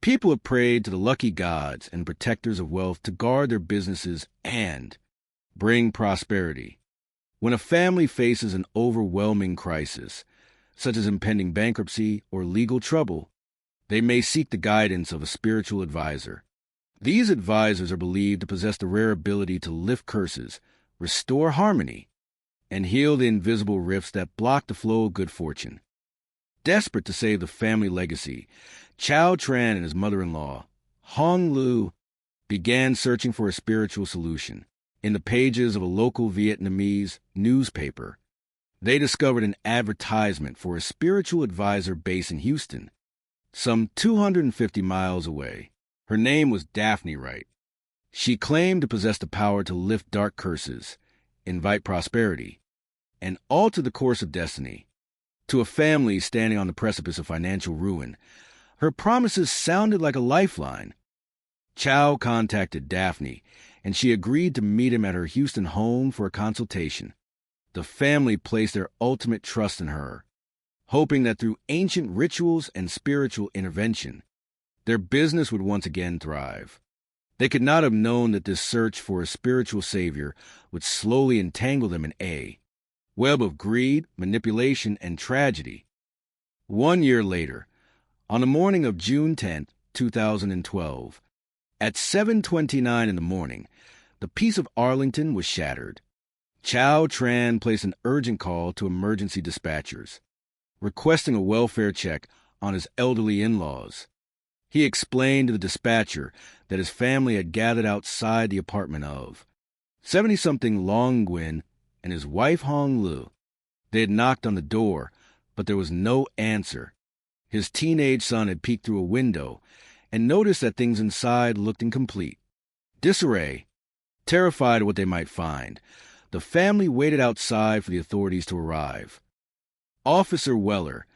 people have prayed to the lucky gods and protectors of wealth to guard their businesses and bring prosperity. When a family faces an overwhelming crisis, such as impending bankruptcy or legal trouble, they may seek the guidance of a spiritual advisor. These advisors are believed to possess the rare ability to lift curses, restore harmony, and heal the invisible rifts that block the flow of good fortune. Desperate to save the family legacy, Chow Tran and his mother-in-law, Hong Lu, began searching for a spiritual solution. In the pages of a local Vietnamese newspaper, they discovered an advertisement for a spiritual advisor based in Houston, some 250 miles away. Her name was Daphne Wright. She claimed to possess the power to lift dark curses, invite prosperity, and alter the course of destiny. To a family standing on the precipice of financial ruin, her promises sounded like a lifeline. Chow contacted Daphne, and she agreed to meet him at her Houston home for a consultation. The family placed their ultimate trust in her, hoping that through ancient rituals and spiritual intervention, their business would once again thrive. They could not have known that this search for a spiritual savior would slowly entangle them in a web of greed, manipulation, and tragedy. 1 year later, on the morning of June 10, 2012, at 7:29 in the morning, the peace of Arlington was shattered. Chow Tran placed an urgent call to emergency dispatchers, requesting a welfare check on his elderly in-laws. He explained to the dispatcher that his family had gathered outside the apartment of 70-something Long Nguyen and his wife Hong Lu. They had knocked on the door, but there was no answer. His teenage son had peeked through a window and noticed that things inside looked incomplete. Disarray. Terrified of what they might find, the family waited outside for the authorities to arrive. Officer Weller,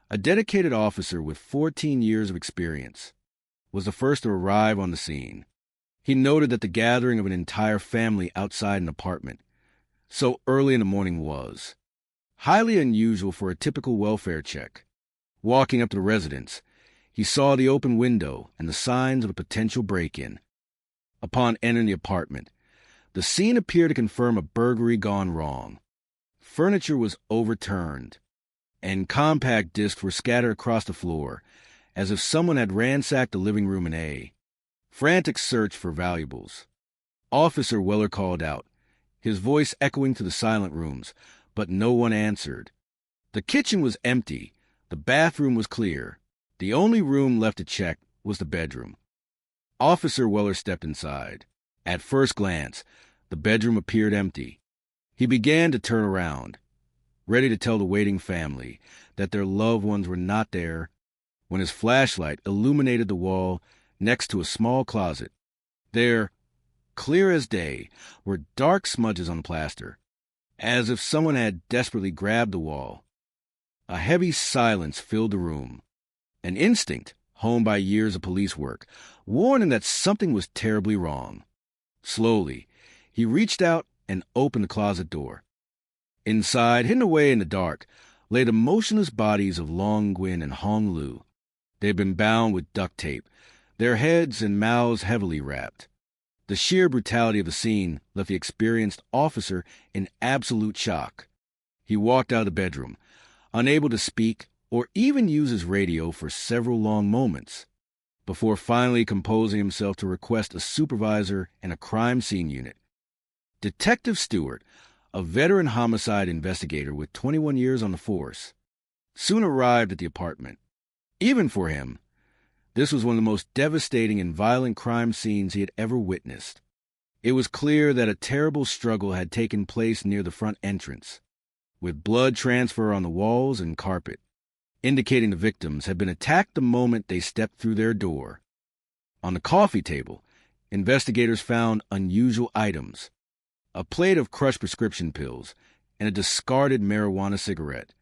a dedicated officer with 14 years of experience, was the first to arrive on the scene. He noted that the gathering of an entire family outside an apartment so early in the morning was highly unusual for a typical welfare check. Walking up to the residence, he saw the open window and the signs of a potential break-in. Upon entering the apartment, the scene appeared to confirm a burglary gone wrong. Furniture was overturned, and compact discs were scattered across the floor, as if someone had ransacked the living room in a frantic search for valuables. Officer Weller called out, his voice echoing through the silent rooms, but no one answered. The kitchen was empty. The bathroom was clear. The only room left to check was the bedroom. Officer Weller stepped inside. At first glance, the bedroom appeared empty. He began to turn around, ready to tell the waiting family that their loved ones were not there, when his flashlight illuminated the wall next to a small closet. There, clear as day, were dark smudges on the plaster, as if someone had desperately grabbed the wall. A heavy silence filled the room. An instinct, honed by years of police work, warned him that something was terribly wrong. Slowly, he reached out and opened the closet door. Inside, hidden away in the dark, lay the motionless bodies of Long Nguyen and Hong Lu. They had been bound with duct tape, their heads and mouths heavily wrapped. The sheer brutality of the scene left the experienced officer in absolute shock. He walked out of the bedroom, unable to speak or even use his radio for several long moments, before finally composing himself to request a supervisor and a crime scene unit. Detective Stewart, a veteran homicide investigator with 21 years on the force, soon arrived at the apartment. Even for him, this was one of the most devastating and violent crime scenes he had ever witnessed. It was clear that a terrible struggle had taken place near the front entrance, with blood transfer on the walls and carpet, indicating the victims had been attacked the moment they stepped through their door. On the coffee table, investigators found unusual items: a plate of crushed prescription pills and a discarded marijuana cigarette,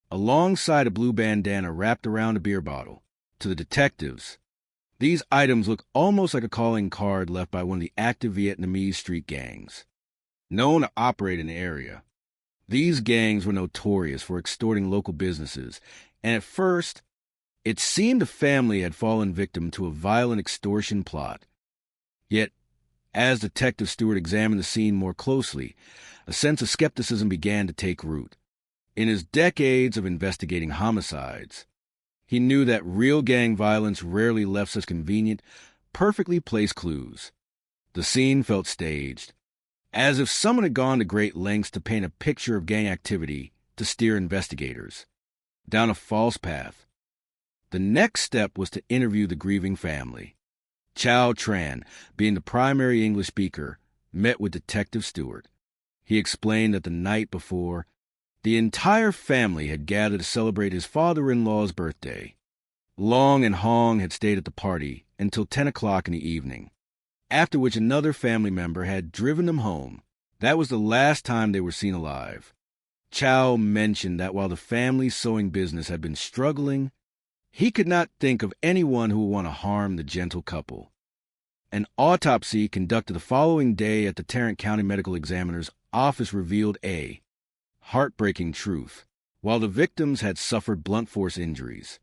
alongside a blue bandana wrapped around a beer bottle. To the detectives, these items looked almost like a calling card left by one of the active Vietnamese street gangs, known to operate in the area. These gangs were notorious for extorting local businesses, and at first, it seemed the family had fallen victim to a violent extortion plot. Yet, as Detective Stewart examined the scene more closely, a sense of skepticism began to take root. In his decades of investigating homicides, he knew that real gang violence rarely left such convenient, perfectly placed clues. The scene felt staged, as if someone had gone to great lengths to paint a picture of gang activity to steer investigators down a false path. The next step was to interview the grieving family. Chow Tran, being the primary English speaker, met with Detective Stewart. He explained that the night before, the entire family had gathered to celebrate his father-in-law's birthday. Long and Hong had stayed at the party until 10 o'clock in the evening, after which another family member had driven them home. That was the last time they were seen alive. Chow mentioned that while the family's sewing business had been struggling, he could not think of anyone who would want to harm the gentle couple. An autopsy conducted the following day at the Tarrant County Medical Examiner's office revealed a heartbreaking truth. While the victims had suffered blunt force injuries,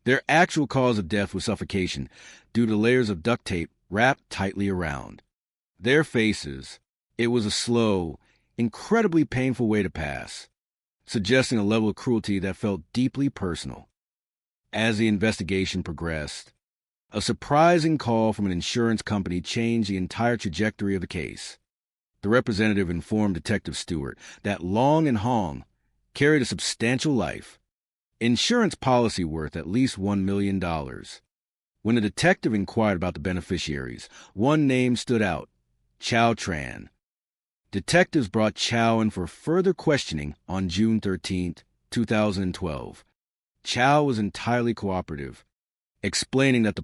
their actual cause of death was suffocation due to layers of duct tape wrapped tightly around their faces. It was a slow, incredibly painful way to pass, suggesting a level of cruelty that felt deeply personal. As the investigation progressed, a surprising call from an insurance company changed the entire trajectory of the case. The representative informed Detective Stewart that Long and Hong carried a substantial life insurance policy worth at least $1 million. When the detective inquired about the beneficiaries, one name stood out: Chow Tran. Detectives brought Chow in for further questioning on June 13, 2012. Chow was entirely cooperative, explaining that the